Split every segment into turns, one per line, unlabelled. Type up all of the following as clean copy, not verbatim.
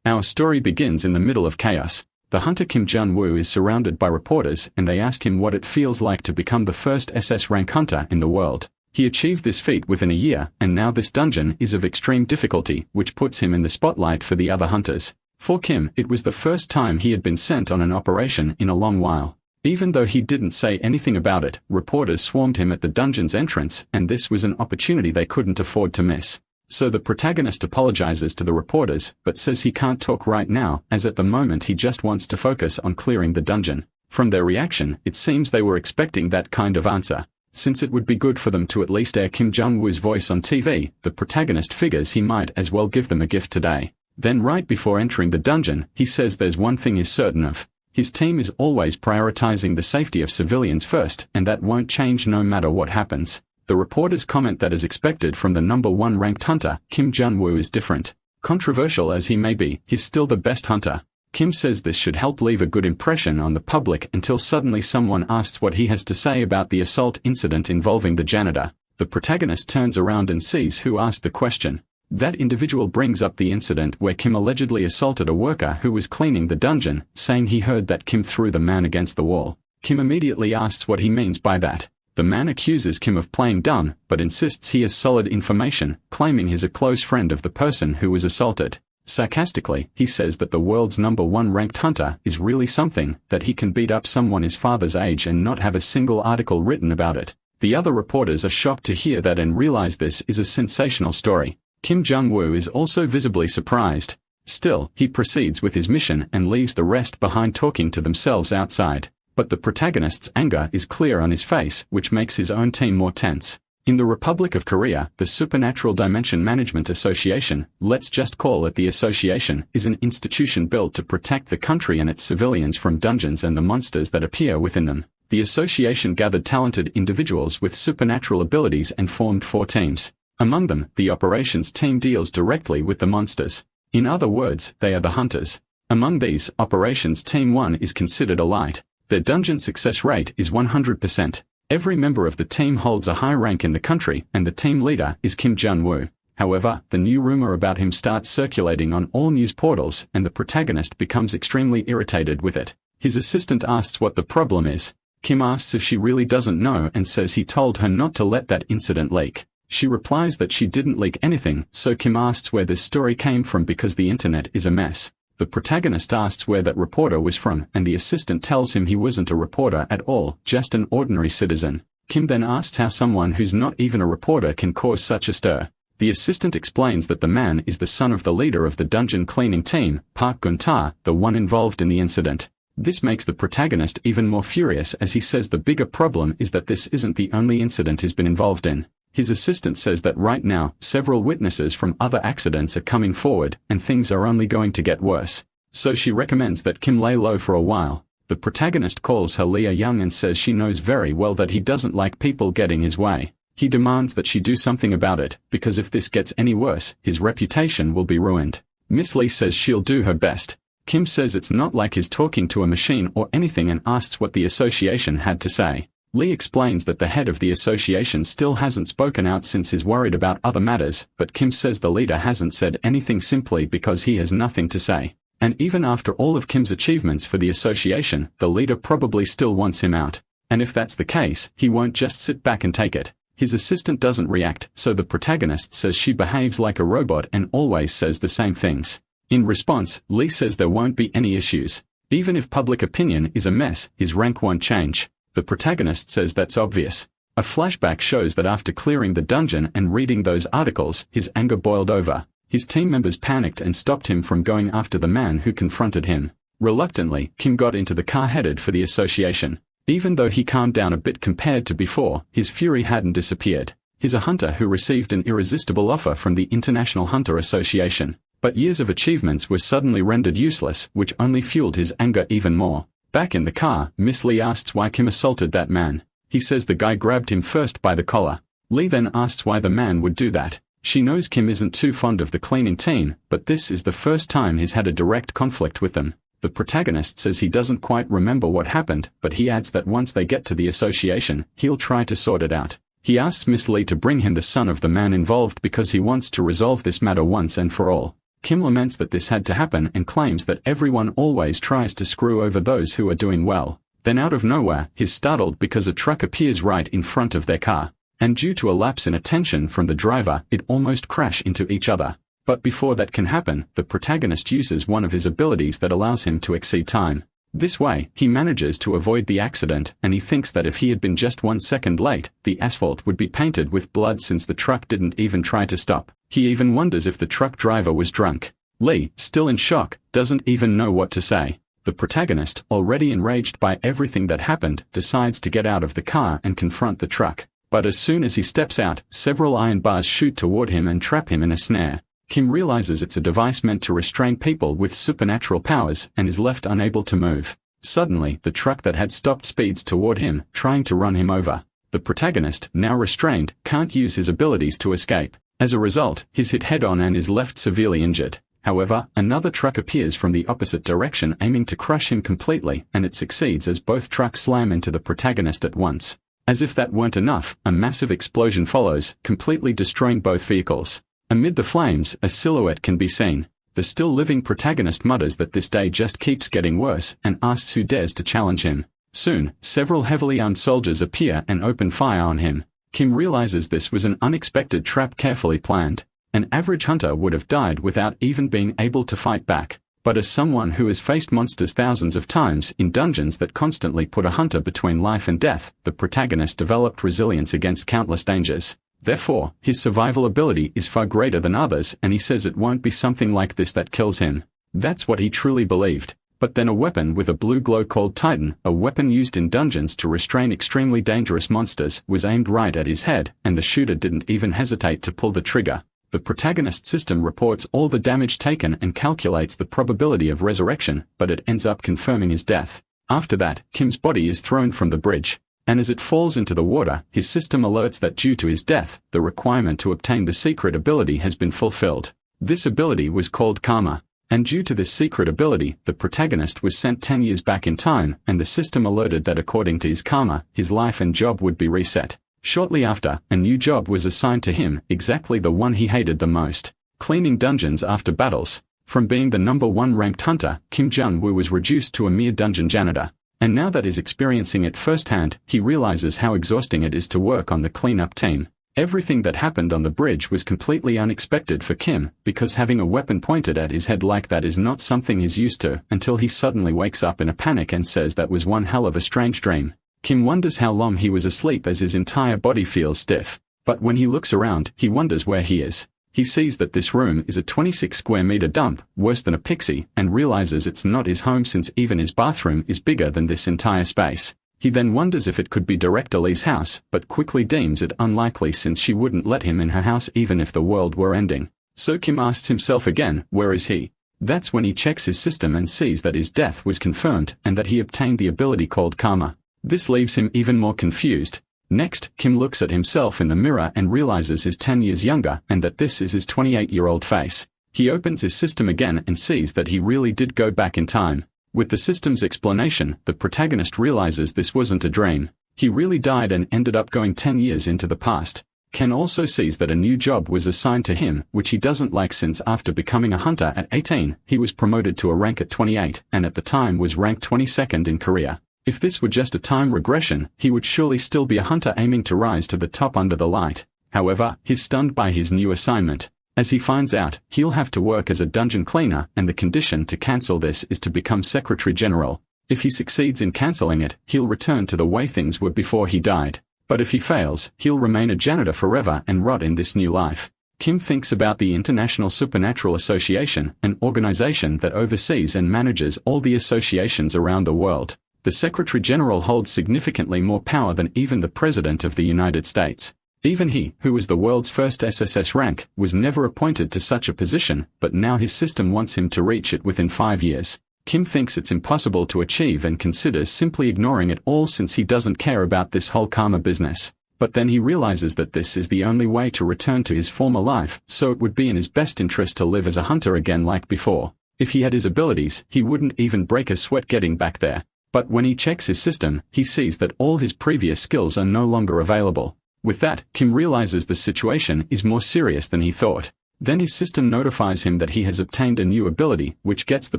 Our story begins in the middle of chaos. The hunter Kim Jun-woo is surrounded by reporters and they ask him what it feels like to become the first SS rank hunter in the world. He achieved this feat within a year, and now this dungeon is of extreme difficulty, which puts him in the spotlight for the other hunters. For Kim, it was the first time he had been sent on an operation in a long while. Even though he didn't say anything about it, reporters swarmed him at the dungeon's entrance, and this was an opportunity they couldn't afford to miss. So the protagonist apologizes to the reporters, but says he can't talk right now, as at the moment he just wants to focus on clearing the dungeon. From their reaction, it seems they were expecting that kind of answer. Since it would be good for them to at least air Kim Jun-woo's voice on TV, the protagonist figures he might as well give them a gift today. Then right before entering the dungeon, he says there's one thing he's certain of. His team is always prioritizing the safety of civilians first, and that won't change no matter what happens. The reporters comment that as expected from the #1 ranked hunter, Kim Jun-woo is different. Controversial as he may be, he's still the best hunter. Kim says this should help leave a good impression on the public until suddenly someone asks what he has to say about the assault incident involving the janitor. The protagonist turns around and sees who asked the question. That individual brings up the incident where Kim allegedly assaulted a worker who was cleaning the dungeon, saying he heard that Kim threw the man against the wall. Kim immediately asks what he means by that. The man accuses Kim of playing dumb, but insists he has solid information, claiming he's a close friend of the person who was assaulted. Sarcastically, he says that the world's #1 ranked hunter is really something, that he can beat up someone his father's age and not have a single article written about it. The other reporters are shocked to hear that and realize this is a sensational story. Kim Jun-woo is also visibly surprised. Still, he proceeds with his mission and leaves the rest behind talking to themselves outside. But the protagonist's anger is clear on his face, which makes his own team more tense. In the Republic of Korea, the Supernatural Dimension Management Association, let's just call it the association, is an institution built to protect the country and its civilians from dungeons and the monsters that appear within them. The association gathered talented individuals with supernatural abilities and formed 4 teams. Among them, the operations team deals directly with the monsters. In other words, they are the hunters. Among these, operations team 1 is considered elite. Their dungeon success rate is 100%. Every member of the team holds a high rank in the country, and the team leader is Kim Jun-woo. However, the new rumor about him starts circulating on all news portals, and the protagonist becomes extremely irritated with it. His assistant asks what the problem is. Kim asks if she really doesn't know and says he told her not to let that incident leak. She replies that she didn't leak anything, so Kim asks where this story came from because the internet is a mess. The protagonist asks where that reporter was from, and the assistant tells him he wasn't a reporter at all, just an ordinary citizen. Kim then asks how someone who's not even a reporter can cause such a stir. The assistant explains that the man is the son of the leader of the dungeon cleaning team, Park Gun-ta, the one involved in the incident. This makes the protagonist even more furious as he says the bigger problem is that this isn't the only incident he's been involved in. His assistant says that right now, several witnesses from other accidents are coming forward, and things are only going to get worse. So she recommends that Kim lay low for a while. The protagonist calls her Leah Young and says she knows very well that he doesn't like people getting his way. He demands that she do something about it, because if this gets any worse, his reputation will be ruined. Miss Lee says she'll do her best. Kim says it's not like he's talking to a machine or anything and asks what the association had to say. Lee explains that the head of the association still hasn't spoken out since he's worried about other matters, but Kim says the leader hasn't said anything simply because he has nothing to say. And even after all of Kim's achievements for the association, the leader probably still wants him out. And if that's the case, he won't just sit back and take it. His assistant doesn't react, so the protagonist says she behaves like a robot and always says the same things. In response, Lee says there won't be any issues. Even if public opinion is a mess, his rank won't change. The protagonist says that's obvious. A flashback shows that after clearing the dungeon and reading those articles, his anger boiled over. His team members panicked and stopped him from going after the man who confronted him. Reluctantly, Kim got into the car headed for the association. Even though he calmed down a bit compared to before, his fury hadn't disappeared. He's a hunter who received an irresistible offer from the International Hunter Association. But years of achievements were suddenly rendered useless, which only fueled his anger even more. Back in the car, Miss Lee asks why Kim assaulted that man. He says the guy grabbed him first by the collar. Lee then asks why the man would do that. She knows Kim isn't too fond of the cleaning team, but this is the first time he's had a direct conflict with them. The protagonist says he doesn't quite remember what happened, but he adds that once they get to the association, he'll try to sort it out. He asks Miss Lee to bring him the son of the man involved because he wants to resolve this matter once and for all. Kim laments that this had to happen and claims that everyone always tries to screw over those who are doing well. Then out of nowhere, he's startled because a truck appears right in front of their car, and due to a lapse in attention from the driver, it almost crash into each other. But before that can happen, the protagonist uses one of his abilities that allows him to exceed time. This way, he manages to avoid the accident, and he thinks that if he had been just 1 second late, the asphalt would be painted with blood since the truck didn't even try to stop. He even wonders if the truck driver was drunk. Lee, still in shock, doesn't even know what to say. The protagonist, already enraged by everything that happened, decides to get out of the car and confront the truck. But as soon as he steps out, several iron bars shoot toward him and trap him in a snare. Kim realizes it's a device meant to restrain people with supernatural powers and is left unable to move. Suddenly, the truck that had stopped speeds toward him, trying to run him over. The protagonist, now restrained, can't use his abilities to escape. As a result, he's hit head-on and is left severely injured. However, another truck appears from the opposite direction aiming to crush him completely, and it succeeds as both trucks slam into the protagonist at once. As if that weren't enough, a massive explosion follows, completely destroying both vehicles. Amid the flames, a silhouette can be seen. The still-living protagonist mutters that this day just keeps getting worse, and asks who dares to challenge him. Soon, several heavily armed soldiers appear and open fire on him. Kim realizes this was an unexpected trap carefully planned. An average hunter would have died without even being able to fight back. But as someone who has faced monsters thousands of times in dungeons that constantly put a hunter between life and death, the protagonist developed resilience against countless dangers. Therefore, his survival ability is far greater than others, and he says it won't be something like this that kills him. That's what he truly believed. But then a weapon with a blue glow called Titan, a weapon used in dungeons to restrain extremely dangerous monsters, was aimed right at his head, and the shooter didn't even hesitate to pull the trigger. The protagonist system reports all the damage taken and calculates the probability of resurrection, but it ends up confirming his death. After that, Kim's body is thrown from the bridge, and as it falls into the water, his system alerts that due to his death, the requirement to obtain the secret ability has been fulfilled. This ability was called Karma, and due to this secret ability, the protagonist was sent 10 years back in time, and the system alerted that according to his karma, his life and job would be reset. Shortly after, a new job was assigned to him, exactly the one he hated the most: cleaning dungeons after battles. From being the #1 ranked hunter, Kim Jun-woo was reduced to a mere dungeon janitor. And now that he's experiencing it firsthand, he realizes how exhausting it is to work on the cleanup team. Everything that happened on the bridge was completely unexpected for Kim, because having a weapon pointed at his head like that is not something he's used to, until he suddenly wakes up in a panic and says that was one hell of a strange dream. Kim wonders how long he was asleep as his entire body feels stiff. But when he looks around, he wonders where he is. He sees that this room is a 26 square meter dump, worse than a pixie, and realizes it's not his home since even his bathroom is bigger than this entire space. He then wonders if it could be Director Lee's house, but quickly deems it unlikely since she wouldn't let him in her house even if the world were ending. So Kim asks himself again, where is he? That's when he checks his system and sees that his death was confirmed and that he obtained the ability called Karma. This leaves him even more confused. Next, Kim looks at himself in the mirror and realizes he's 10 years younger and that this is his 28-year-old face. He opens his system again and sees that he really did go back in time. With the system's explanation, the protagonist realizes this wasn't a dream. He really died and ended up going 10 years into the past. Ken also sees that a new job was assigned to him, which he doesn't like since after becoming a hunter at 18, he was promoted to a rank at 28 and at the time was ranked 22nd in Korea. If this were just a time regression, he would surely still be a hunter aiming to rise to the top under the light. However, he's stunned by his new assignment. As he finds out, he'll have to work as a dungeon cleaner, and the condition to cancel this is to become Secretary General. If he succeeds in canceling it, he'll return to the way things were before he died. But if he fails, he'll remain a janitor forever and rot in this new life. Kim thinks about the International Supernatural Association, an organization that oversees and manages all the associations around the world. The Secretary General holds significantly more power than even the President of the United States. Even he, who was the world's first SSS rank, was never appointed to such a position, but now his system wants him to reach it within 5 years. Kim thinks it's impossible to achieve and considers simply ignoring it all since he doesn't care about this whole karma business. But then he realizes that this is the only way to return to his former life, so it would be in his best interest to live as a hunter again like before. If he had his abilities, he wouldn't even break a sweat getting back there. But when he checks his system, he sees that all his previous skills are no longer available. With that, Kim realizes the situation is more serious than he thought. Then his system notifies him that he has obtained a new ability, which gets the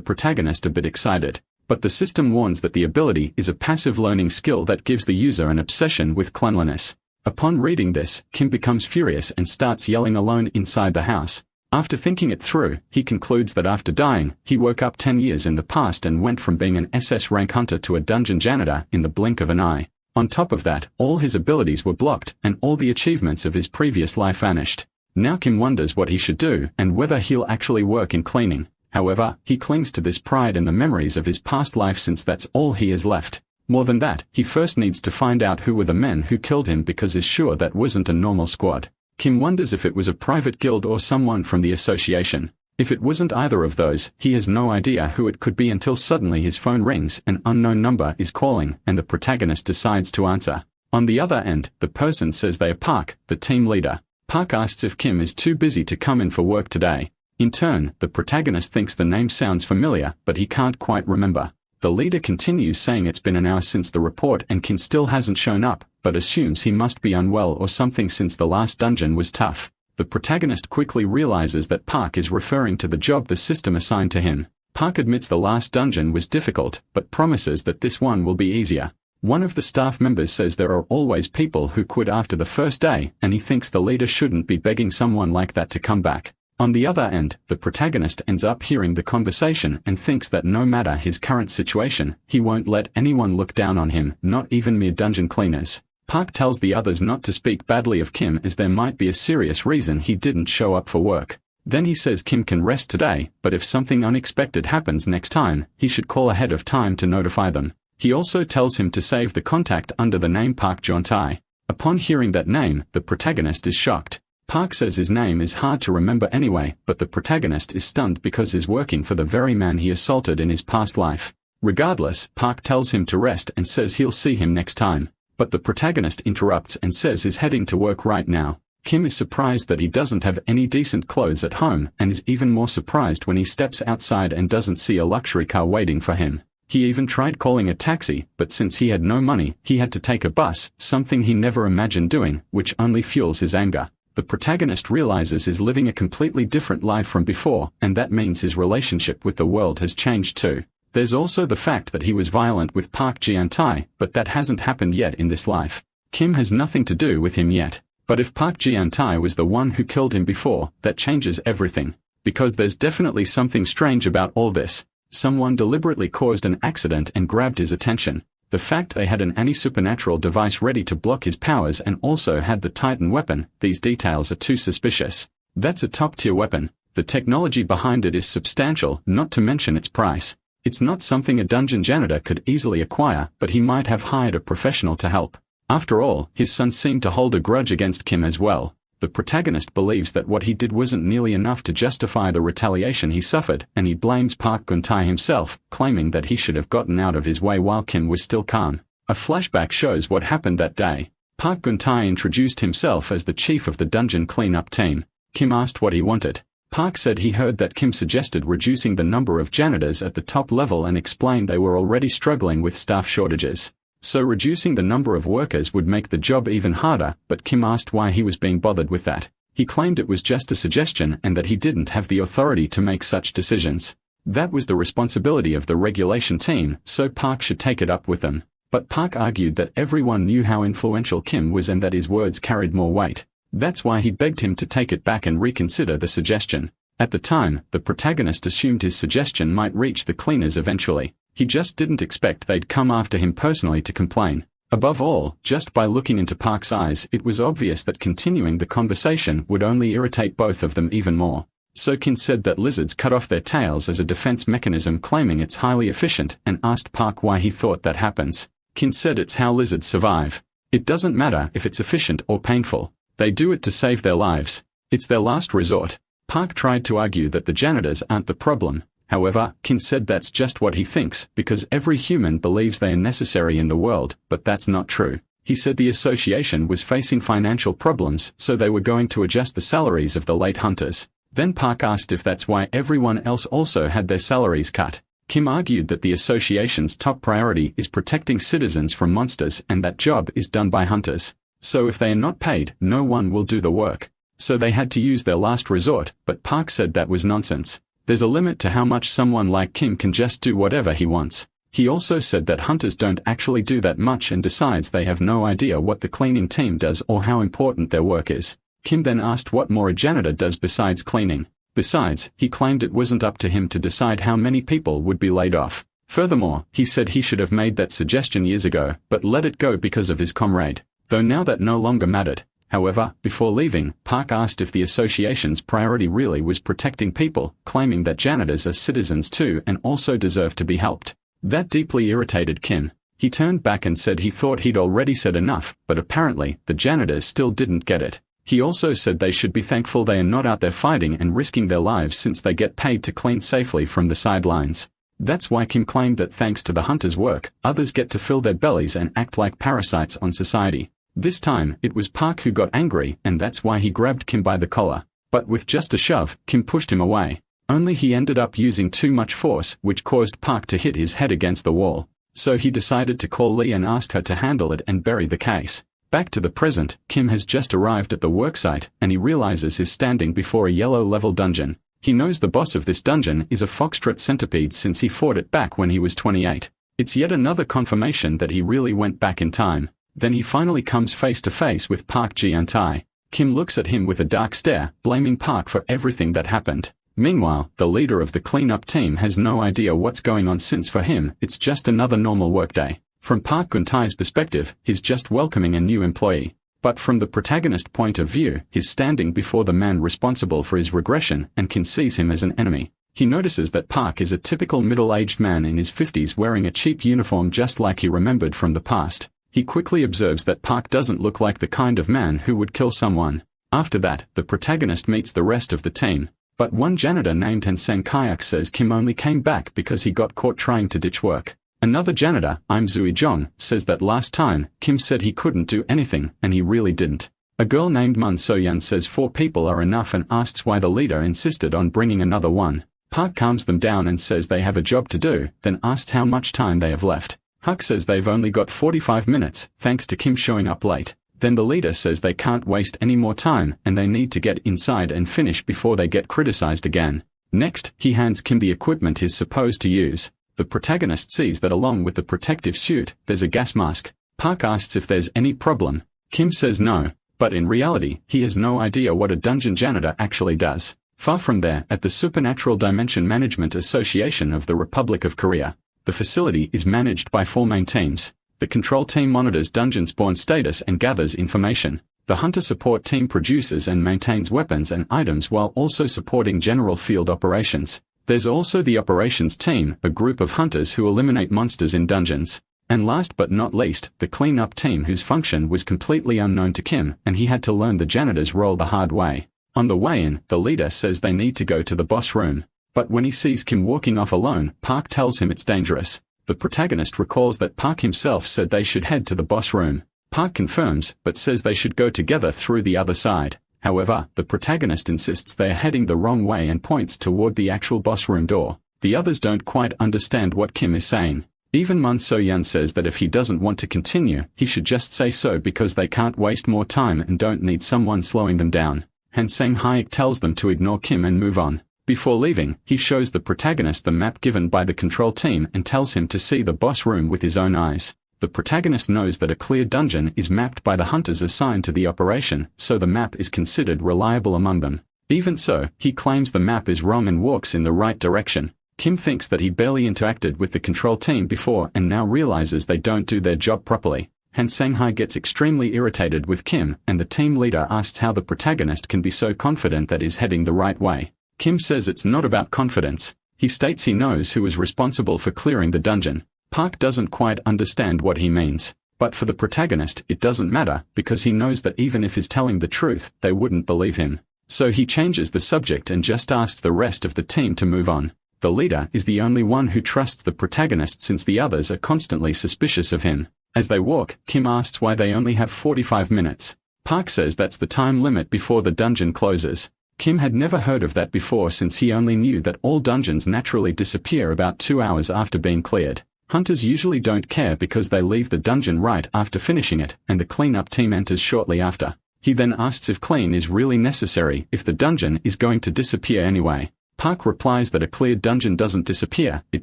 protagonist a bit excited. But the system warns that the ability is a passive learning skill that gives the user an obsession with cleanliness. Upon reading this, Kim becomes furious and starts yelling alone inside the house. After thinking it through, he concludes that after dying, he woke up 10 years in the past and went from being an SS rank hunter to a dungeon janitor in the blink of an eye. On top of that, all his abilities were blocked, and all the achievements of his previous life vanished. Now Kim wonders what he should do, and whether he'll actually work in cleaning. However, he clings to this pride and the memories of his past life since that's all he has left. More than that, he first needs to find out who were the men who killed him because he's sure that wasn't a normal squad. Kim wonders if it was a private guild or someone from the association. If it wasn't either of those, he has no idea who it could be until suddenly his phone rings, an unknown number is calling, and the protagonist decides to answer. On the other end, the person says they are Park, the team leader. Park asks if Kim is too busy to come in for work today. In turn, the protagonist thinks the name sounds familiar, but he can't quite remember. The leader continues saying it's been an hour since the report and Kim still hasn't shown up, but assumes he must be unwell or something since the last dungeon was tough. The protagonist quickly realizes that Park is referring to the job the system assigned to him. Park admits the last dungeon was difficult, but promises that this one will be easier. One of the staff members says there are always people who quit after the first day, and he thinks the leader shouldn't be begging someone like that to come back. On the other end, the protagonist ends up hearing the conversation and thinks that no matter his current situation, he won't let anyone look down on him, not even mere dungeon cleaners. Park tells the others not to speak badly of Kim as there might be a serious reason he didn't show up for work. Then he says Kim can rest today, but if something unexpected happens next time, he should call ahead of time to notify them. He also tells him to save the contact under the name Park Jontai. Upon hearing that name, the protagonist is shocked. Park says his name is hard to remember anyway, but the protagonist is stunned because he's working for the very man he assaulted in his past life. Regardless, Park tells him to rest and says he'll see him next time. But the protagonist interrupts and says he's heading to work right now. Kim is surprised that he doesn't have any decent clothes at home and is even more surprised when he steps outside and doesn't see a luxury car waiting for him. He even tried calling a taxi, but since he had no money, he had to take a bus, something he never imagined doing, which only fuels his anger. The protagonist realizes he's living a completely different life from before, and that means his relationship with the world has changed too. There's also the fact that he was violent with Park Jiantai, but that hasn't happened yet in this life. Kim has nothing to do with him yet. But if Park Jiantai was the one who killed him before, that changes everything. Because there's definitely something strange about all this. Someone deliberately caused an accident and grabbed his attention. The fact they had an anti-supernatural device ready to block his powers and also had the Titan weapon, these details are too suspicious. That's a top-tier weapon. The technology behind it is substantial, not to mention its price. It's not something a dungeon janitor could easily acquire, but he might have hired a professional to help. After all, his son seemed to hold a grudge against Kim as well. The protagonist believes that what he did wasn't nearly enough to justify the retaliation he suffered, and he blames Park Guntai himself, claiming that he should have gotten out of his way while Kim was still calm. A flashback shows what happened that day. Park Guntai introduced himself as the chief of the dungeon cleanup team. Kim asked what he wanted. Park said he heard that Kim suggested reducing the number of janitors at the top level and explained they were already struggling with staff shortages. So reducing the number of workers would make the job even harder, but Kim asked why he was being bothered with that. He claimed it was just a suggestion and that he didn't have the authority to make such decisions. That was the responsibility of the regulation team, so Park should take it up with them. But Park argued that everyone knew how influential Kim was and that his words carried more weight. That's why he begged him to take it back and reconsider the suggestion. At the time, the protagonist assumed his suggestion might reach the cleaners eventually. He just didn't expect they'd come after him personally to complain. Above all, just by looking into Park's eyes, it was obvious that continuing the conversation would only irritate both of them even more. So Kim said that lizards cut off their tails as a defense mechanism, claiming it's highly efficient, and asked Park why he thought that happens. Kim said it's how lizards survive. It doesn't matter if it's efficient or painful. They do it to save their lives. It's their last resort. Park tried to argue that the janitors aren't the problem. However, Kim said that's just what he thinks, because every human believes they are necessary in the world, but that's not true. He said the association was facing financial problems, so they were going to adjust the salaries of the late hunters. Then Park asked if that's why everyone else also had their salaries cut. Kim argued that the association's top priority is protecting citizens from monsters and that job is done by hunters. So if they are not paid, no one will do the work. so they had to use their last resort, but Park said that was nonsense. There's a limit to how much someone like Kim can just do whatever he wants. He also said that hunters don't actually do that much and decides they have no idea what the cleaning team does or how important their work is. Kim then asked what more a janitor does besides cleaning. Besides, he claimed it wasn't up to him to decide how many people would be laid off. Furthermore, he said he should have made that suggestion years ago, but let it go because of his comrade. Though now that no longer mattered. However, before leaving, Park asked if the association's priority really was protecting people, claiming that janitors are citizens too and also deserve to be helped. That deeply irritated Kim. He turned back and said he thought he'd already said enough, but apparently, the janitors still didn't get it. He also said they should be thankful they are not out there fighting and risking their lives since they get paid to clean safely from the sidelines. That's why Kim claimed that thanks to the hunters' work, others get to fill their bellies and act like parasites on society. This time, it was Park who got angry, and that's why he grabbed Kim by the collar. But with just a shove, Kim pushed him away. Only he ended up using too much force, which caused Park to hit his head against the wall. So he decided to call Lee and ask her to handle it and bury the case. Back to the present, Kim has just arrived at the worksite, and he realizes he's standing before a yellow-level dungeon. He knows the boss of this dungeon is a foxtrot centipede since he fought it back when he was 28. It's yet another confirmation that he really went back in time. Then he finally comes face to face with Park Ji-antai. Kim looks at him with a dark stare, blaming Park for everything that happened. Meanwhile, the leader of the cleanup team has no idea what's going on since for him, it's just another normal workday. From Park Guntai's perspective, he's just welcoming a new employee. But from the protagonist point of view, he's standing before the man responsible for his regression and Kim sees him as an enemy. He notices that Park is a typical middle-aged man in his 50s wearing a cheap uniform just like he remembered from the past. He quickly observes that Park doesn't look like the kind of man who would kill someone. After that, the protagonist meets the rest of the team. But one janitor named Han Kayak says Kim only came back because he got caught trying to ditch work. Another janitor, Zui Jong, says that last time, Kim said he couldn't do anything, and he really didn't. A girl named Mun So-yeon says 4 people are enough and asks why the leader insisted on bringing another one. Park calms them down and says they have a job to do, then asks how much time they have left. Huck says they've only got 45 minutes, thanks to Kim showing up late. Then the leader says they can't waste any more time and they need to get inside and finish before they get criticized again. Next, he hands Kim the equipment he's supposed to use. The protagonist sees that along with the protective suit, there's a gas mask. Park asks if there's any problem. Kim says no, but in reality, he has no idea what a dungeon janitor actually does. Far from there, at the Supernatural Dimension Management Association of the Republic of Korea, the facility is managed by 4 main teams. The control team monitors dungeon spawn status and gathers information. The hunter support team produces and maintains weapons and items while also supporting general field operations. There's also the operations team, a group of hunters who eliminate monsters in dungeons. And last but not least, the cleanup team whose function was completely unknown to Kim and he had to learn the janitor's role the hard way. On the way in, the leader says they need to go to the boss room. But when he sees Kim walking off alone, Park tells him it's dangerous. The protagonist recalls that Park himself said they should head to the boss room. Park confirms, but says they should go together through the other side. However, the protagonist insists they are heading the wrong way and points toward the actual boss room door. The others don't quite understand what Kim is saying. Even Mun So-yeon says that if he doesn't want to continue, he should just say so because they can't waste more time and don't need someone slowing them down. Han Sang-hyuk tells them to ignore Kim and move on. Before leaving, he shows the protagonist the map given by the control team and tells him to see the boss room with his own eyes. The protagonist knows that a clear dungeon is mapped by the hunters assigned to the operation, so the map is considered reliable among them. Even so, he claims the map is wrong and walks in the right direction. Kim thinks that he barely interacted with the control team before and now realizes they don't do their job properly. Han Sang-hyuk gets extremely irritated with Kim and the team leader asks how the protagonist can be so confident that he's heading the right way. Kim says it's not about confidence. He states he knows who is responsible for clearing the dungeon. Park doesn't quite understand what he means. But for the protagonist, it doesn't matter, because he knows that even if he's telling the truth, they wouldn't believe him. So he changes the subject and just asks the rest of the team to move on. The leader is the only one who trusts the protagonist since the others are constantly suspicious of him. As they walk, Kim asks why they only have 45 minutes. Park says that's the time limit before the dungeon closes. Kim had never heard of that before since he only knew that all dungeons naturally disappear about 2 hours after being cleared. Hunters usually don't care because they leave the dungeon right after finishing it, and the cleanup team enters shortly after. He then asks if clean is really necessary if the dungeon is going to disappear anyway. Park replies that a cleared dungeon doesn't disappear, it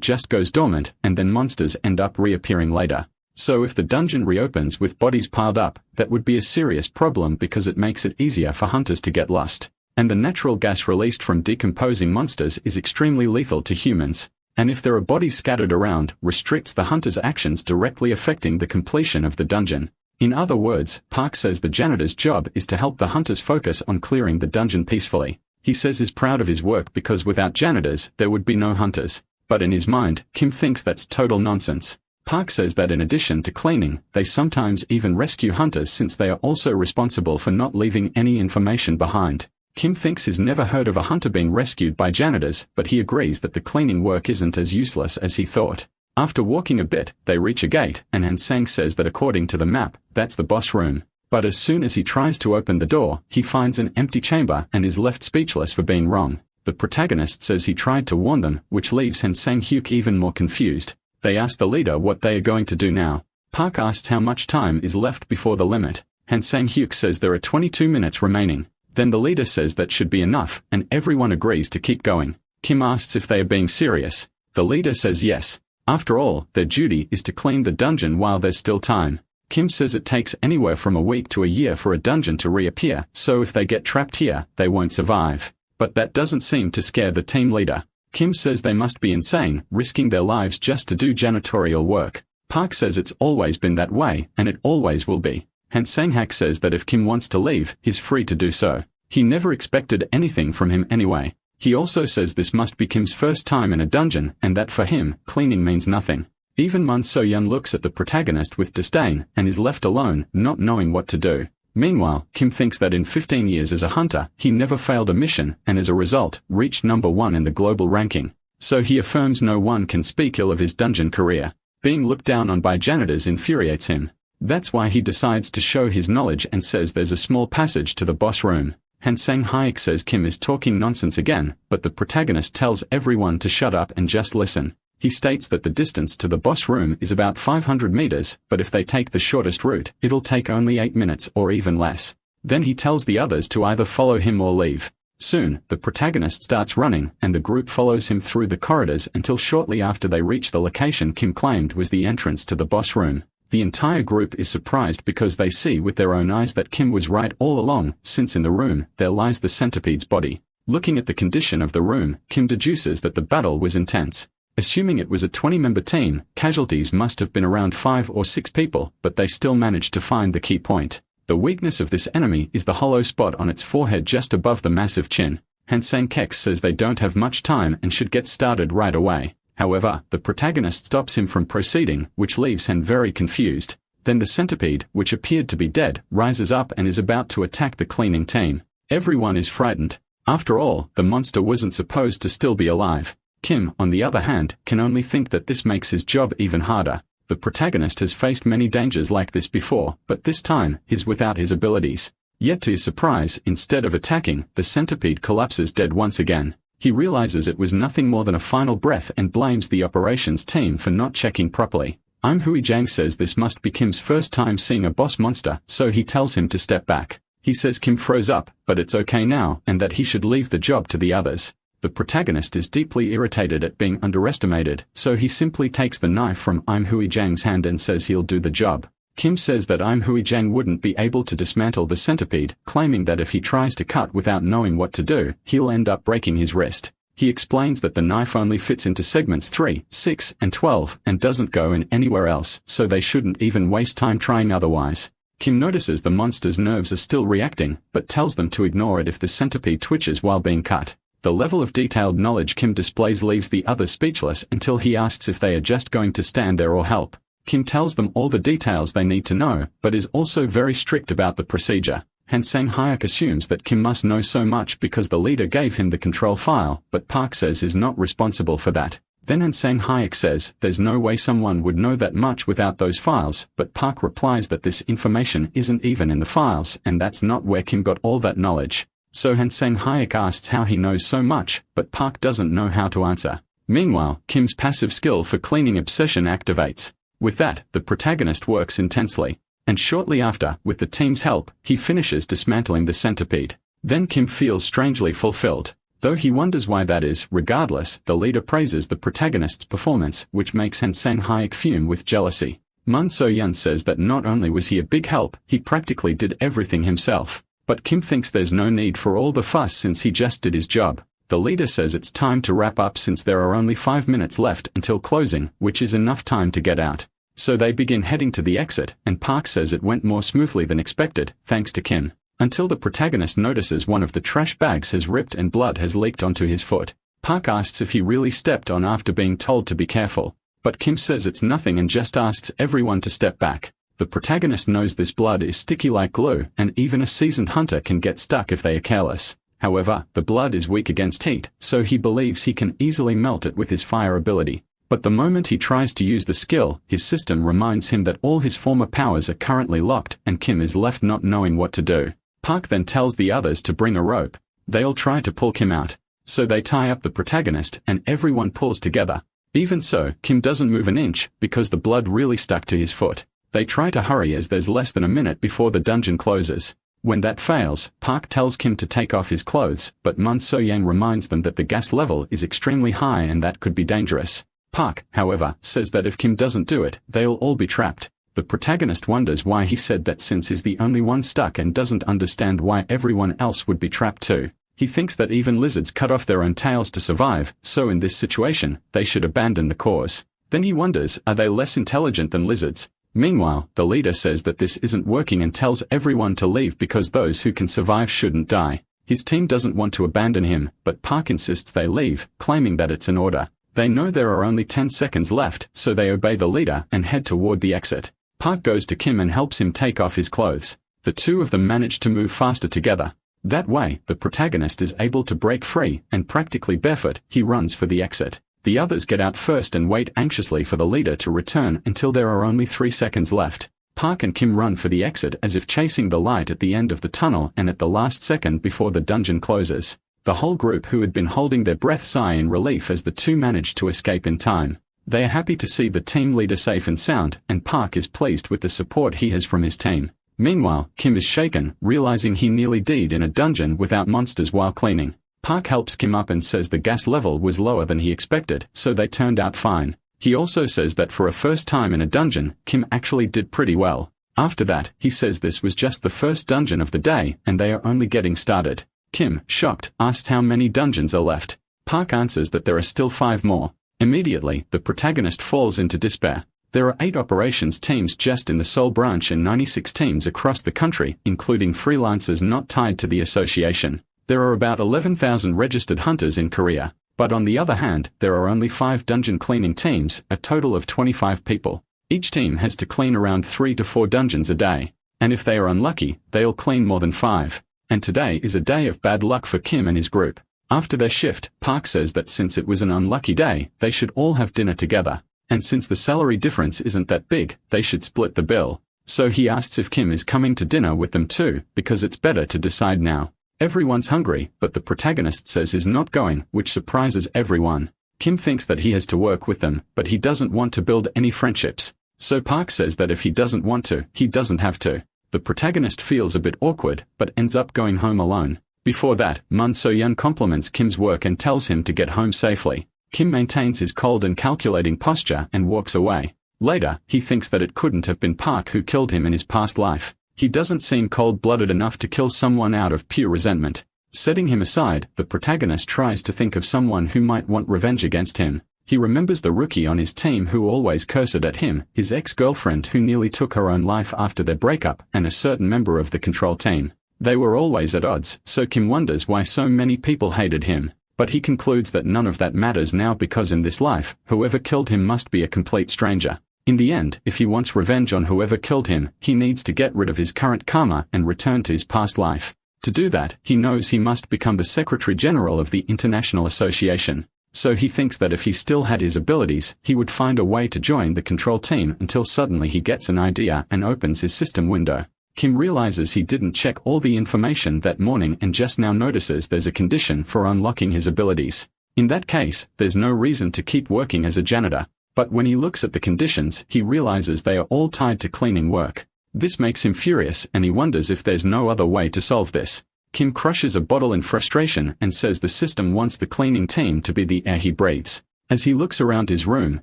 just goes dormant, and then monsters end up reappearing later. So if the dungeon reopens with bodies piled up, that would be a serious problem because it makes it easier for hunters to get lost. And the natural gas released from decomposing monsters is extremely lethal to humans. And if there are bodies scattered around, restricts the hunter's actions directly affecting the completion of the dungeon. In other words, Park says the janitor's job is to help the hunters focus on clearing the dungeon peacefully. He says he's proud of his work because without janitors, there would be no hunters. But in his mind, Kim thinks that's total nonsense. Park says that in addition to cleaning, they sometimes even rescue hunters since they are also responsible for not leaving any information behind. Kim thinks he's never heard of a hunter being rescued by janitors, but he agrees that the cleaning work isn't as useless as he thought. After walking a bit, they reach a gate, and Hansang says that according to the map, that's the boss room. But as soon as he tries to open the door, he finds an empty chamber and is left speechless for being wrong. The protagonist says he tried to warn them, which leaves Hansang Hyuk even more confused. They ask the leader what they are going to do now. Park asks how much time is left before the limit. Hansang Hyuk says there are 22 minutes remaining. Then the leader says that should be enough, and everyone agrees to keep going. Kim asks if they are being serious. The leader says yes. After all, their duty is to clean the dungeon while there's still time. Kim says it takes anywhere from a week to a year for a dungeon to reappear, so if they get trapped here, they won't survive. But that doesn't seem to scare the team leader. Kim says they must be insane, risking their lives just to do janitorial work. Park says it's always been that way, and it always will be. Hansang Hak says that if Kim wants to leave, he's free to do so. He never expected anything from him anyway. He also says this must be Kim's first time in a dungeon, and that for him, cleaning means nothing. Even Mun So-yeon looks at the protagonist with disdain, and is left alone, not knowing what to do. Meanwhile, Kim thinks that in 15 years as a hunter, he never failed a mission, and as a result, reached number 1 in the global ranking. So he affirms no one can speak ill of his dungeon career. Being looked down on by janitors infuriates him. That's why he decides to show his knowledge and says there's a small passage to the boss room. Hansang Hyuk says Kim is talking nonsense again, but the protagonist tells everyone to shut up and just listen. He states that the distance to the boss room is about 500 meters, but if they take the shortest route, it'll take only 8 minutes or even less. Then he tells the others to either follow him or leave. Soon, the protagonist starts running, and the group follows him through the corridors until shortly after they reach the location Kim claimed was the entrance to the boss room. The entire group is surprised because they see with their own eyes that Kim was right all along, since in the room, there lies the centipede's body. Looking at the condition of the room, Kim deduces that the battle was intense. Assuming it was a 20-member team, casualties must have been around 5 or 6 people, but they still managed to find the key point. The weakness of this enemy is the hollow spot on its forehead just above the massive chin. Hansang Hyuk says they don't have much time and should get started right away. However, the protagonist stops him from proceeding, which leaves Han very confused. Then the centipede, which appeared to be dead, rises up and is about to attack the cleaning team. Everyone is frightened. After all, the monster wasn't supposed to still be alive. Kim, on the other hand, can only think that this makes his job even harder. The protagonist has faced many dangers like this before, but this time, he's without his abilities. Yet to his surprise, instead of attacking, the centipede collapses dead once again. He realizes it was nothing more than a final breath and blames the operations team for not checking properly. Hui Jang says this must be Kim's first time seeing a boss monster, so he tells him to step back. He says Kim froze up, but it's okay now, and that he should leave the job to the others. The protagonist is deeply irritated at being underestimated, so he simply takes the knife from Hui Jang's hand and says he'll do the job. Kim says that Hui Jang wouldn't be able to dismantle the centipede, claiming that if he tries to cut without knowing what to do, he'll end up breaking his wrist. He explains that the knife only fits into segments 3, 6, and 12, and doesn't go in anywhere else, so they shouldn't even waste time trying otherwise. Kim notices the monster's nerves are still reacting, but tells them to ignore it if the centipede twitches while being cut. The level of detailed knowledge Kim displays leaves the others speechless until he asks if they are just going to stand there or help. Kim tells them all the details they need to know, but is also very strict about the procedure. Hansang Hyuk assumes that Kim must know so much because the leader gave him the control file, but Park says is not responsible for that. Then Hansang Hyuk says there's no way someone would know that much without those files, but Park replies that this information isn't even in the files, and that's not where Kim got all that knowledge. So Hansang Hyuk asks how he knows so much, but Park doesn't know how to answer. Meanwhile, Kim's passive skill for cleaning obsession activates. With that, the protagonist works intensely. and shortly after, with the team's help, he finishes dismantling the centipede. Then Kim feels strangely fulfilled. Though he wonders why that is, regardless, the leader praises the protagonist's performance, which makes Insane Hayek fume with jealousy. Mun So-yeon says that not only was he a big help, he practically did everything himself. But Kim thinks there's no need for all the fuss since he just did his job. The leader says it's time to wrap up since there are only 5 minutes left until closing, which is enough time to get out. So they begin heading to the exit, and Park says it went more smoothly than expected, thanks to Kim. Until the protagonist notices one of the trash bags has ripped and blood has leaked onto his foot. Park asks if he really stepped on after being told to be careful. But Kim says it's nothing and just asks everyone to step back. The protagonist knows this blood is sticky like glue, and even a seasoned hunter can get stuck if they are careless. However, the blood is weak against heat, so he believes he can easily melt it with his fire ability. But the moment he tries to use the skill, his system reminds him that all his former powers are currently locked, and Kim is left not knowing what to do. Park then tells the others to bring a rope. They all try to pull Kim out. So they tie up the protagonist, and everyone pulls together. Even so, Kim doesn't move an inch, because the blood really stuck to his foot. They try to hurry as there's less than a minute before the dungeon closes. When that fails, Park tells Kim to take off his clothes, but Mun So-yeon reminds them that the gas level is extremely high and that could be dangerous. Park, however, says that if Kim doesn't do it, they'll all be trapped. The protagonist wonders why he said that since he's the only one stuck and doesn't understand why everyone else would be trapped too. He thinks that even lizards cut off their own tails to survive, so in this situation, they should abandon the cause. Then he wonders, are they less intelligent than lizards? Meanwhile, the leader says that this isn't working and tells everyone to leave because those who can survive shouldn't die. His team doesn't want to abandon him, but Park insists they leave, claiming that it's an order. They know there are only 10 seconds left, so they obey the leader and head toward the exit. Park goes to Kim and helps him take off his clothes. The two of them manage to move faster together. That way, the protagonist is able to break free, and practically barefoot, he runs for the exit. The others get out first and wait anxiously for the leader to return until there are only 3 seconds left. Park and Kim run for the exit as if chasing the light at the end of the tunnel and at the last second before the dungeon closes. The whole group who had been holding their breath sigh in relief as the two managed to escape in time. They are happy to see the team leader safe and sound, and Park is pleased with the support he has from his team. Meanwhile, Kim is shaken, realizing he nearly died in a dungeon without monsters while cleaning. Park helps Kim up and says the gas level was lower than he expected, so they turned out fine. He also says that for a first time in a dungeon, Kim actually did pretty well. After that, he says this was just the first dungeon of the day, and they are only getting started. Kim, shocked, asks how many dungeons are left. Park answers that there are still 5 more. Immediately, the protagonist falls into despair. There are 8 operations teams just in the Seoul branch and 96 teams across the country, including freelancers not tied to the association. There are about 11,000 registered hunters in Korea. But on the other hand, there are only 5 dungeon cleaning teams, a total of 25 people. Each team has to clean around 3 to 4 dungeons a day. And if they are unlucky, they'll clean more than 5. And today is a day of bad luck for Kim and his group. After their shift, Park says that since it was an unlucky day, they should all have dinner together. And since the salary difference isn't that big, they should split the bill. So he asks if Kim is coming to dinner with them too, because it's better to decide now. Everyone's hungry, but the protagonist says he's not going, which surprises everyone. Kim thinks that he has to work with them, but he doesn't want to build any friendships. So Park says that if he doesn't want to, he doesn't have to. The protagonist feels a bit awkward, but ends up going home alone. Before that, Mun So-yeon compliments Kim's work and tells him to get home safely. Kim maintains his cold and calculating posture and walks away. Later, he thinks that it couldn't have been Park who killed him in his past life. He doesn't seem cold-blooded enough to kill someone out of pure resentment. Setting him aside, the protagonist tries to think of someone who might want revenge against him. He remembers the rookie on his team who always cursed at him, his ex-girlfriend who nearly took her own life after their breakup, and a certain member of the control team. They were always at odds, so Kim wonders why so many people hated him. But he concludes that none of that matters now because in this life, whoever killed him must be a complete stranger. In the end, if he wants revenge on whoever killed him, he needs to get rid of his current karma and return to his past life. To do that, he knows he must become the Secretary General of the International Association. So he thinks that if he still had his abilities, he would find a way to join the control team until suddenly he gets an idea and opens his system window. Kim realizes he didn't check all the information that morning and just now notices there's a condition for unlocking his abilities. In that case, there's no reason to keep working as a janitor. But when he looks at the conditions, he realizes they are all tied to cleaning work. This makes him furious and he wonders if there's no other way to solve this. Kim crushes a bottle in frustration and says the system wants the cleaning team to be the air he breathes. As he looks around his room,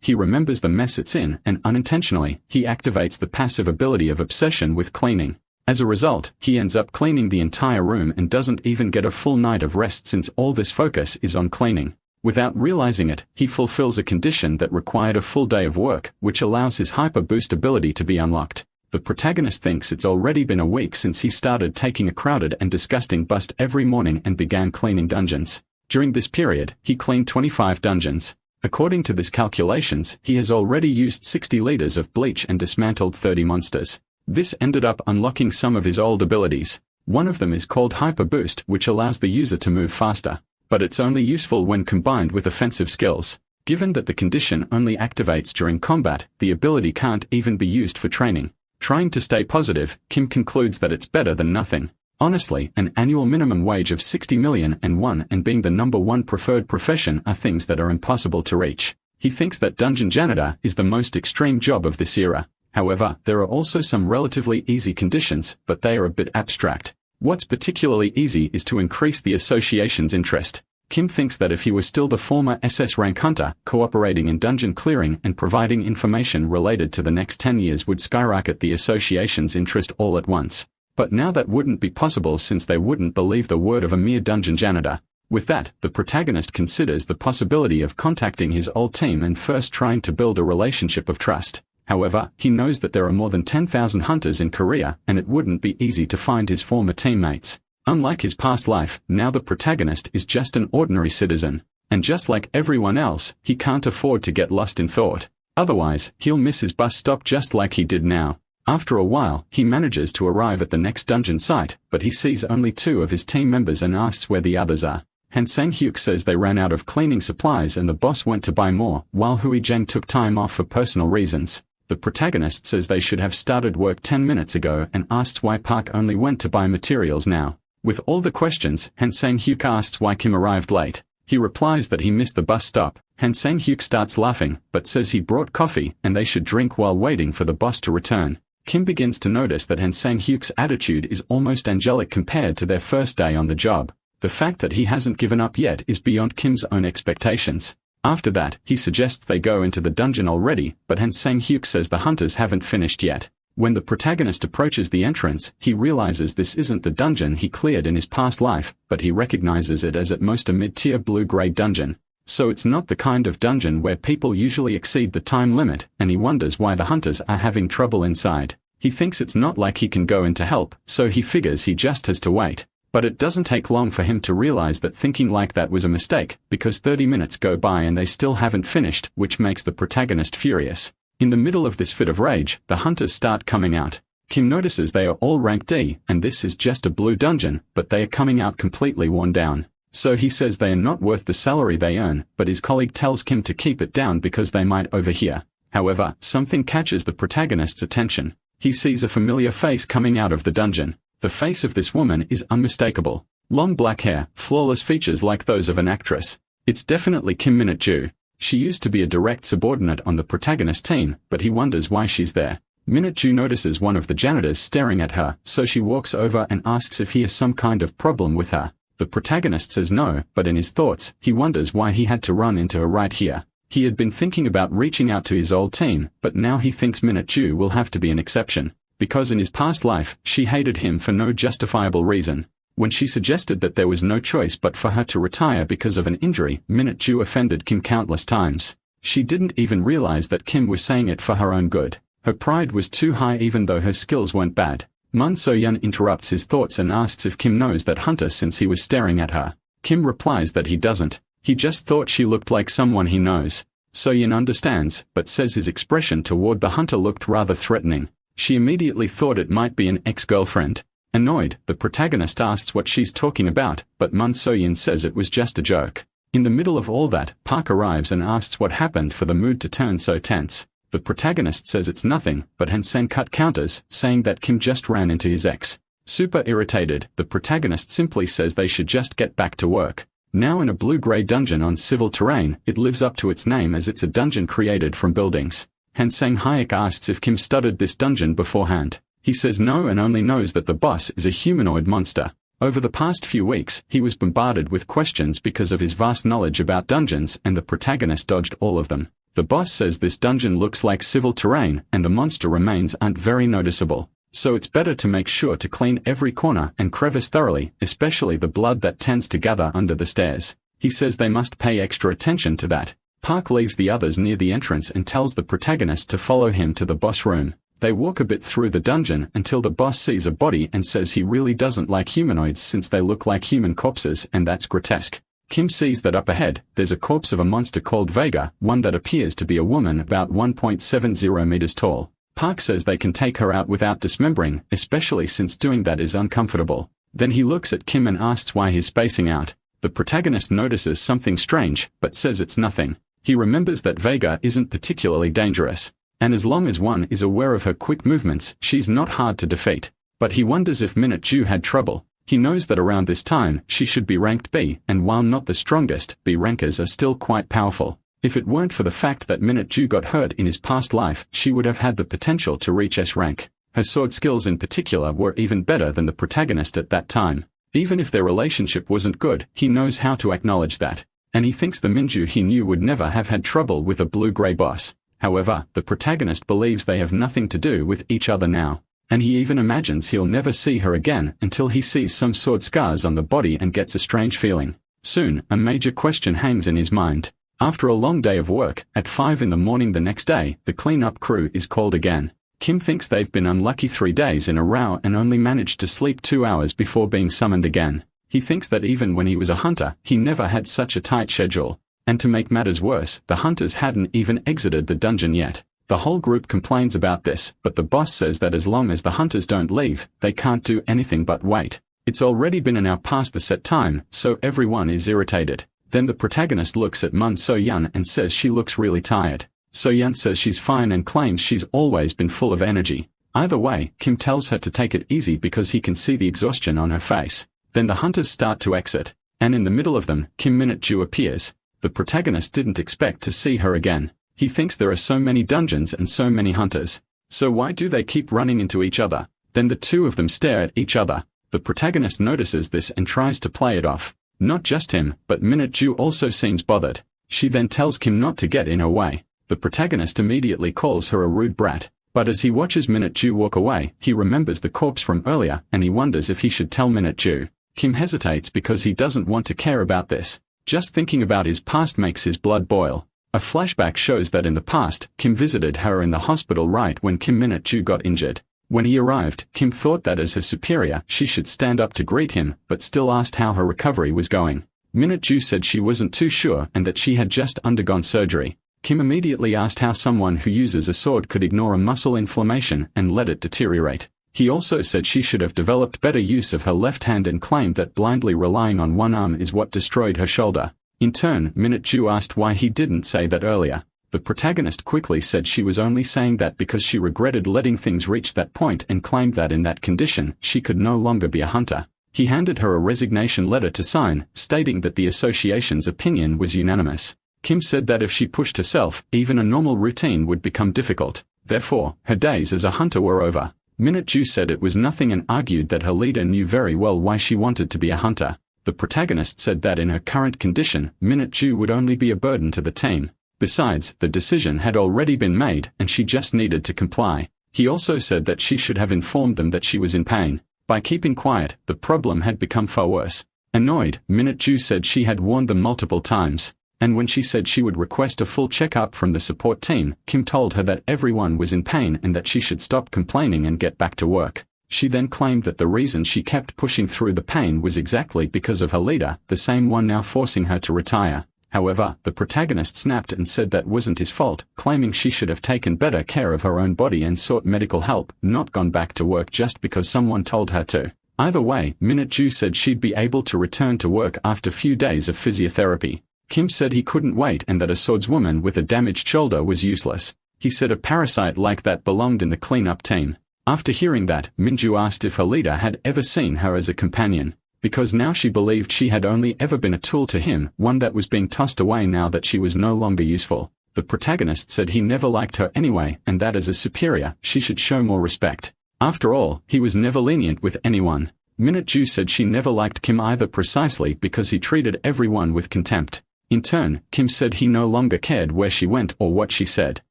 he remembers the mess it's in and unintentionally, he activates the passive ability of obsession with cleaning. As a result, he ends up cleaning the entire room and doesn't even get a full night of rest since all this focus is on cleaning. Without realizing it, he fulfills a condition that required a full day of work, which allows his hyper boost ability to be unlocked. The protagonist thinks it's already been a week since he started taking a crowded and disgusting bust every morning and began cleaning dungeons. During this period, he cleaned 25 dungeons. According to his calculations, he has already used 60 liters of bleach and dismantled 30 monsters. This ended up unlocking some of his old abilities. One of them is called Hyper Boost, which allows the user to move faster. But it's only useful when combined with offensive skills. Given that the condition only activates during combat, the ability can't even be used for training. Trying to stay positive, Kim concludes that it's better than nothing. Honestly, an annual minimum wage of 60 million and being the #1 preferred profession are things that are impossible to reach. He thinks that dungeon janitor is the most extreme job of this era. However, there are also some relatively easy conditions, but they are a bit abstract. What's particularly easy is to increase the association's interest. Kim thinks that if he was still the former SS rank hunter, cooperating in dungeon clearing and providing information related to the next 10 years would skyrocket the association's interest all at once. But now that wouldn't be possible since they wouldn't believe the word of a mere dungeon janitor. With that, the protagonist considers the possibility of contacting his old team and first trying to build a relationship of trust. However, he knows that there are more than 10,000 hunters in Korea and it wouldn't be easy to find his former teammates. Unlike his past life, now the protagonist is just an ordinary citizen. And just like everyone else, he can't afford to get lost in thought. Otherwise, he'll miss his bus stop just like he did now. After a while, he manages to arrive at the next dungeon site, but he sees only 2 of his team members and asks where the others are. Han Sang-hyuk says they ran out of cleaning supplies and the boss went to buy more, while Hui Jeng took time off for personal reasons. The protagonist says they should have started work 10 minutes ago and asks why Park only went to buy materials now. With all the questions, Han Sang-hyuk asks why Kim arrived late. He replies that he missed the bus stop. Han Sang-hyuk starts laughing, but says he brought coffee and they should drink while waiting for the boss to return. Kim begins to notice that Han Sang-hyuk's attitude is almost angelic compared to their first day on the job. The fact that he hasn't given up yet is beyond Kim's own expectations. After that, he suggests they go into the dungeon already, but Han Sang-hyuk says the hunters haven't finished yet. When the protagonist approaches the entrance, he realizes this isn't the dungeon he cleared in his past life, but he recognizes it as at most a mid-tier blue-grade dungeon. So it's not the kind of dungeon where people usually exceed the time limit, and he wonders why the hunters are having trouble inside. He thinks it's not like he can go in to help, so he figures he just has to wait. But it doesn't take long for him to realize that thinking like that was a mistake, because 30 minutes go by and they still haven't finished, which makes the protagonist furious. In the middle of this fit of rage, the hunters start coming out. Kim notices they are all rank D, and this is just a blue dungeon, but they are coming out completely worn down. So he says they are not worth the salary they earn, but his colleague tells Kim to keep it down because they might overhear. However, something catches the protagonist's attention. He sees a familiar face coming out of the dungeon. The face of this woman is unmistakable. Long black hair, flawless features like those of an actress. It's definitely Kim Minju. She used to be a direct subordinate on the protagonist team, but he wonders why she's there. Minju notices one of the janitors staring at her, so she walks over and asks if he has some kind of problem with her. The protagonist says no, but in his thoughts, he wonders why he had to run into her right here. He had been thinking about reaching out to his old team, but now he thinks Minju will have to be an exception. Because in his past life, she hated him for no justifiable reason. When she suggested that there was no choice but for her to retire because of an injury, Minju offended Kim countless times. She didn't even realize that Kim was saying it for her own good. Her pride was too high even though her skills weren't bad. Mun So-yeon interrupts his thoughts and asks if Kim knows that hunter since he was staring at her. Kim replies that he doesn't. He just thought she looked like someone he knows. So-yeon understands, but says his expression toward the hunter looked rather threatening. She immediately thought it might be an ex-girlfriend. Annoyed, the protagonist asks what she's talking about, but Mun So-yeon says it was just a joke. In the middle of all that, Park arrives and asks what happened for the mood to turn so tense. The protagonist says it's nothing, but Han Sang-hyuk counters, saying that Kim just ran into his ex. Super irritated, the protagonist simply says they should just get back to work. Now in a blue-grey dungeon on civil terrain, it lives up to its name as it's a dungeon created from buildings. Han Sang-hyuk asks if Kim studied this dungeon beforehand. He says no and only knows that the boss is a humanoid monster. Over the past few weeks, he was bombarded with questions because of his vast knowledge about dungeons, and the protagonist dodged all of them. The boss says this dungeon looks like civil terrain and the monster remains aren't very noticeable. So it's better to make sure to clean every corner and crevice thoroughly, especially the blood that tends to gather under the stairs. He says they must pay extra attention to that. Park leaves the others near the entrance and tells the protagonist to follow him to the boss room. They walk a bit through the dungeon until the boss sees a body and says he really doesn't like humanoids since they look like human corpses and that's grotesque. Kim sees that up ahead, there's a corpse of a monster called Vega, one that appears to be a woman about 1.70 meters tall. Park says they can take her out without dismembering, especially since doing that is uncomfortable. Then he looks at Kim and asks why he's spacing out. The protagonist notices something strange, but says it's nothing. He remembers that Vega isn't particularly dangerous, and as long as one is aware of her quick movements, she's not hard to defeat. But he wonders if Minju had trouble. He knows that around this time, she should be ranked B, and while not the strongest, B rankers are still quite powerful. If it weren't for the fact that Minju got hurt in his past life, she would have had the potential to reach S rank. Her sword skills in particular were even better than the protagonist at that time. Even if their relationship wasn't good, he knows how to acknowledge that. And he thinks the Minju he knew would never have had trouble with a blue-gray boss. However, the protagonist believes they have nothing to do with each other now. And he even imagines he'll never see her again until he sees some sword scars on the body and gets a strange feeling. Soon, a major question hangs in his mind. After a long day of work, at 5 in the morning the next day, the cleanup crew is called again. Kim thinks they've been unlucky 3 days in a row and only managed to sleep 2 hours before being summoned again. He thinks that even when he was a hunter, he never had such a tight schedule. And to make matters worse, the hunters hadn't even exited the dungeon yet. The whole group complains about this, but the boss says that as long as the hunters don't leave, they can't do anything but wait. It's already been an hour past the set time, so everyone is irritated. Then the protagonist looks at Mun So-yeon and says she looks really tired. So-yeon says she's fine and claims she's always been full of energy. Either way, Kim tells her to take it easy because he can see the exhaustion on her face. Then the hunters start to exit. And in the middle of them, Kim Minju appears. The protagonist didn't expect to see her again. He thinks there are so many dungeons and so many hunters. So why do they keep running into each other? Then the two of them stare at each other. The protagonist notices this and tries to play it off. Not just him, but Minju also seems bothered. She then tells Kim not to get in her way. The protagonist immediately calls her a rude brat. But as he watches Minju walk away, he remembers the corpse from earlier and he wonders if he should tell Minju. Kim hesitates because he doesn't want to care about this. Just thinking about his past makes his blood boil. A flashback shows that in the past, Kim visited her in the hospital right when Kim Minju got injured. When he arrived, Kim thought that as her superior, she should stand up to greet him, but still asked how her recovery was going. Minju said she wasn't too sure and that she had just undergone surgery. Kim immediately asked how someone who uses a sword could ignore a muscle inflammation and let it deteriorate. He also said she should have developed better use of her left hand and claimed that blindly relying on one arm is what destroyed her shoulder. In turn, Minju asked why he didn't say that earlier. The protagonist quickly said she was only saying that because she regretted letting things reach that point and claimed that in that condition, she could no longer be a hunter. He handed her a resignation letter to sign, stating that the association's opinion was unanimous. Kim said that if she pushed herself, even a normal routine would become difficult. Therefore, her days as a hunter were over. Minju said it was nothing and argued that her leader knew very well why she wanted to be a hunter. The protagonist said that in her current condition, Minju would only be a burden to the team. Besides, the decision had already been made and she just needed to comply. He also said that she should have informed them that she was in pain. By keeping quiet, the problem had become far worse. Annoyed, Minju said she had warned them multiple times. And when she said she would request a full checkup from the support team, Kim told her that everyone was in pain and that she should stop complaining and get back to work. She then claimed that the reason she kept pushing through the pain was exactly because of her leader, the same one now forcing her to retire. However, the protagonist snapped and said that wasn't his fault, claiming she should have taken better care of her own body and sought medical help, not gone back to work just because someone told her to. Either way, Minju said she'd be able to return to work after few days of physiotherapy. Kim said he couldn't wait and that a swordswoman with a damaged shoulder was useless. He said a parasite like that belonged in the cleanup team. After hearing that, Minju asked if her leader had ever seen her as a companion. Because now she believed she had only ever been a tool to him, one that was being tossed away now that she was no longer useful. The protagonist said he never liked her anyway and that as a superior, she should show more respect. After all, he was never lenient with anyone. Minju said she never liked Kim either, precisely because he treated everyone with contempt. In turn, Kim said he no longer cared where she went or what she said.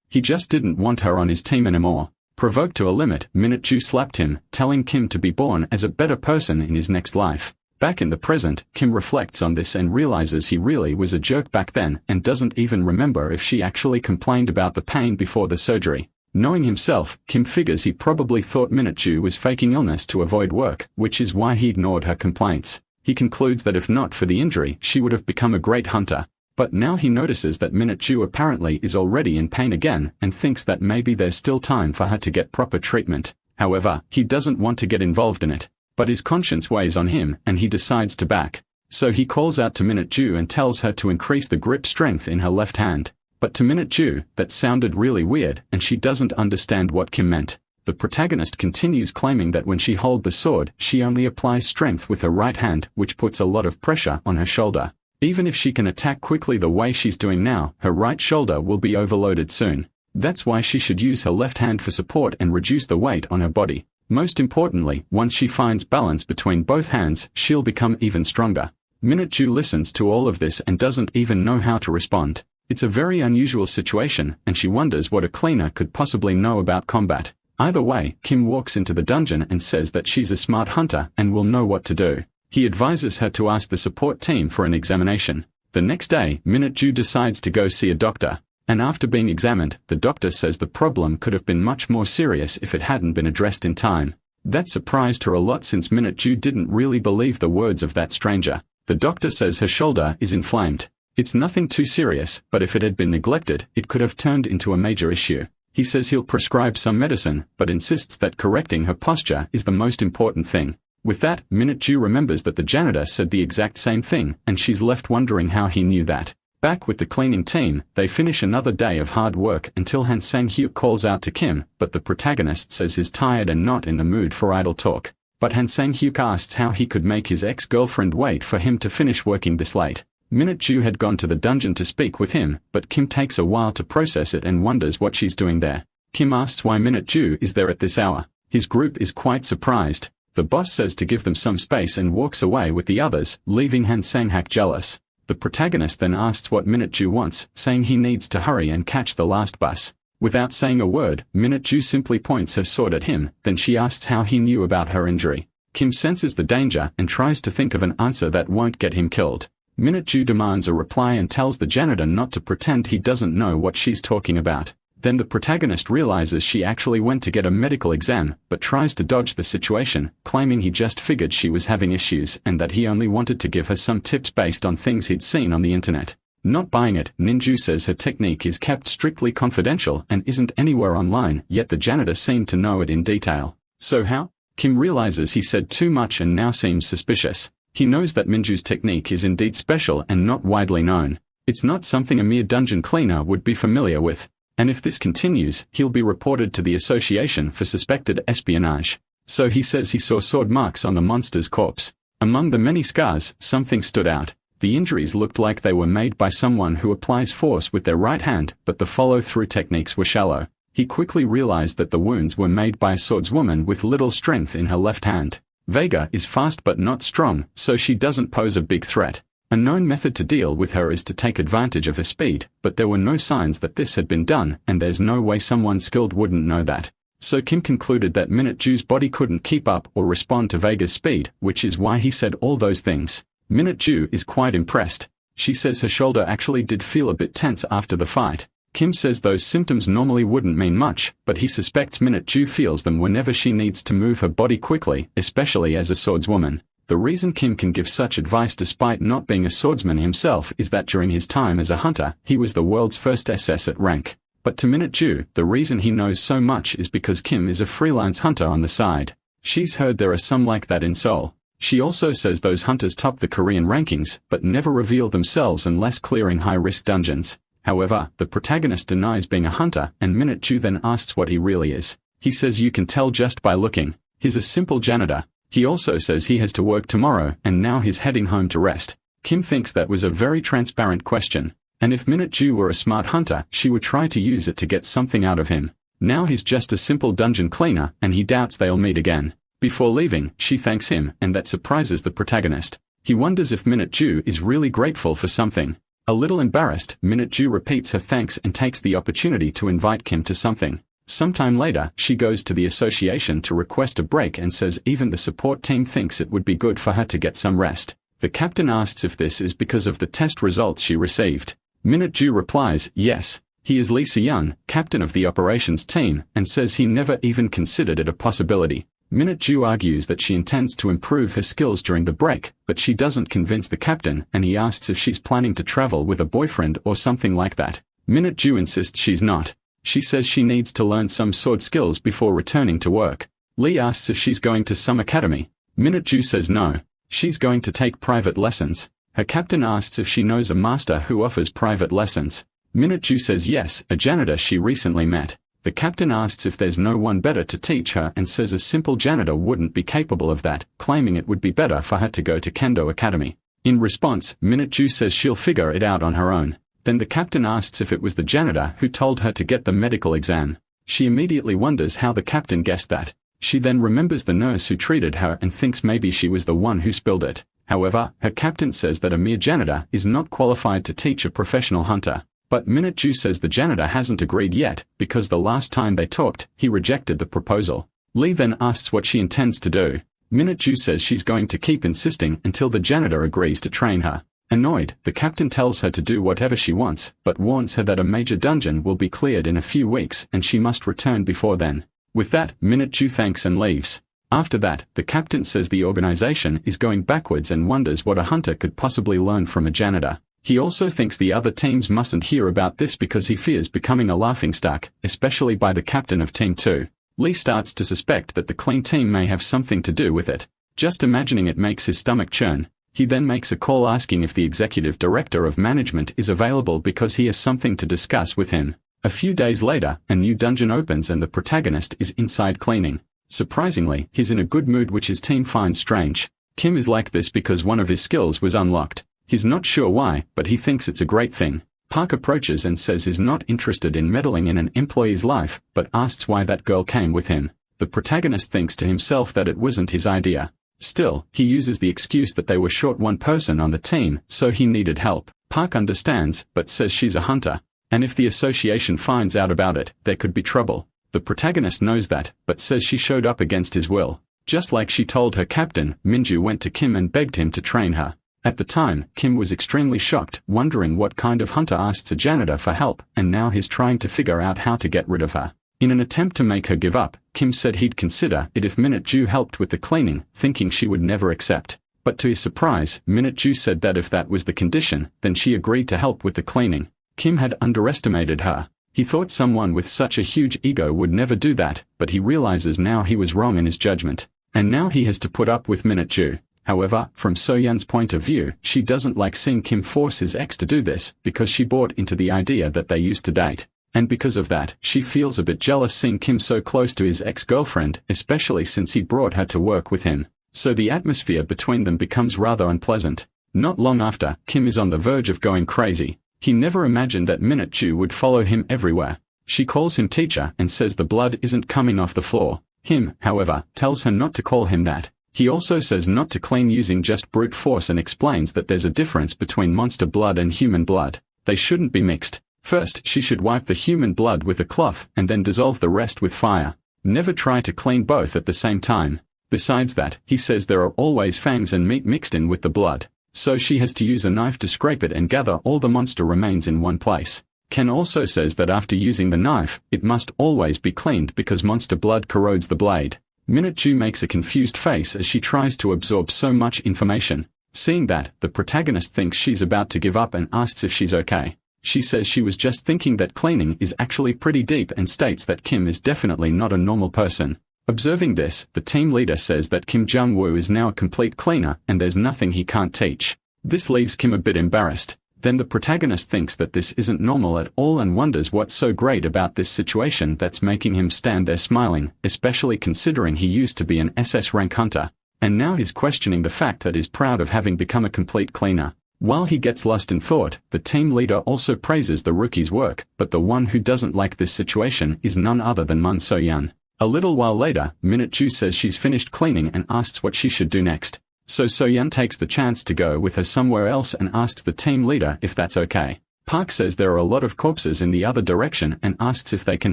He just didn't want her on his team anymore. Provoked to a limit, Minju slapped him, telling Kim to be born as a better person in his next life. Back in the present, Kim reflects on this and realizes he really was a jerk back then and doesn't even remember if she actually complained about the pain before the surgery. Knowing himself, Kim figures he probably thought Minju was faking illness to avoid work, which is why he ignored her complaints. He concludes that if not for the injury, she would have become a great hunter. But now he notices that Minju apparently is already in pain again and thinks that maybe there's still time for her to get proper treatment. However, he doesn't want to get involved in it. But his conscience weighs on him and he decides to back. So he calls out to Minju and tells her to increase the grip strength in her left hand. But to Minju, that sounded really weird and she doesn't understand what Kim meant. The protagonist continues claiming that when she holds the sword, she only applies strength with her right hand, which puts a lot of pressure on her shoulder. Even if she can attack quickly the way she's doing now, her right shoulder will be overloaded soon. That's why she should use her left hand for support and reduce the weight on her body. Most importantly, once she finds balance between both hands, she'll become even stronger. Minju listens to all of this and doesn't even know how to respond. It's a very unusual situation, and she wonders what a cleaner could possibly know about combat. Either way, Kim walks into the dungeon and says that she's a smart hunter and will know what to do. He advises her to ask the support team for an examination. The next day, Minju decides to go see a doctor. And after being examined, the doctor says the problem could have been much more serious if it hadn't been addressed in time. That surprised her a lot since Minju didn't really believe the words of that stranger. The doctor says her shoulder is inflamed. It's nothing too serious, but if it had been neglected, it could have turned into a major issue. He says he'll prescribe some medicine, but insists that correcting her posture is the most important thing. With that, Minju remembers that the janitor said the exact same thing, and she's left wondering how he knew that. Back with the cleaning team, they finish another day of hard work until Han Sang-hyuk calls out to Kim, but the protagonist says he's tired and not in the mood for idle talk. But Han Sang-hyuk asks how he could make his ex-girlfriend wait for him to finish working this late. Minju had gone to the dungeon to speak with him, but Kim takes a while to process it and wonders what she's doing there. Kim asks why Minju is there at this hour. His group is quite surprised. The boss says to give them some space and walks away with the others, leaving Han Sang-hyuk jealous. The protagonist then asks what Minju wants, saying he needs to hurry and catch the last bus. Without saying a word, Minju simply points her sword at him, then she asks how he knew about her injury. Kim senses the danger and tries to think of an answer that won't get him killed. Minju demands a reply and tells the janitor not to pretend he doesn't know what she's talking about. Then the protagonist realizes she actually went to get a medical exam, but tries to dodge the situation, claiming he just figured she was having issues and that he only wanted to give her some tips based on things he'd seen on the internet. Not buying it, Minju says her technique is kept strictly confidential and isn't anywhere online, yet the janitor seemed to know it in detail. So how? Kim realizes he said too much and now seems suspicious. He knows that Minju's technique is indeed special and not widely known. It's not something a mere dungeon cleaner would be familiar with. And if this continues, he'll be reported to the Association for Suspected Espionage. So he says he saw sword marks on the monster's corpse. Among the many scars, something stood out. The injuries looked like they were made by someone who applies force with their right hand, but the follow-through techniques were shallow. He quickly realized that the wounds were made by a swordswoman with little strength in her left hand. Vega is fast but not strong, so she doesn't pose a big threat. A known method to deal with her is to take advantage of her speed, but there were no signs that this had been done, and there's no way someone skilled wouldn't know that. So Kim concluded that Minju's body couldn't keep up or respond to Vega's speed, which is why he said all those things. Minju is quite impressed. She says her shoulder actually did feel a bit tense after the fight. Kim says those symptoms normally wouldn't mean much, but he suspects Minju feels them whenever she needs to move her body quickly, especially as a swordswoman. The reason Kim can give such advice despite not being a swordsman himself is that during his time as a hunter, he was the world's first SS at rank. But to Minju, the reason he knows so much is because Kim is a freelance hunter on the side. She's heard there are some like that in Seoul. She also says those hunters top the Korean rankings, but never reveal themselves unless clearing high-risk dungeons. However, the protagonist denies being a hunter, and Minju then asks what he really is. He says you can tell just by looking. He's a simple janitor. He also says he has to work tomorrow, and now he's heading home to rest. Kim thinks that was a very transparent question, and if Minju were a smart hunter, she would try to use it to get something out of him. Now he's just a simple dungeon cleaner and he doubts they'll meet again. Before leaving, she thanks him and that surprises the protagonist. He wonders if Minju is really grateful for something. A little embarrassed, Minju repeats her thanks and takes the opportunity to invite Kim to something. Sometime later, she goes to the association to request a break and says even the support team thinks it would be good for her to get some rest. The captain asks if this is because of the test results she received. Minju replies, yes. He is Lee Se-young, captain of the operations team, and says he never even considered it a possibility. Minju argues that she intends to improve her skills during the break, but she doesn't convince the captain and he asks if she's planning to travel with a boyfriend or something like that. Minju insists she's not. She says she needs to learn some sword skills before returning to work. Lee asks if she's going to some academy. Minju says no. She's going to take private lessons. Her captain asks if she knows a master who offers private lessons. Minju says yes, a janitor she recently met. The captain asks if there's no one better to teach her and says a simple janitor wouldn't be capable of that, claiming it would be better for her to go to Kendo Academy. In response, Minju says she'll figure it out on her own. Then the captain asks if it was the janitor who told her to get the medical exam. She immediately wonders how the captain guessed that. She then remembers the nurse who treated her and thinks maybe she was the one who spilled it. However, her captain says that a mere janitor is not qualified to teach a professional hunter. But Minju says the janitor hasn't agreed yet, because the last time they talked, he rejected the proposal. Lee then asks what she intends to do. Minju says she's going to keep insisting until the janitor agrees to train her. Annoyed, the captain tells her to do whatever she wants, but warns her that a major dungeon will be cleared in a few weeks and she must return before then. With that, Minju thanks and leaves. After that, the captain says the organization is going backwards and wonders what a hunter could possibly learn from a janitor. He also thinks the other teams mustn't hear about this because he fears becoming a laughingstock, especially by the captain of Team 2. Lee starts to suspect that the clean team may have something to do with it. Just imagining it makes his stomach churn. He then makes a call asking if the executive director of management is available because he has something to discuss with him. A few days later, a new dungeon opens and the protagonist is inside cleaning. Surprisingly, he's in a good mood which his team finds strange. Kim is like this because one of his skills was unlocked. He's not sure why, but he thinks it's a great thing. Park approaches and says he's not interested in meddling in an employee's life, but asks why that girl came with him. The protagonist thinks to himself that it wasn't his idea. Still, he uses the excuse that they were short one person on the team, so he needed help. Park understands, but says she's a hunter. And if the association finds out about it, there could be trouble. The protagonist knows that, but says she showed up against his will. Just like she told her captain, Minju went to Kim and begged him to train her. At the time, Kim was extremely shocked, wondering what kind of hunter asks a janitor for help, and now he's trying to figure out how to get rid of her. In an attempt to make her give up, Kim said he'd consider it if Minju helped with the cleaning, thinking she would never accept. But to his surprise, Minju said that if that was the condition, then she agreed to help with the cleaning. Kim had underestimated her. He thought someone with such a huge ego would never do that, but he realizes now he was wrong in his judgment. And now he has to put up with Minju. However, from So-yeon's point of view, she doesn't like seeing Kim force his ex to do this, because she bought into the idea that they used to date. And because of that, she feels a bit jealous seeing Kim so close to his ex-girlfriend, especially since he brought her to work with him. So the atmosphere between them becomes rather unpleasant. Not long after, Kim is on the verge of going crazy. He never imagined that Minju would follow him everywhere. She calls him teacher and says the blood isn't coming off the floor. Him, however, tells her not to call him that. He also says not to clean using just brute force and explains that there's a difference between monster blood and human blood. They shouldn't be mixed. First, she should wipe the human blood with a cloth and then dissolve the rest with fire. Never try to clean both at the same time. Besides that, he says there are always fangs and meat mixed in with the blood. So she has to use a knife to scrape it and gather all the monster remains in one place. Ken also says that after using the knife, it must always be cleaned because monster blood corrodes the blade. Minju makes a confused face as she tries to absorb so much information. Seeing that, the protagonist thinks she's about to give up and asks if she's okay. She says she was just thinking that cleaning is actually pretty deep and states that Kim is definitely not a normal person. Observing this, the team leader says that Kim Jung-woo is now a complete cleaner and there's nothing he can't teach. This leaves Kim a bit embarrassed. Then the protagonist thinks that this isn't normal at all and wonders what's so great about this situation that's making him stand there smiling, especially considering he used to be an SS rank hunter. And now he's questioning the fact that he's proud of having become a complete cleaner. While he gets lost in thought, the team leader also praises the rookie's work, but the one who doesn't like this situation is none other than Mun So-yeon. A little while later, Minju says she's finished cleaning and asks what she should do next. So So-yeon takes the chance to go with her somewhere else and asks the team leader if that's okay. Park says there are a lot of corpses in the other direction and asks if they can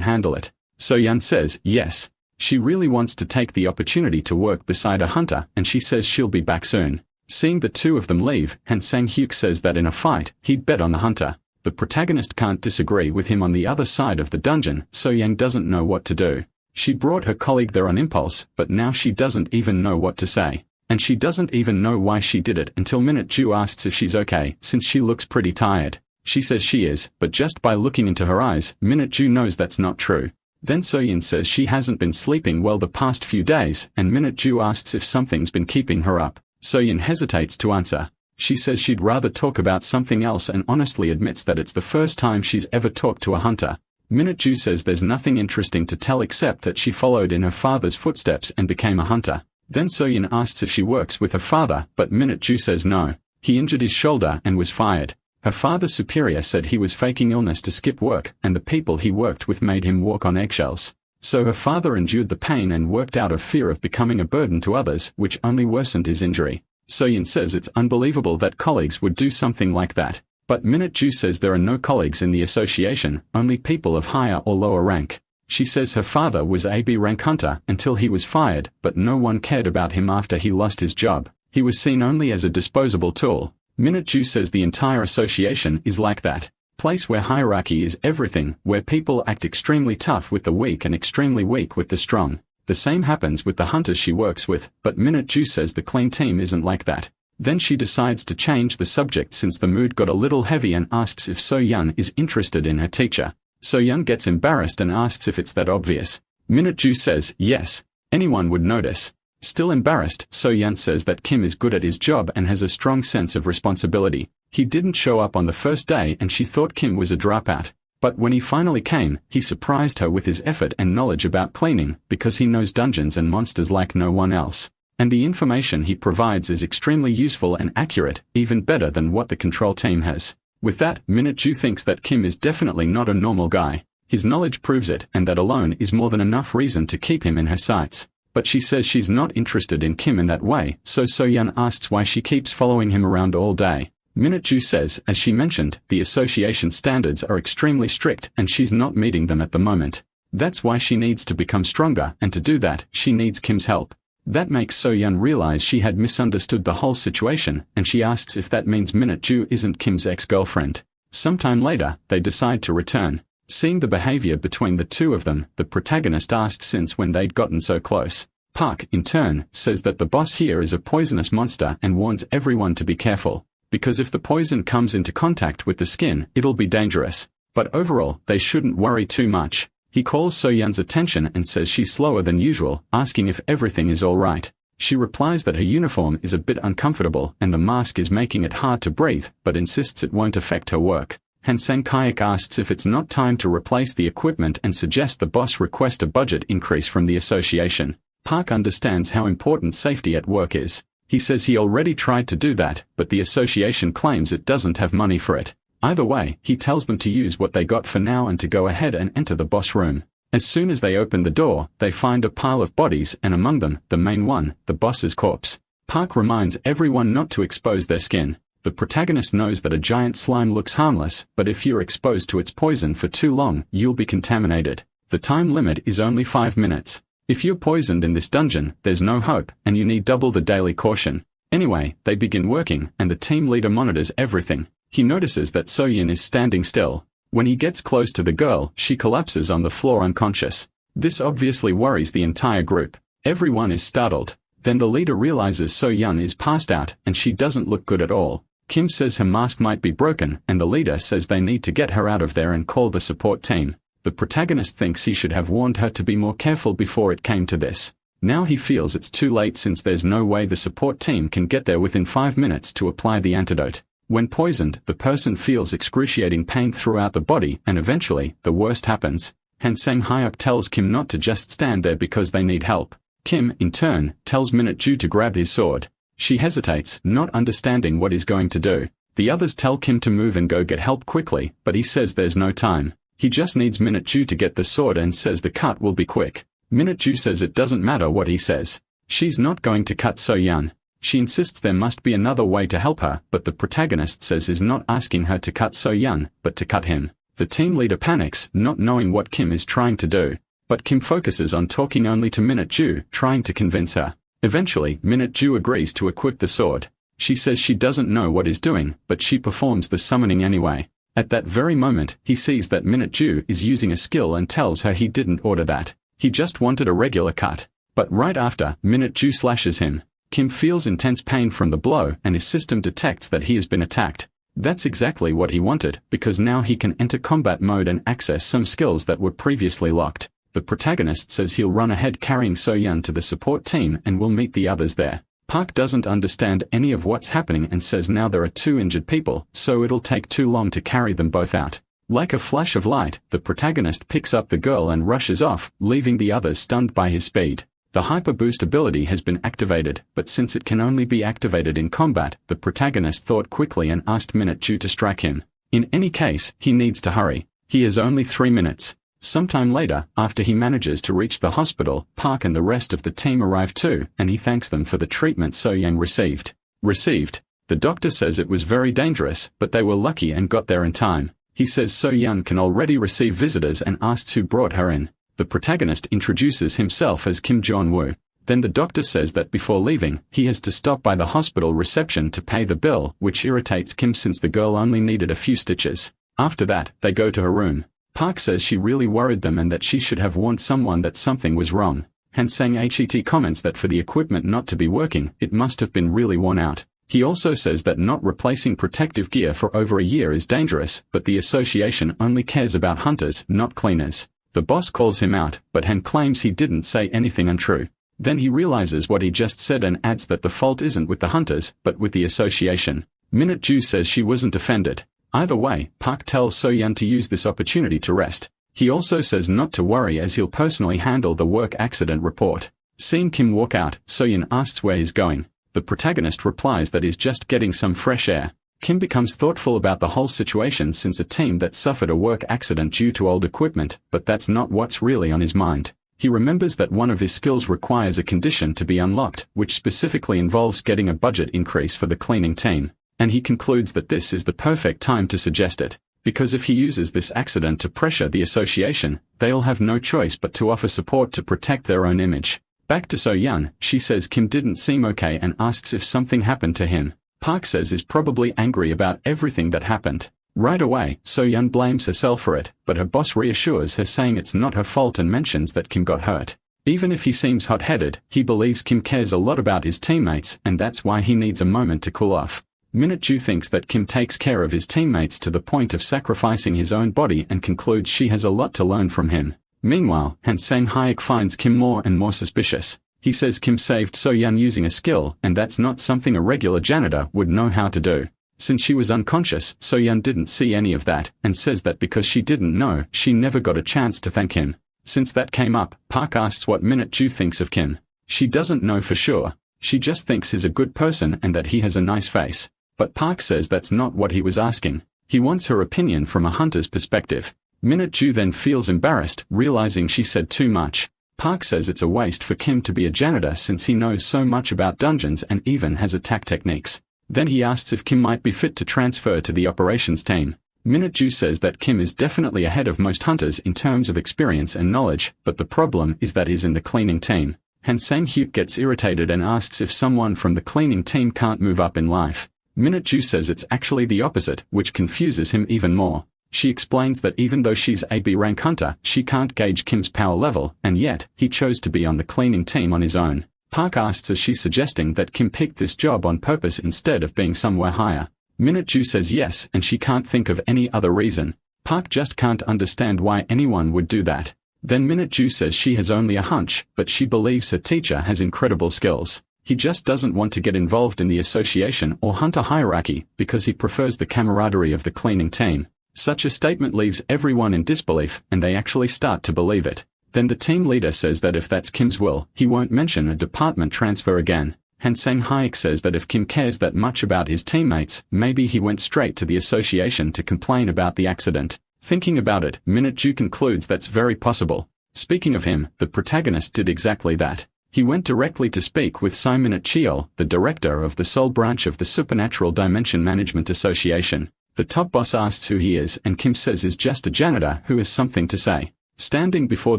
handle it. So-yeon says yes. She really wants to take the opportunity to work beside a hunter, and she says she'll be back soon. Seeing the two of them leave, Han Sang-hyuk says that in a fight, he'd bet on the hunter. The protagonist can't disagree with him on the other side of the dungeon, So-yeon doesn't know what to do. She brought her colleague there on impulse, but now she doesn't even know what to say. And she doesn't even know why she did it until Minju asks if she's okay, since she looks pretty tired. She says she is, but just by looking into her eyes, Minju knows that's not true. Then So-yeon says she hasn't been sleeping well the past few days, and Minju asks if something's been keeping her up. So-yeon hesitates to answer. She says she'd rather talk about something else and honestly admits that it's the first time she's ever talked to a hunter. Minju says there's nothing interesting to tell except that she followed in her father's footsteps and became a hunter. Then So-yeon asks if she works with her father, but Minju says no. He injured his shoulder and was fired. Her father's superior said he was faking illness to skip work, and the people he worked with made him walk on eggshells. So her father endured the pain and worked out of fear of becoming a burden to others, which only worsened his injury. So-yeon says it's unbelievable that colleagues would do something like that. But Minju says there are no colleagues in the association, only people of higher or lower rank. She says her father was a B rank hunter until he was fired, but no one cared about him after he lost his job. He was seen only as a disposable tool. Minju says the entire association is like that. Place where hierarchy is everything, where people act extremely tough with the weak and extremely weak with the strong. The same happens with the hunters she works with, but Minju says the clean team isn't like that. Then she decides to change the subject since the mood got a little heavy and asks if So-yeon is interested in her teacher. So-yeon gets embarrassed and asks if it's that obvious. Minju says yes. Anyone would notice. Still embarrassed, So-yeon says that Kim is good at his job and has a strong sense of responsibility. He didn't show up on the first day and she thought Kim was a dropout. But when he finally came, he surprised her with his effort and knowledge about cleaning, because he knows dungeons and monsters like no one else. And the information he provides is extremely useful and accurate, even better than what the control team has. With that, Minju thinks that Kim is definitely not a normal guy. His knowledge proves it, and that alone is more than enough reason to keep him in her sights. But she says she's not interested in Kim in that way, so So-yeon asks why she keeps following him around all day. Minju says, as she mentioned, the association standards are extremely strict and she's not meeting them at the moment. That's why she needs to become stronger, and to do that, she needs Kim's help. That makes So-yeon realize she had misunderstood the whole situation, and she asks if that means Minju isn't Kim's ex-girlfriend. Sometime later, they decide to return. Seeing the behavior between the two of them, the protagonist asks since when they'd gotten so close. Park, in turn, says that the boss here is a poisonous monster and warns everyone to be careful. Because if the poison comes into contact with the skin, it'll be dangerous. But overall, they shouldn't worry too much. He calls So-yeon's attention and says she's slower than usual, asking if everything is all right. She replies that her uniform is a bit uncomfortable and the mask is making it hard to breathe, but insists it won't affect her work. Han Sang-hyuk asks if it's not time to replace the equipment and suggests the boss request a budget increase from the association. Park understands how important safety at work is. He says he already tried to do that, but the association claims it doesn't have money for it. Either way, he tells them to use what they got for now and to go ahead and enter the boss room. As soon as they open the door, they find a pile of bodies and among them, the main one, the boss's corpse. Park reminds everyone not to expose their skin. The protagonist knows that a giant slime looks harmless, but if you're exposed to its poison for too long, you'll be contaminated. The time limit is only 5 minutes. If you're poisoned in this dungeon, there's no hope, and you need double the daily caution. Anyway, they begin working, and the team leader monitors everything. He notices that So-yeon is standing still. When he gets close to the girl, she collapses on the floor unconscious. This obviously worries the entire group. Everyone is startled. Then the leader realizes So-yeon is passed out, and she doesn't look good at all. Kim says her mask might be broken, and the leader says they need to get her out of there and call the support team. The protagonist thinks he should have warned her to be more careful before it came to this. Now he feels it's too late since there's no way the support team can get there within 5 minutes to apply the antidote. When poisoned, the person feels excruciating pain throughout the body, and eventually, the worst happens. Han Sang-hyuk tells Kim not to just stand there because they need help. Kim, in turn, tells Minju to grab his sword. She hesitates, not understanding what he's going to do. The others tell Kim to move and go get help quickly, but he says there's no time. He just needs Minute Ju to get the sword and says the cut will be quick. Minute Ju says it doesn't matter what he says. She's not going to cut So-yeon. She insists there must be another way to help her, but the protagonist says he's not asking her to cut So-yeon, but to cut him. The team leader panics, not knowing what Kim is trying to do. But Kim focuses on talking only to Minute Ju, trying to convince her. Eventually, Minute Ju agrees to equip the sword. She says she doesn't know what he's doing, but she performs the summoning anyway. At that very moment, he sees that Minute Ju is using a skill and tells her he didn't order that. He just wanted a regular cut. But right after, Minute Ju slashes him. Kim feels intense pain from the blow and his system detects that he has been attacked. That's exactly what he wanted, because now he can enter combat mode and access some skills that were previously locked. The protagonist says he'll run ahead carrying So-yeon to the support team and will meet the others there. Park doesn't understand any of what's happening and says now there are 2 injured people, so it'll take too long to carry them both out. Like a flash of light, the protagonist picks up the girl and rushes off, leaving the others stunned by his speed. The Hyper Boost ability has been activated, but since it can only be activated in combat, the protagonist thought quickly and asked Minute Ju to strike him. In any case, he needs to hurry. He has only 3 minutes. Sometime later, after he manages to reach the hospital, Park and the rest of the team arrive too, and he thanks them for the treatment So-yeon received. The doctor says it was very dangerous, but they were lucky and got there in time. He says So-yeon can already receive visitors and asks who brought her in. The protagonist introduces himself as Kim Jong-woo. Then the doctor says that before leaving, he has to stop by the hospital reception to pay the bill, which irritates Kim since the girl only needed a few stitches. After that, they go to her room. Park says she really worried them and that she should have warned someone that something was wrong. Han Sang-het comments that for the equipment not to be working, it must have been really worn out. He also says that not replacing protective gear for over a year is dangerous, but the association only cares about hunters, not cleaners. The boss calls him out, but Han claims he didn't say anything untrue. Then he realizes what he just said and adds that the fault isn't with the hunters, but with the association. Minute Ju says she wasn't offended. Either way, Park tells So-yeon to use this opportunity to rest. He also says not to worry as he'll personally handle the work accident report. Seeing Kim walk out, So-yeon asks where he's going. The protagonist replies that he's just getting some fresh air. Kim becomes thoughtful about the whole situation since a team that suffered a work accident due to old equipment, but that's not what's really on his mind. He remembers that one of his skills requires a condition to be unlocked, which specifically involves getting a budget increase for the cleaning team. And he concludes that this is the perfect time to suggest it, because if he uses this accident to pressure the association, they'll have no choice but to offer support to protect their own image. Back to So-yeon, she says Kim didn't seem okay and asks if something happened to him. Park says is probably angry about everything that happened. Right away, So-yeon blames herself for it, but her boss reassures her saying it's not her fault and mentions that Kim got hurt. Even if he seems hot-headed, he believes Kim cares a lot about his teammates and that's why he needs a moment to cool off. Minute Ju thinks that Kim takes care of his teammates to the point of sacrificing his own body and concludes she has a lot to learn from him. Meanwhile, Han Sang-hyuk finds Kim more and more suspicious. He says Kim saved So-yeon using a skill, and that's not something a regular janitor would know how to do. Since she was unconscious, So-yeon didn't see any of that, and says that because she didn't know, she never got a chance to thank him. Since that came up, Park asks what Minute Ju thinks of Kim. She doesn't know for sure. She just thinks he's a good person and that he has a nice face. But Park says that's not what he was asking. He wants her opinion from a hunter's perspective. Minute Ju then feels embarrassed, realizing she said too much. Park says it's a waste for Kim to be a janitor since he knows so much about dungeons and even has attack techniques. Then he asks if Kim might be fit to transfer to the operations team. Minute Ju says that Kim is definitely ahead of most hunters in terms of experience and knowledge, but the problem is that he's in the cleaning team. Han Sang-hyuk gets irritated and asks if someone from the cleaning team can't move up in life. Minute Ju says it's actually the opposite, which confuses him even more. She explains that even though she's a B rank hunter, she can't gauge Kim's power level, and yet, he chose to be on the cleaning team on his own. Park asks is she suggesting that Kim picked this job on purpose instead of being somewhere higher. Minute Ju says yes, and she can't think of any other reason. Park just can't understand why anyone would do that. Then Minute Ju says she has only a hunch, but she believes her teacher has incredible skills. He just doesn't want to get involved in the association or hunter hierarchy because he prefers the camaraderie of the cleaning team. Such a statement leaves everyone in disbelief, and they actually start to believe it. Then the team leader says that if that's Kim's will, he won't mention a department transfer again. Han Sang-hyuk says that if Kim cares that much about his teammates, maybe he went straight to the association to complain about the accident. Thinking about it, Minju concludes that's very possible. Speaking of him, the protagonist did exactly that. He went directly to speak with Simon Cheol, the director of the Seoul branch of the Supernatural Dimension Management Association. The top boss asks who he is, and Kim says is just a janitor who has something to say. Standing before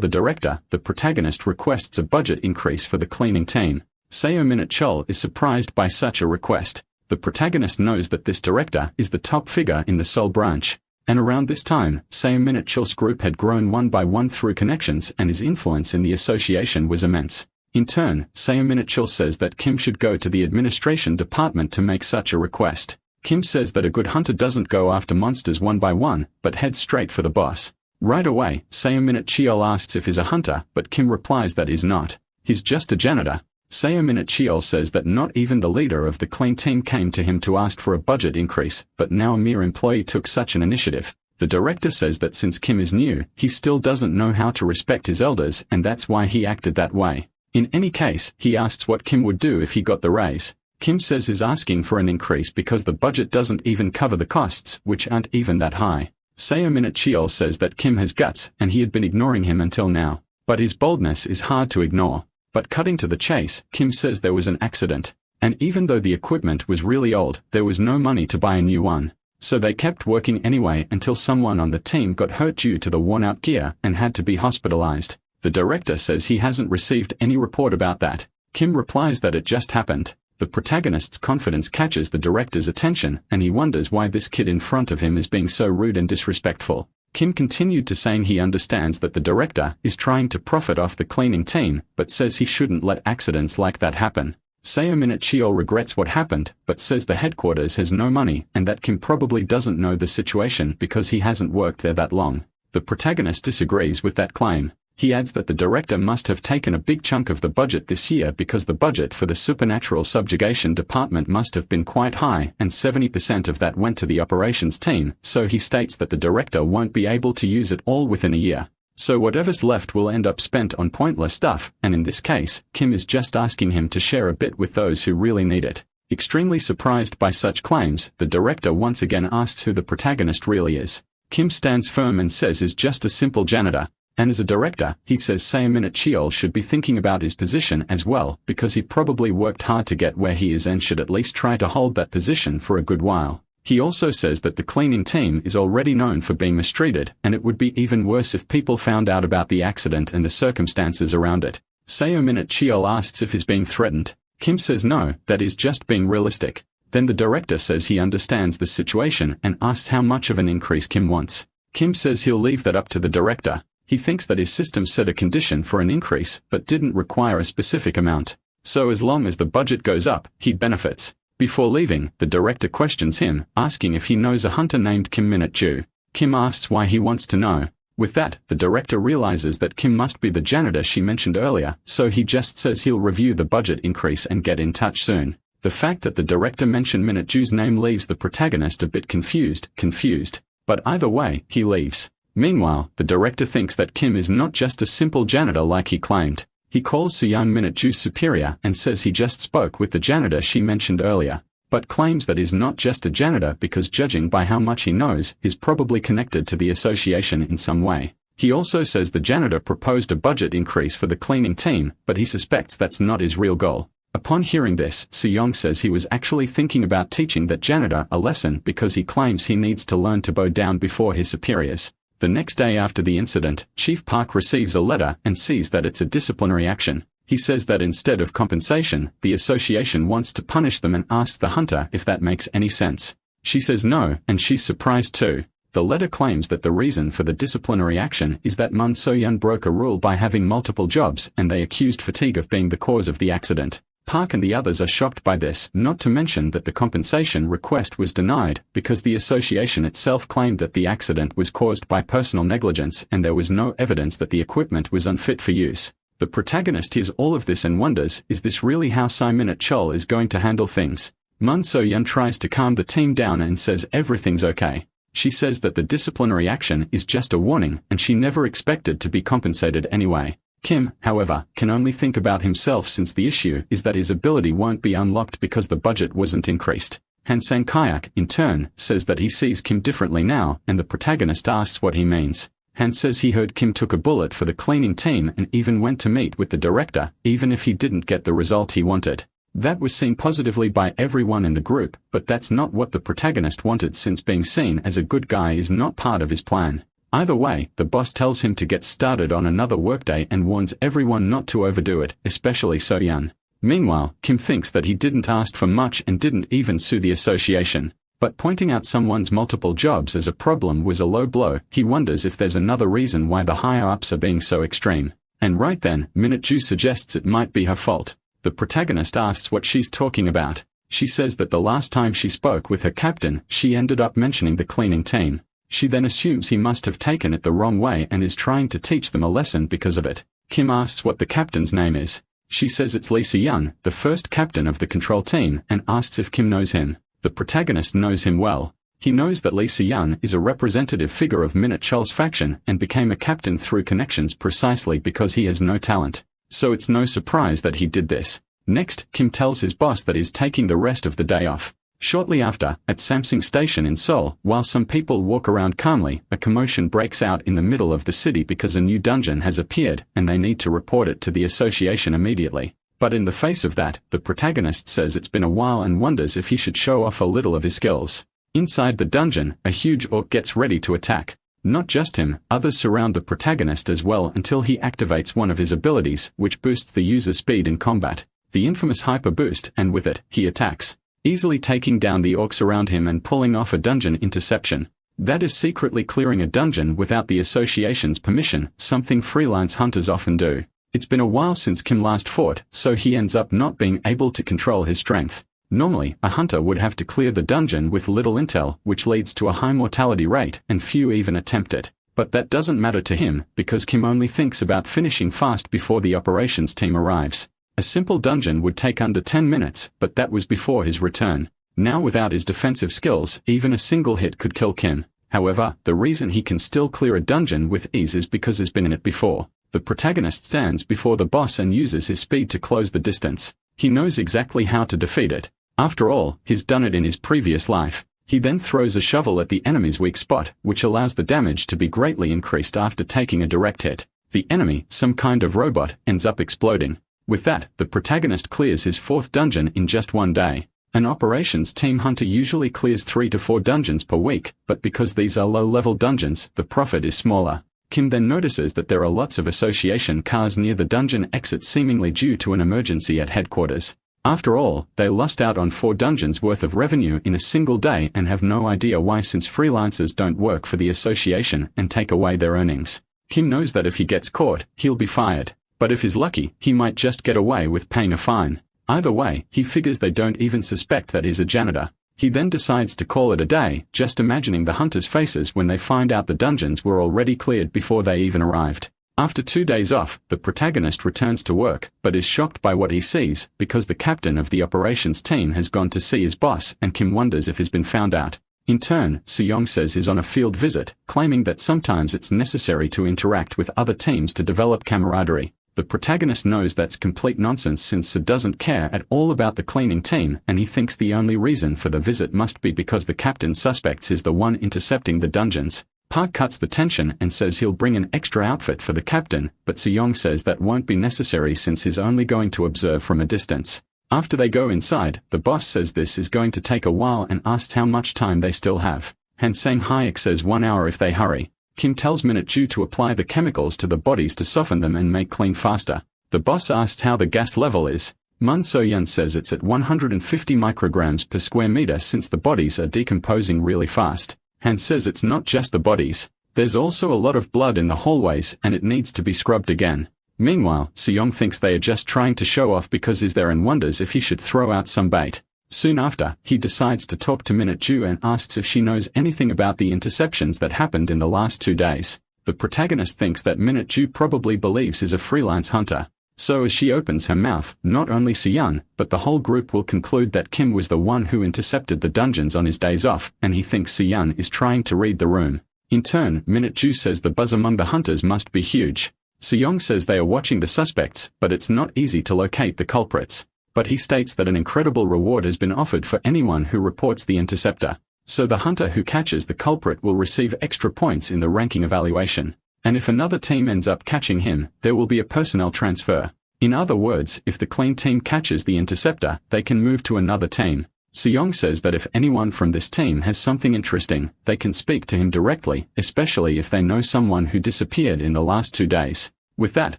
the director, the protagonist requests a budget increase for the cleaning team. Seo Min-chul is surprised by such a request. The protagonist knows that this director is the top figure in the Seoul branch. And around this time, Seo Min-chul's group had grown one by one through connections, and his influence in the association was immense. In turn, Seo Min-chul says that Kim should go to the administration department to make such a request. Kim says that a good hunter doesn't go after monsters one by one, but heads straight for the boss. Right away, Seo Min-chul asks if he's a hunter, but Kim replies that he's not. He's just a janitor. Seo Min-chul says that not even the leader of the clean team came to him to ask for a budget increase, but now a mere employee took such an initiative. The director says that since Kim is new, he still doesn't know how to respect his elders, and that's why he acted that way. In any case, he asks what Kim would do if he got the raise. Kim says he's asking for an increase because the budget doesn't even cover the costs, which aren't even that high. Seo Min-chul says that Kim has guts, and he had been ignoring him until now. But his boldness is hard to ignore. But cutting to the chase, Kim says there was an accident. And even though the equipment was really old, there was no money to buy a new one. So they kept working anyway until someone on the team got hurt due to the worn-out gear and had to be hospitalized. The director says he hasn't received any report about that. Kim replies that it just happened. The protagonist's confidence catches the director's attention, and he wonders why this kid in front of him is being so rude and disrespectful. Kim continued to saying he understands that the director is trying to profit off the cleaning team, but says he shouldn't let accidents like that happen. Seo Min-chul regrets what happened, but says the headquarters has no money and that Kim probably doesn't know the situation because he hasn't worked there that long. The protagonist disagrees with that claim. He adds that the director must have taken a big chunk of the budget this year because the budget for the Supernatural Subjugation Department must have been quite high, and 70% of that went to the operations team, so he states that the director won't be able to use it all within a year. So whatever's left will end up spent on pointless stuff, and in this case, Kim is just asking him to share a bit with those who really need it. Extremely surprised by such claims, the director once again asks who the protagonist really is. Kim stands firm and says he's just a simple janitor. And as a director, he says Seo Min-chul should be thinking about his position as well, because he probably worked hard to get where he is and should at least try to hold that position for a good while. He also says that the cleaning team is already known for being mistreated, and it would be even worse if people found out about the accident and the circumstances around it. Seo Min-chul asks if he's being threatened. Kim says no, that is just being realistic. Then the director says he understands the situation and asks how much of an increase Kim wants. Kim says he'll leave that up to the director. He thinks that his system set a condition for an increase, but didn't require a specific amount. So as long as the budget goes up, he benefits. Before leaving, the director questions him, asking if he knows a hunter named Kim Min-ju. Kim asks why he wants to know. With that, the director realizes that Kim must be the janitor she mentioned earlier, so he just says he'll review the budget increase and get in touch soon. The fact that the director mentioned Min-ju's name leaves the protagonist a bit confused. But either way, he leaves. Meanwhile, the director thinks that Kim is not just a simple janitor like he claimed. He calls Seyoung Min-ju's superior and says he just spoke with the janitor she mentioned earlier, but claims that he's not just a janitor because judging by how much he knows, he's probably connected to the association in some way. He also says the janitor proposed a budget increase for the cleaning team, but he suspects that's not his real goal. Upon hearing this, Seyoung says he was actually thinking about teaching that janitor a lesson because he claims he needs to learn to bow down before his superiors. The next day after the incident, Chief Park receives a letter and sees that it's a disciplinary action. He says that instead of compensation, the association wants to punish them and asks the hunter if that makes any sense. She says no, and she's surprised too. The letter claims that the reason for the disciplinary action is that Moon So-yeon broke a rule by having multiple jobs, and they accused fatigue of being the cause of the accident. Park and the others are shocked by this, not to mention that the compensation request was denied because the association itself claimed that the accident was caused by personal negligence and there was no evidence that the equipment was unfit for use. The protagonist hears all of this and wonders, is this really how Seo Min-chul is going to handle things? Moon So-yeon tries to calm the team down and says everything's okay. She says that the disciplinary action is just a warning and she never expected to be compensated anyway. Kim, however, can only think about himself since the issue is that his ability won't be unlocked because the budget wasn't increased. Han Sang-kayak, in turn, says that he sees Kim differently now, and the protagonist asks what he means. Han says he heard Kim took a bullet for the cleaning team and even went to meet with the director, even if he didn't get the result he wanted. That was seen positively by everyone in the group, but that's not what the protagonist wanted since being seen as a good guy is not part of his plan. Either way, the boss tells him to get started on another workday and warns everyone not to overdo it, especially So-yeon. Meanwhile, Kim thinks that he didn't ask for much and didn't even sue the association. But pointing out someone's multiple jobs as a problem was a low blow. He wonders if there's another reason why the higher-ups are being so extreme. And right then, Minju suggests it might be her fault. The protagonist asks what she's talking about. She says that the last time she spoke with her captain, she ended up mentioning the cleaning team. She then assumes he must have taken it the wrong way and is trying to teach them a lesson because of it. Kim asks what the captain's name is. She says it's Lee Se-yeon, the first captain of the control team, and asks if Kim knows him. The protagonist knows him well. He knows that Lee Se-yeon is a representative figure of Minju's faction and became a captain through connections precisely because he has no talent. So it's no surprise that he did this. Next, Kim tells his boss that he's taking the rest of the day off. Shortly after, at Samsung Station in Seoul, while some people walk around calmly, a commotion breaks out in the middle of the city because a new dungeon has appeared and they need to report it to the association immediately. But in the face of that, the protagonist says it's been a while and wonders if he should show off a little of his skills. Inside the dungeon, a huge orc gets ready to attack. Not just him, others surround the protagonist as well until he activates one of his abilities, which boosts the user's speed in combat. The infamous Hyper Boost, and with it, he attacks, easily taking down the orcs around him and pulling off a dungeon interception. That is secretly clearing a dungeon without the association's permission, something freelance hunters often do. It's been a while since Kim last fought, so he ends up not being able to control his strength. Normally, a hunter would have to clear the dungeon with little intel, which leads to a high mortality rate, and few even attempt it. But that doesn't matter to him, because Kim only thinks about finishing fast before the operations team arrives. A simple dungeon would take under 10 minutes, but that was before his return. Now without his defensive skills, even a single hit could kill Kim. However, the reason he can still clear a dungeon with ease is because he's been in it before. The protagonist stands before the boss and uses his speed to close the distance. He knows exactly how to defeat it. After all, he's done it in his previous life. He then throws a shovel at the enemy's weak spot, which allows the damage to be greatly increased after taking a direct hit. The enemy, some kind of robot, ends up exploding. With that, the protagonist clears his fourth dungeon in just one day. An operations team hunter usually clears 3 to 4 dungeons per week, but because these are low-level dungeons, the profit is smaller. Kim then notices that there are lots of association cars near the dungeon exit seemingly due to an emergency at headquarters. After all, they lost out on 4 dungeons worth of revenue in a single day and have no idea why since freelancers don't work for the association and take away their earnings. Kim knows that if he gets caught, he'll be fired. But if he's lucky, he might just get away with paying a fine. Either way, he figures they don't even suspect that he's a janitor. He then decides to call it a day, just imagining the hunters' faces when they find out the dungeons were already cleared before they even arrived. After 2 days off, the protagonist returns to work, but is shocked by what he sees, because the captain of the operations team has gone to see his boss and Kim wonders if he's been found out. In turn, Se-yeon says he's on a field visit, claiming that sometimes it's necessary to interact with other teams to develop camaraderie. The protagonist knows that's complete nonsense since Se doesn't care at all about the cleaning team and he thinks the only reason for the visit must be because the captain suspects is the one intercepting the dungeons. Park cuts the tension and says he'll bring an extra outfit for the captain, but Se-yeon says that won't be necessary since he's only going to observe from a distance. After they go inside, the boss says this is going to take a while and asks how much time they still have. Han Sang-kayak says 1 hour if they hurry. Kim tells Minju to apply the chemicals to the bodies to soften them and make clean faster. The boss asks how the gas level is. So-yeon says it's at 150 micrograms per square meter since the bodies are decomposing really fast. Han says it's not just the bodies. There's also a lot of blood in the hallways and it needs to be scrubbed again. Meanwhile, Se-yeon thinks they are just trying to show off because he's there and wonders if he should throw out some bait. Soon after, he decides to talk to Minju and asks if she knows anything about the interceptions that happened in the last 2 days. The protagonist thinks that Minju probably believes he's a freelance hunter. So as she opens her mouth, not only Se-yeon, but the whole group will conclude that Kim was the one who intercepted the dungeons on his days off, and he thinks Se-yeon is trying to read the room. In turn, Minju says the buzz among the hunters must be huge. Soo-young says they are watching the suspects, but it's not easy to locate the culprits. But he states that an incredible reward has been offered for anyone who reports the interceptor. So the hunter who catches the culprit will receive extra points in the ranking evaluation. And if another team ends up catching him, there will be a personnel transfer. In other words, if the clean team catches the interceptor, they can move to another team. Soo-young says that if anyone from this team has something interesting, they can speak to him directly, especially if they know someone who disappeared in the last 2 days. With that,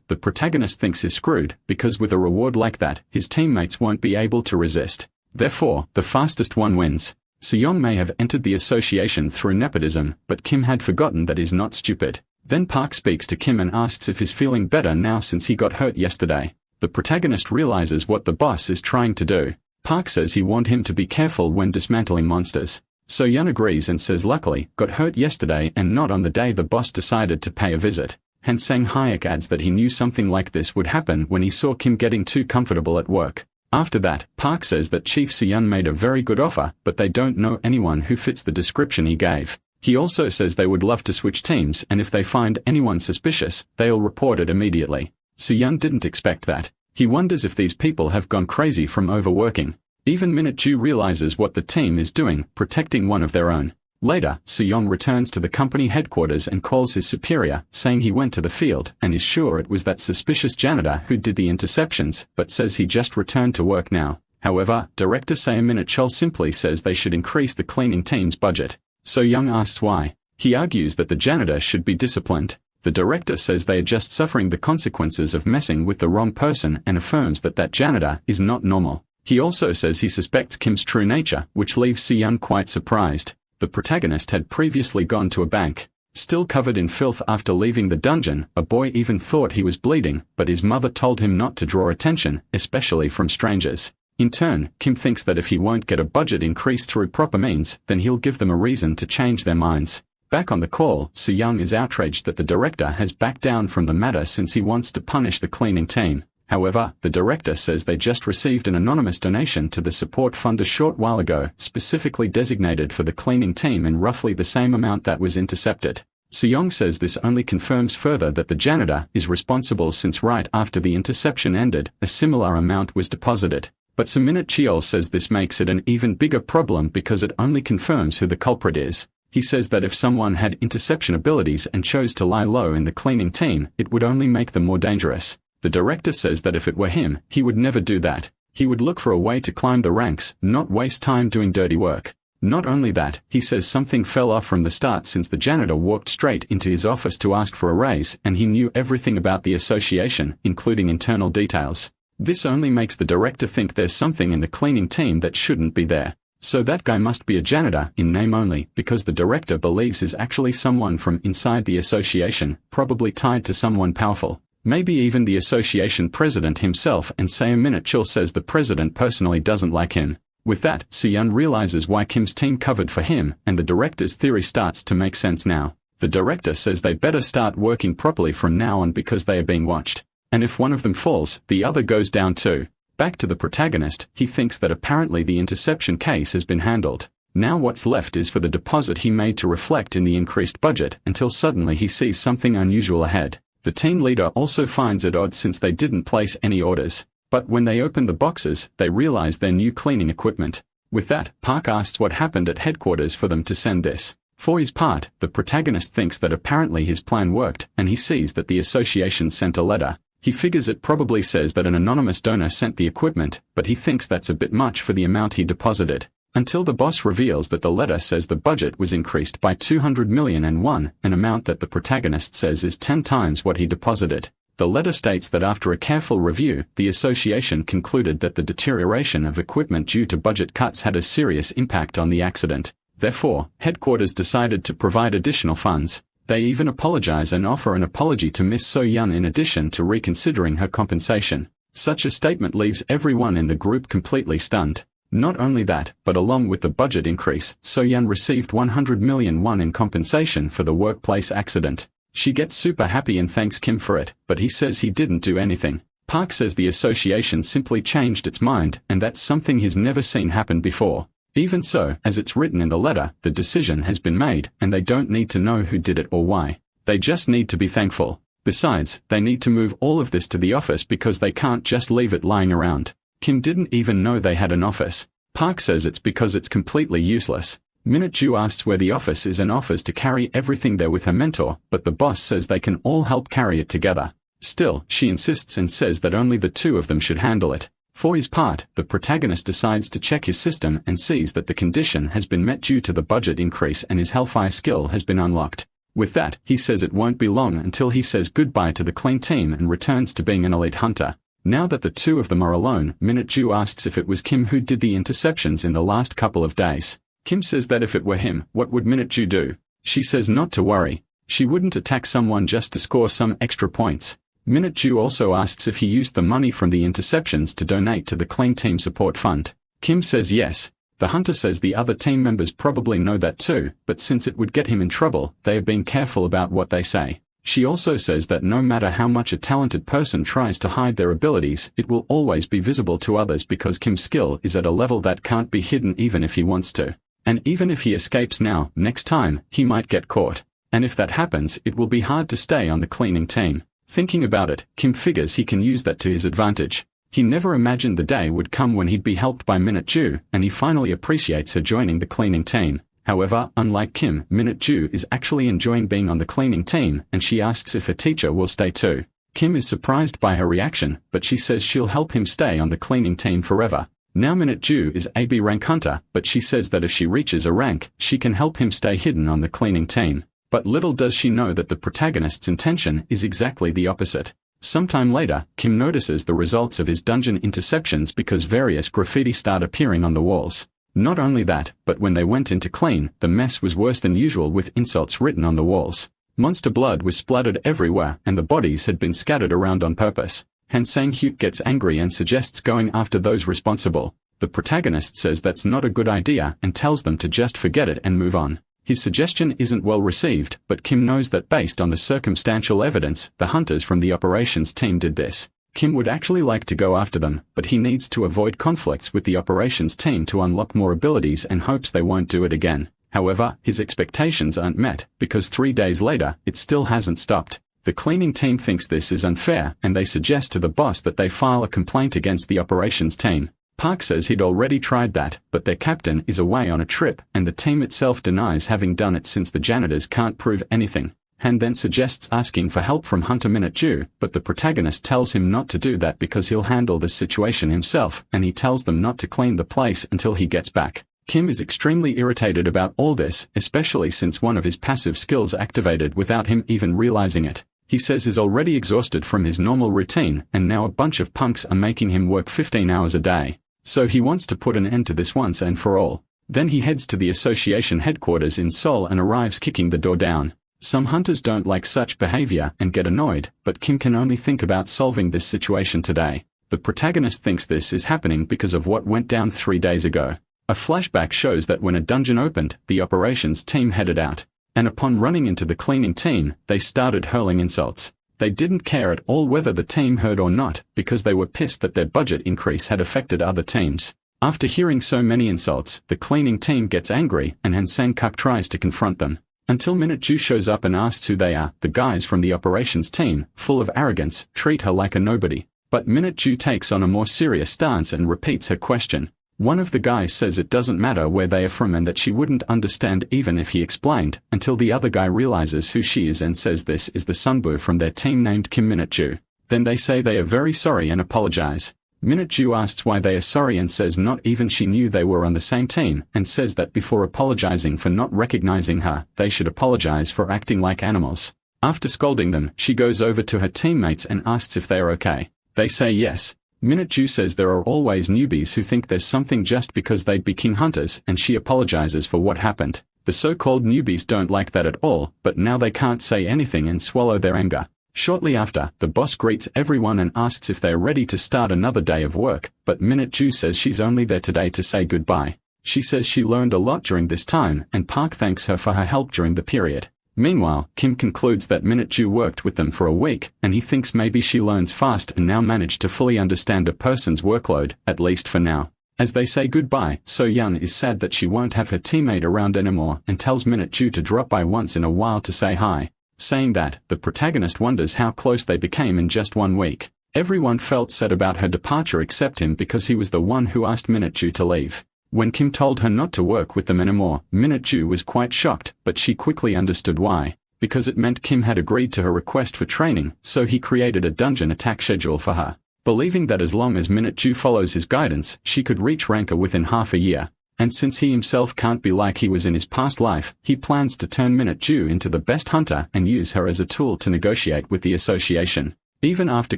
the protagonist thinks he's screwed, because with a reward like that, his teammates won't be able to resist. Therefore, the fastest one wins. Soo-young may have entered the association through nepotism, but Kim had forgotten that he's not stupid. Then Park speaks to Kim and asks if he's feeling better now since he got hurt yesterday. The protagonist realizes what the boss is trying to do. Park says he warned him to be careful when dismantling monsters. So-young agrees and says luckily, got hurt yesterday and not on the day the boss decided to pay a visit. Han Sang-hyuk adds that he knew something like this would happen when he saw Kim getting too comfortable at work. After that, Park says that Chief Soo-young made a very good offer, but they don't know anyone who fits the description he gave. He also says they would love to switch teams and if they find anyone suspicious, they'll report it immediately. Soo-young didn't expect that. He wonders if these people have gone crazy from overworking. Even Minju realizes what the team is doing, protecting one of their own. Later, Soo-young returns to the company headquarters and calls his superior, saying he went to the field and is sure it was that suspicious janitor who did the interceptions, but says he just returned to work now. However, director Seo-min Chul simply says they should increase the cleaning team's budget. So-young asks why. He argues that the janitor should be disciplined. The director says they are just suffering the consequences of messing with the wrong person and affirms that that janitor is not normal. He also says he suspects Kim's true nature, which leaves Soo-young quite surprised. The protagonist had previously gone to a bank. Still covered in filth after leaving the dungeon, a boy even thought he was bleeding, but his mother told him not to draw attention, especially from strangers. In turn, Kim thinks that if he won't get a budget increase through proper means, then he'll give them a reason to change their minds. Back on the call, Soo-young is outraged that the director has backed down from the matter since he wants to punish the cleaning team. However, the director says they just received an anonymous donation to the support fund a short while ago, specifically designated for the cleaning team in roughly the same amount that was intercepted. Soo-young says this only confirms further that the janitor is responsible since right after the interception ended, a similar amount was deposited. But Seo-min Chul says this makes it an even bigger problem because it only confirms who the culprit is. He says that if someone had interception abilities and chose to lie low in the cleaning team, it would only make them more dangerous. The director says that if it were him, he would never do that. He would look for a way to climb the ranks, not waste time doing dirty work. Not only that, he says something fell off from the start since the janitor walked straight into his office to ask for a raise and he knew everything about the association, including internal details. This only makes the director think there's something in the cleaning team that shouldn't be there. So that guy must be a janitor in name only, because the director believes is actually someone from inside the association, probably tied to someone powerful. Maybe even the association president himself, and Seo-min Chul says the president personally doesn't like him. With that, Soo-young realizes why Kim's team covered for him, and the director's theory starts to make sense now. The director says they better start working properly from now on because they are being watched. And if one of them falls, the other goes down too. Back to the protagonist, he thinks that apparently the interception case has been handled. Now what's left is for the deposit he made to reflect in the increased budget until suddenly he sees something unusual ahead. The team leader also finds it odd since they didn't place any orders. But when they open the boxes, they realize their new cleaning equipment. With that, Park asks what happened at headquarters for them to send this. For his part, the protagonist thinks that apparently his plan worked, and he sees that the association sent a letter. He figures it probably says that an anonymous donor sent the equipment, but he thinks that's a bit much for the amount he deposited. Until the boss reveals that the letter says the budget was increased by 200 million and won, an amount that the protagonist says is 10 times what he deposited. The letter states that after a careful review, the association concluded that the deterioration of equipment due to budget cuts had a serious impact on the accident. Therefore, headquarters decided to provide additional funds. They even apologize and offer an apology to Miss So-young in addition to reconsidering her compensation. Such a statement leaves everyone in the group completely stunned. Not only that, but along with the budget increase, So-young received 100 million won in compensation for the workplace accident. She gets super happy and thanks Kim for it, but he says he didn't do anything. Park says the association simply changed its mind, and that's something he's never seen happen before. Even so, as it's written in the letter, the decision has been made, and they don't need to know who did it or why. They just need to be thankful. Besides, they need to move all of this to the office because they can't just leave it lying around. Kim didn't even know they had an office. Park says it's because it's completely useless. Minju asks where the office is and offers to carry everything there with her mentor, but the boss says they can all help carry it together. Still, she insists and says that only the two of them should handle it. For his part, the protagonist decides to check his system and sees that the condition has been met due to the budget increase and his Hellfire skill has been unlocked. With that, he says it won't be long until he says goodbye to the clean team and returns to being an elite hunter. Now that the two of them are alone, Minju asks if it was Kim who did the interceptions in the last couple of days. Kim says that if it were him, what would Minju do? She says not to worry. She wouldn't attack someone just to score some extra points. Minju also asks if he used the money from the interceptions to donate to the clean team support fund. Kim says yes. The hunter says the other team members probably know that too, but since it would get him in trouble, they have been careful about what they say. She also says that no matter how much a talented person tries to hide their abilities, it will always be visible to others because Kim's skill is at a level that can't be hidden even if he wants to. And even if he escapes now, next time, he might get caught. And if that happens, it will be hard to stay on the cleaning team. Thinking about it, Kim figures he can use that to his advantage. He never imagined the day would come when he'd be helped by Minju, and he finally appreciates her joining the cleaning team. However, unlike Kim, Minju is actually enjoying being on the cleaning team, and she asks if her teacher will stay too. Kim is surprised by her reaction, but she says she'll help him stay on the cleaning team forever. Now Minju is a B rank hunter, but she says that if she reaches a rank, she can help him stay hidden on the cleaning team. But little does she know that the protagonist's intention is exactly the opposite. Sometime later, Kim notices the results of his dungeon interceptions because various graffiti start appearing on the walls. Not only that, but when they went in to clean, the mess was worse than usual with insults written on the walls. Monster blood was splattered everywhere and the bodies had been scattered around on purpose. Sang-hyuk gets angry and suggests going after those responsible. The protagonist says that's not a good idea and tells them to just forget it and move on. His suggestion isn't well received, but Kim knows that based on the circumstantial evidence, the hunters from the operations team did this. Kim would actually like to go after them, but he needs to avoid conflicts with the operations team to unlock more abilities and hopes they won't do it again. However, his expectations aren't met, because 3 days later, it still hasn't stopped. The cleaning team thinks this is unfair, and they suggest to the boss that they file a complaint against the operations team. Park says he'd already tried that, but their captain is away on a trip, and the team itself denies having done it since the janitors can't prove anything. Han then suggests asking for help from Hunter Minju, but the protagonist tells him not to do that because he'll handle this situation himself, and he tells them not to clean the place until he gets back. Kim is extremely irritated about all this, especially since one of his passive skills activated without him even realizing it. He says he's already exhausted from his normal routine, and now a bunch of punks are making him work 15 hours a day. So he wants to put an end to this once and for all. Then he heads to the association headquarters in Seoul and arrives kicking the door down. Some hunters don't like such behavior and get annoyed, but Kim can only think about solving this situation today. The protagonist thinks this is happening because of what went down 3 days ago. A flashback shows that when a dungeon opened, the operations team headed out. And upon running into the cleaning team, they started hurling insults. They didn't care at all whether the team heard or not, because they were pissed that their budget increase had affected other teams. After hearing so many insults, the cleaning team gets angry, and Han Sang-kuk tries to confront them. Until Minju shows up and asks who they are. The guys from the operations team, full of arrogance, treat her like a nobody. But Minju takes on a more serious stance and repeats her question. One of the guys says it doesn't matter where they are from and that she wouldn't understand even if he explained, until the other guy realizes who she is and says this is the Sunbu from their team named Kim Minju. Then they say they are very sorry and apologize. Minju asks why they are sorry and says not even she knew they were on the same team, and says that before apologizing for not recognizing her, they should apologize for acting like animals. After scolding them, she goes over to her teammates and asks if they are okay. They say yes. Minju says there are always newbies who think there's something just because they'd be king hunters, and she apologizes for what happened. The so-called newbies don't like that at all, but now they can't say anything and swallow their anger. Shortly after, the boss greets everyone and asks if they're ready to start another day of work, but Minju says she's only there today to say goodbye. She says she learned a lot during this time, and Park thanks her for her help during the period. Meanwhile, Kim concludes that Minju worked with them for a week, and he thinks maybe she learns fast and now managed to fully understand a person's workload, at least for now. As they say goodbye, So-yeon is sad that she won't have her teammate around anymore and tells Minju to drop by once in a while to say hi. saying that the protagonist wonders how close they became in just 1 week. Everyone felt sad about her departure except him because he was the one who asked Minju to leave. When Kim told her not to work with them anymore, Minju was quite shocked, but she quickly understood why. Because it meant Kim had agreed to her request for training, so he created a dungeon attack schedule for her. Believing that as long as Minju follows his guidance, she could reach Ranker within half a year. And since he himself can't be like he was in his past life, he plans to turn Minju into the best hunter and use her as a tool to negotiate with the association. Even after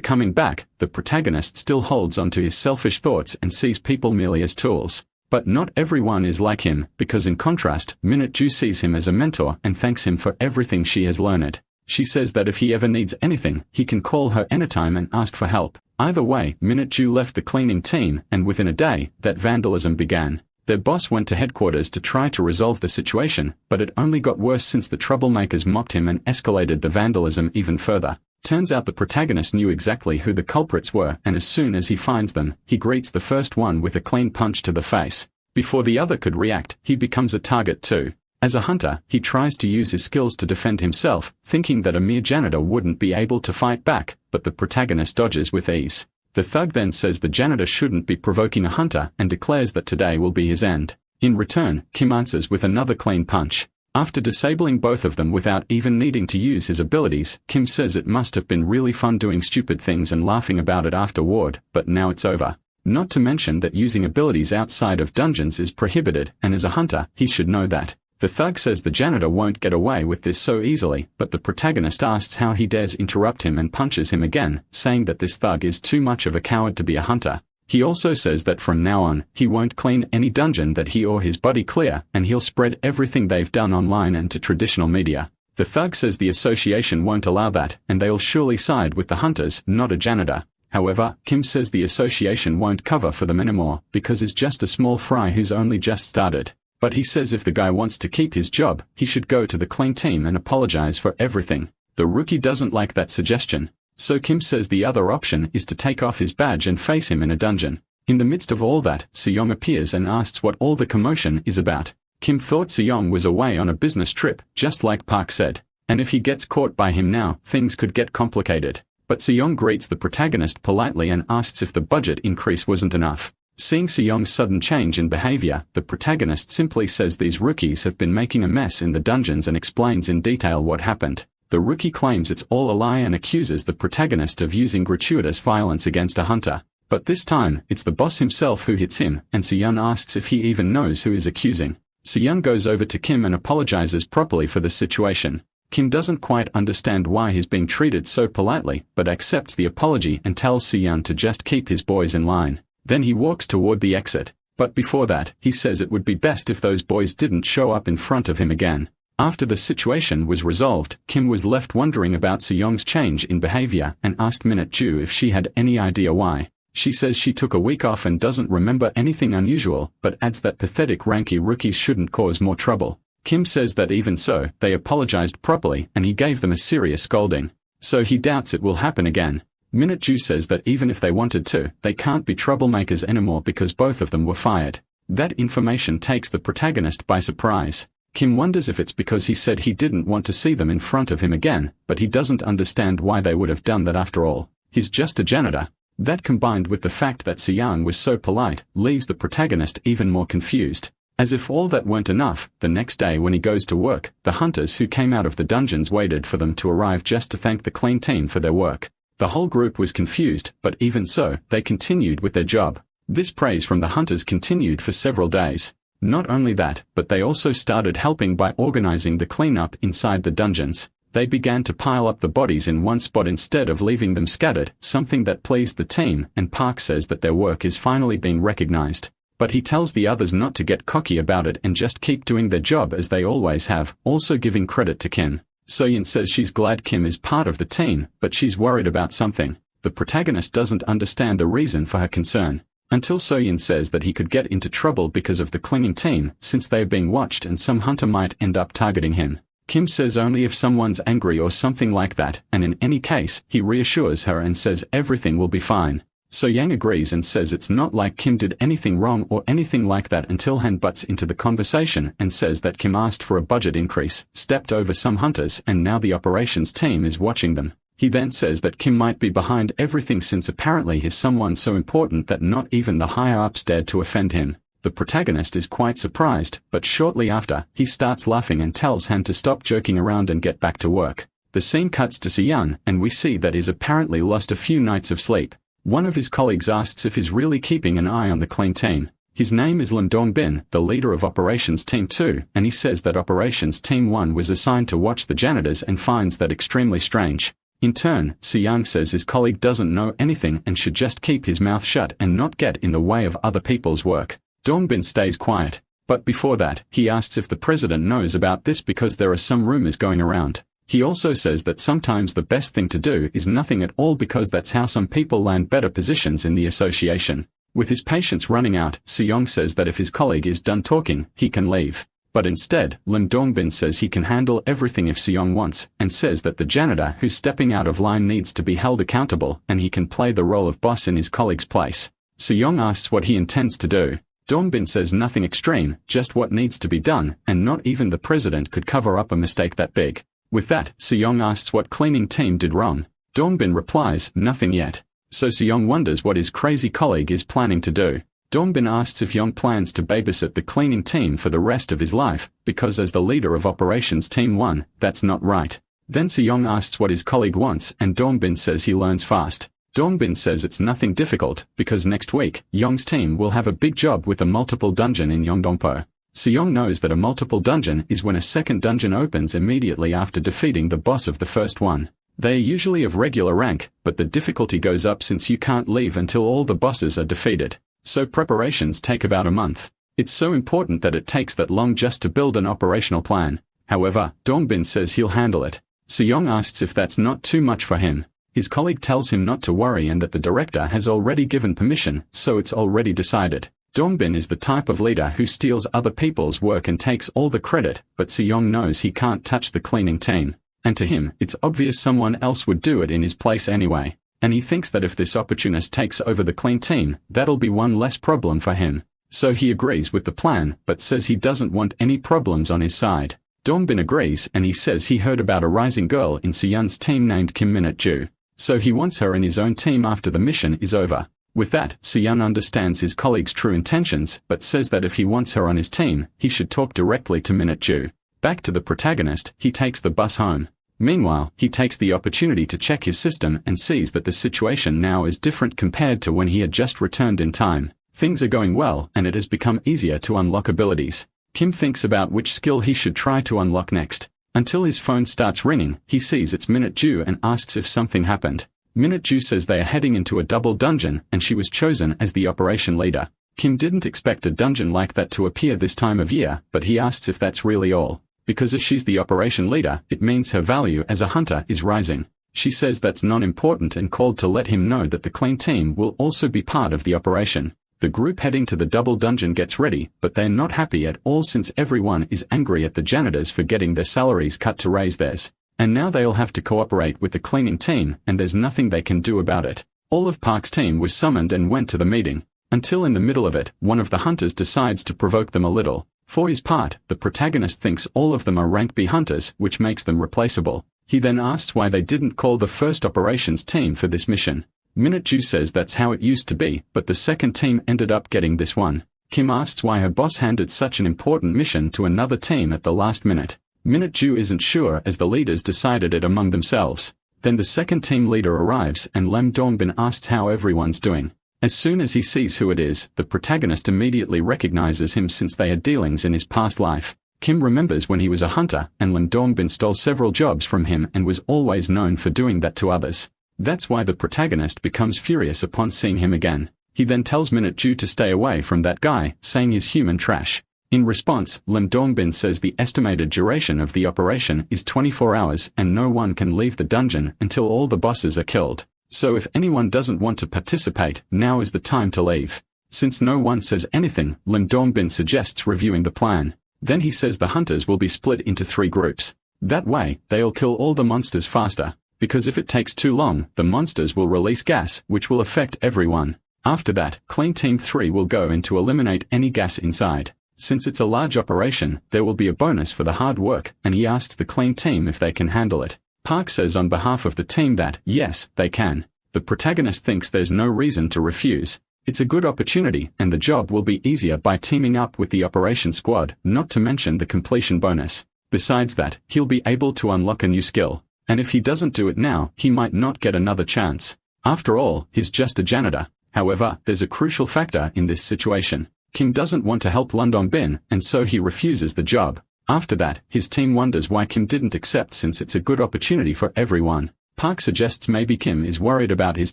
coming back, the protagonist still holds onto his selfish thoughts and sees people merely as tools. But not everyone is like him, because in contrast, Minju sees him as a mentor and thanks him for everything she has learned. She says that if he ever needs anything, he can call her anytime and ask for help. Either way, Minju left the cleaning team, and within a day, that vandalism began. Their boss went to headquarters to try to resolve the situation, but it only got worse since the troublemakers mocked him and escalated the vandalism even further. Turns out the protagonist knew exactly who the culprits were, and as soon as he finds them, he greets the first one with a clean punch to the face. Before the other could react, he becomes a target too. As a hunter, he tries to use his skills to defend himself, thinking that a mere janitor wouldn't be able to fight back, but the protagonist dodges with ease. The thug then says the janitor shouldn't be provoking a hunter and declares that today will be his end. In return, Kim answers with another clean punch. After disabling both of them without even needing to use his abilities, Kim says it must have been really fun doing stupid things and laughing about it afterward, but now it's over. Not to mention that using abilities outside of dungeons is prohibited, and as a hunter, he should know that. The thug says the janitor won't get away with this so easily, but the protagonist asks how he dares interrupt him and punches him again, saying that this thug is too much of a coward to be a hunter. He also says that from now on, he won't clean any dungeon that he or his buddy clear, and he'll spread everything they've done online and to traditional media. The thug says the association won't allow that, and they'll surely side with the hunters, not a janitor. However, Kim says the association won't cover for them anymore, because he's just a small fry who's only just started. But he says if the guy wants to keep his job, he should go to the clean team and apologize for everything. The rookie doesn't like that suggestion. So Kim says the other option is to take off his badge and face him in a dungeon. In the midst of all that, Sejong appears and asks what all the commotion is about. Kim thought Sejong was away on a business trip, just like Park said. And if he gets caught by him now, things could get complicated. But Sejong greets the protagonist politely and asks if the budget increase wasn't enough. Seeing Sejong's sudden change in behavior, the protagonist simply says these rookies have been making a mess in the dungeons and explains in detail what happened. The rookie claims it's all a lie and accuses the protagonist of using gratuitous violence against a hunter. But this time, it's the boss himself who hits him, and Sejong asks if he even knows who is accusing. Sejong goes over to Kim and apologizes properly for the situation. Kim doesn't quite understand why he's being treated so politely, but accepts the apology and tells Sejong to just keep his boys in line. Then he walks toward the exit. But before that, he says it would be best if those boys didn't show up in front of him again. After the situation was resolved, Kim was left wondering about Sejong's change in behavior and asked Minju if she had any idea why. She says she took a week off and doesn't remember anything unusual, but adds that pathetic ranky rookies shouldn't cause more trouble. Kim says that even so, they apologized properly and he gave them a serious scolding. So he doubts it will happen again. Minju says that even if they wanted to, they can't be troublemakers anymore because both of them were fired. That information takes the protagonist by surprise. Kim wonders if it's because he said he didn't want to see them in front of him again, but he doesn't understand why they would have done that after all. He's just a janitor. That combined with the fact that Sejong was so polite, leaves the protagonist even more confused. As if all that weren't enough, the next day when he goes to work, the hunters who came out of the dungeons waited for them to arrive just to thank the clean team for their work. The whole group was confused, but even so, they continued with their job. This praise from the hunters continued for several days. Not only that, but they also started helping by organizing the cleanup inside the dungeons. They began to pile up the bodies in one spot instead of leaving them scattered, something that pleased the team, and Park says that their work is finally being recognized. But he tells the others not to get cocky about it and just keep doing their job as they always have, also giving credit to Kim. Soyeon says she's glad Kim is part of the team, but she's worried about something. The protagonist doesn't understand the reason for her concern. Until Soyeon says that he could get into trouble because of the cleaning team, since they are being watched and some hunter might end up targeting him. Kim says only if someone's angry or something like that, and in any case, he reassures her and says everything will be fine. So Yang agrees and says it's not like Kim did anything wrong or anything like that until Han butts into the conversation and says that Kim asked for a budget increase, stepped over some hunters, and now the operations team is watching them. He then says that Kim might be behind everything since apparently he's someone so important that not even the higher-ups dared to offend him. The protagonist is quite surprised, but shortly after, he starts laughing and tells Han to stop joking around and get back to work. The scene cuts to Soo-young, and we see that he's apparently lost a few nights of sleep. One of his colleagues asks if he's really keeping an eye on the clean team. His name is Lim Dong-bin, the leader of Operations Team 2, and he says that Operations Team 1 was assigned to watch the janitors and finds that extremely strange. In turn, Soo-young says his colleague doesn't know anything and should just keep his mouth shut and not get in the way of other people's work. Dong-bin stays quiet. But before that, he asks if the president knows about this because there are some rumors going around. He also says that sometimes the best thing to do is nothing at all because that's how some people land better positions in the association. With his patience running out, Soo-young says that if his colleague is done talking, he can leave. But instead, Lim Dong-bin says he can handle everything if Soo-young wants, and says that the janitor who's stepping out of line needs to be held accountable and he can play the role of boss in his colleague's place. Soo-young asks what he intends to do. Dong-bin says nothing extreme, just what needs to be done, and not even the president could cover up a mistake that big. With that, Soo-young asks what cleaning team did wrong. Dong-bin replies, nothing yet. So Soo-young wonders what his crazy colleague is planning to do. Dong-bin asks if Young plans to babysit the cleaning team for the rest of his life, because as the leader of Operations Team 1, that's not right. Then Soo-young asks what his colleague wants and Dong-bin says he learns fast. Dong-bin says it's nothing difficult, because next week, Young's team will have a big job with a multiple dungeon in Yeongdongpo. Soo-young knows that a multiple dungeon is when a second dungeon opens immediately after defeating the boss of the first one. They are usually of regular rank, but the difficulty goes up since you can't leave until all the bosses are defeated. So preparations take about a month. It's so important that it takes that long just to build an operational plan. However, Dong-bin says he'll handle it. Soo-young asks if that's not too much for him. His colleague tells him not to worry and that the director has already given permission, so it's already decided. Dong-bin is the type of leader who steals other people's work and takes all the credit, but Soo-young knows he can't touch the cleaning team. And to him, it's obvious someone else would do it in his place anyway. And he thinks that if this opportunist takes over the clean team, that'll be one less problem for him. So he agrees with the plan, but says he doesn't want any problems on his side. Dong-bin agrees and he says he heard about a rising girl in Soo-young's team named Kim Min-ju. So he wants her in his own team after the mission is over. With that, Soo-young understands his colleague's true intentions, but says that if he wants her on his team, he should talk directly to Min-ju. Back to the protagonist, he takes the bus home. Meanwhile, he takes the opportunity to check his system and sees that the situation now is different compared to when he had just returned in time. Things are going well, and it has become easier to unlock abilities. Kim thinks about which skill he should try to unlock next. Until his phone starts ringing, he sees it's Min-ju and asks if something happened. Min-ju says they are heading into a double dungeon and she was chosen as the operation leader. Kim didn't expect a dungeon like that to appear this time of year, but he asks if that's really all. Because if she's the operation leader, it means her value as a hunter is rising. She says that's non-important and called to let him know that the clean team will also be part of the operation. The group heading to the double dungeon gets ready, but they're not happy at all since everyone is angry at the janitors for getting their salaries cut to raise theirs. And now they'll have to cooperate with the cleaning team, and there's nothing they can do about it. All of Park's team was summoned and went to the meeting. Until in the middle of it, one of the hunters decides to provoke them a little. For his part, the protagonist thinks all of them are rank B hunters, which makes them replaceable. He then asks why they didn't call the first operations team for this mission. Min-ju says that's how it used to be, but the second team ended up getting this one. Kim asks why her boss handed such an important mission to another team at the last minute. Min-ju isn't sure as the leaders decided it among themselves. Then the second team leader arrives and Lim Dong-bin asks how everyone's doing. As soon as he sees who it is, the protagonist immediately recognizes him since they had dealings in his past life. Kim remembers when he was a hunter and Lim Dong-bin stole several jobs from him and was always known for doing that to others. That's why the protagonist becomes furious upon seeing him again. He then tells Min-ju to stay away from that guy, saying he's human trash. In response, Lim Dong-bin says the estimated duration of the operation is 24 hours and no one can leave the dungeon until all the bosses are killed. So if anyone doesn't want to participate, now is the time to leave. Since no one says anything, Lim Dong-bin suggests reviewing the plan. Then he says the hunters will be split into 3 groups. That way, they'll kill all the monsters faster. because if it takes too long, the monsters will release gas, which will affect everyone. After that, Clean Team 3 will go in to eliminate any gas inside. Since it's a large operation, there will be a bonus for the hard work, and he asks the Clean Team if they can handle it. Park says on behalf of the team that, yes, they can. The protagonist thinks there's no reason to refuse. It's a good opportunity, and the job will be easier by teaming up with the operation squad, not to mention the completion bonus. Besides that, he'll be able to unlock a new skill. And if he doesn't do it now, he might not get another chance. After all, he's just a janitor. However, there's a crucial factor in this situation. Kim doesn't want to help Lundong Bin, and so he refuses the job. After that, his team wonders why Kim didn't accept since it's a good opportunity for everyone. Park suggests maybe Kim is worried about his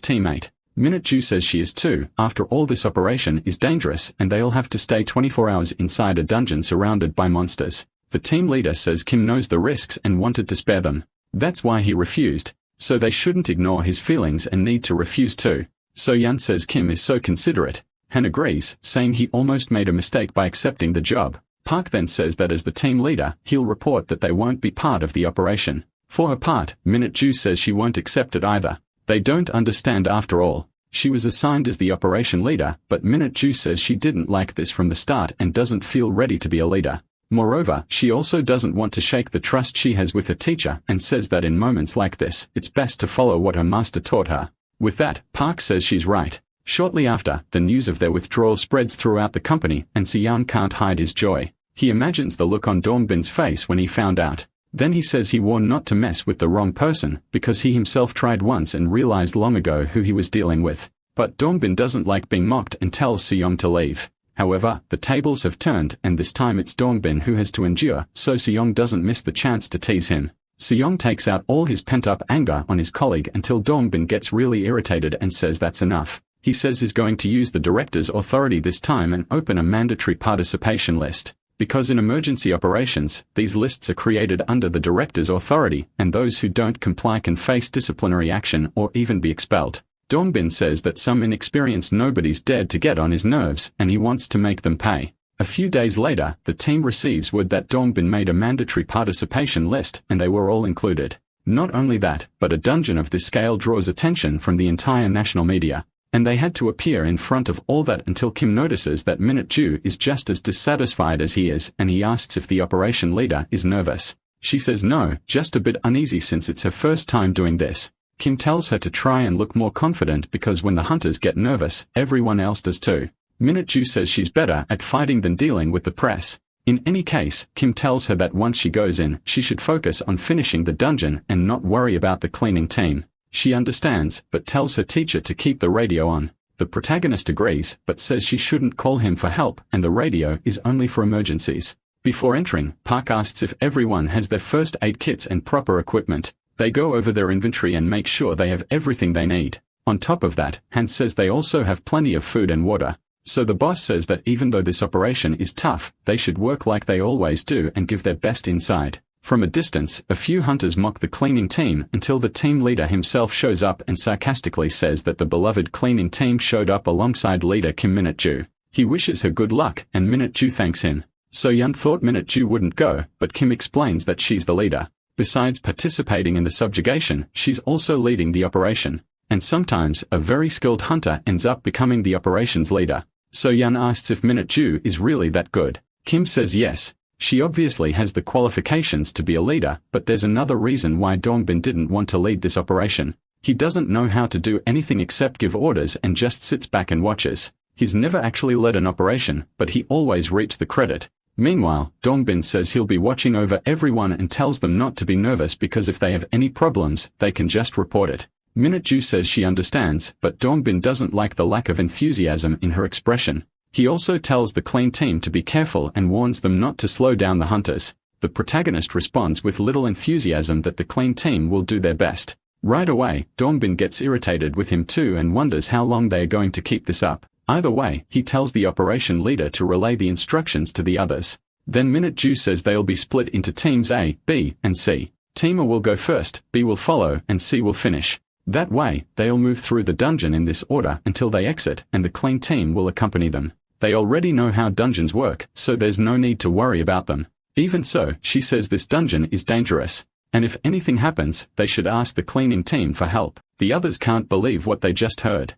teammate. Minju says she is too. After all, this operation is dangerous and they'll have to stay 24 hours inside a dungeon surrounded by monsters. The team leader says Kim knows the risks and wanted to spare them. That's why he refused. So they shouldn't ignore his feelings and need to refuse too. So Yan says Kim is so considerate. Han agrees, saying he almost made a mistake by accepting the job. Park then says that as the team leader, he'll report that they won't be part of the operation. For her part, Minju says she won't accept it either. They don't understand after all. She was assigned as the operation leader, but Minju says she didn't like this from the start and doesn't feel ready to be a leader. Moreover, she also doesn't want to shake the trust she has with her teacher and says that in moments like this, it's best to follow what her master taught her. With that, Park says she's right. Shortly after, the news of their withdrawal spreads throughout the company, and Siyan can't hide his joy. He imagines the look on Dongbin's face when he found out. Then he says he warned not to mess with the wrong person, because he himself tried once and realized long ago who he was dealing with. But Dongbin doesn't like being mocked and tells Seyong to leave. However, the tables have turned, and this time it's Dongbin who has to endure, so Seyong doesn't miss the chance to tease him. Seyong takes out all his pent-up anger on his colleague until Dongbin gets really irritated and says that's enough. He says he's going to use the director's authority this time and open a mandatory participation list. Because in emergency operations, these lists are created under the director's authority, and those who don't comply can face disciplinary action or even be expelled. Dongbin says that some inexperienced nobodies dared to get on his nerves, and he wants to make them pay. A few days later, the team receives word that Dongbin made a mandatory participation list, and they were all included. Not only that, but a dungeon of this scale draws attention from the entire national media. And they had to appear in front of all that until Kim notices that Minju is just as dissatisfied as he is, and he asks if the operation leader is nervous. She says no, just a bit uneasy since it's her first time doing this. Kim tells her to try and look more confident because when the hunters get nervous, everyone else does too. Minju says she's better at fighting than dealing with the press. In any case, Kim tells her that once she goes in, she should focus on finishing the dungeon and not worry about the cleaning team. She understands, but tells her teacher to keep the radio on. The protagonist agrees, but says she shouldn't call him for help, and the radio is only for emergencies. Before entering, Park asks if everyone has their first aid kits and proper equipment. They go over their inventory and make sure they have everything they need. On top of that, Han says they also have plenty of food and water. So the boss says that even though this operation is tough, they should work like they always do and give their best inside. From a distance, a few hunters mock the cleaning team until the team leader himself shows up and sarcastically says that the beloved cleaning team showed up alongside leader Kim Minju. He wishes her good luck, and Minju thanks him. So Yun thought Minju wouldn't go, but Kim explains that she's the leader. Besides participating in the subjugation, she's also leading the operation. And sometimes, a very skilled hunter ends up becoming the operations leader. So Yun asks if Minju is really that good. Kim says yes. She obviously has the qualifications to be a leader, but there's another reason why Dongbin didn't want to lead this operation. He doesn't know how to do anything except give orders and just sits back and watches. He's never actually led an operation, but he always reaps the credit. Meanwhile, Dongbin says he'll be watching over everyone and tells them not to be nervous because if they have any problems, they can just report it. Minju says she understands, but Dongbin doesn't like the lack of enthusiasm in her expression. He also tells the clean team to be careful and warns them not to slow down the hunters. The protagonist responds with little enthusiasm that the clean team will do their best. Right away, Dongbin gets irritated with him too and wonders how long they are going to keep this up. Either way, he tells the operation leader to relay the instructions to the others. Then Minju says they'll be split into teams A, B, and C. Team A will go first, B will follow, and C will finish. That way, they'll move through the dungeon in this order until they exit, and the clean team will accompany them. They already know how dungeons work, so there's no need to worry about them. Even so, she says this dungeon is dangerous. and if anything happens, they should ask the cleaning team for help. The others can't believe what they just heard.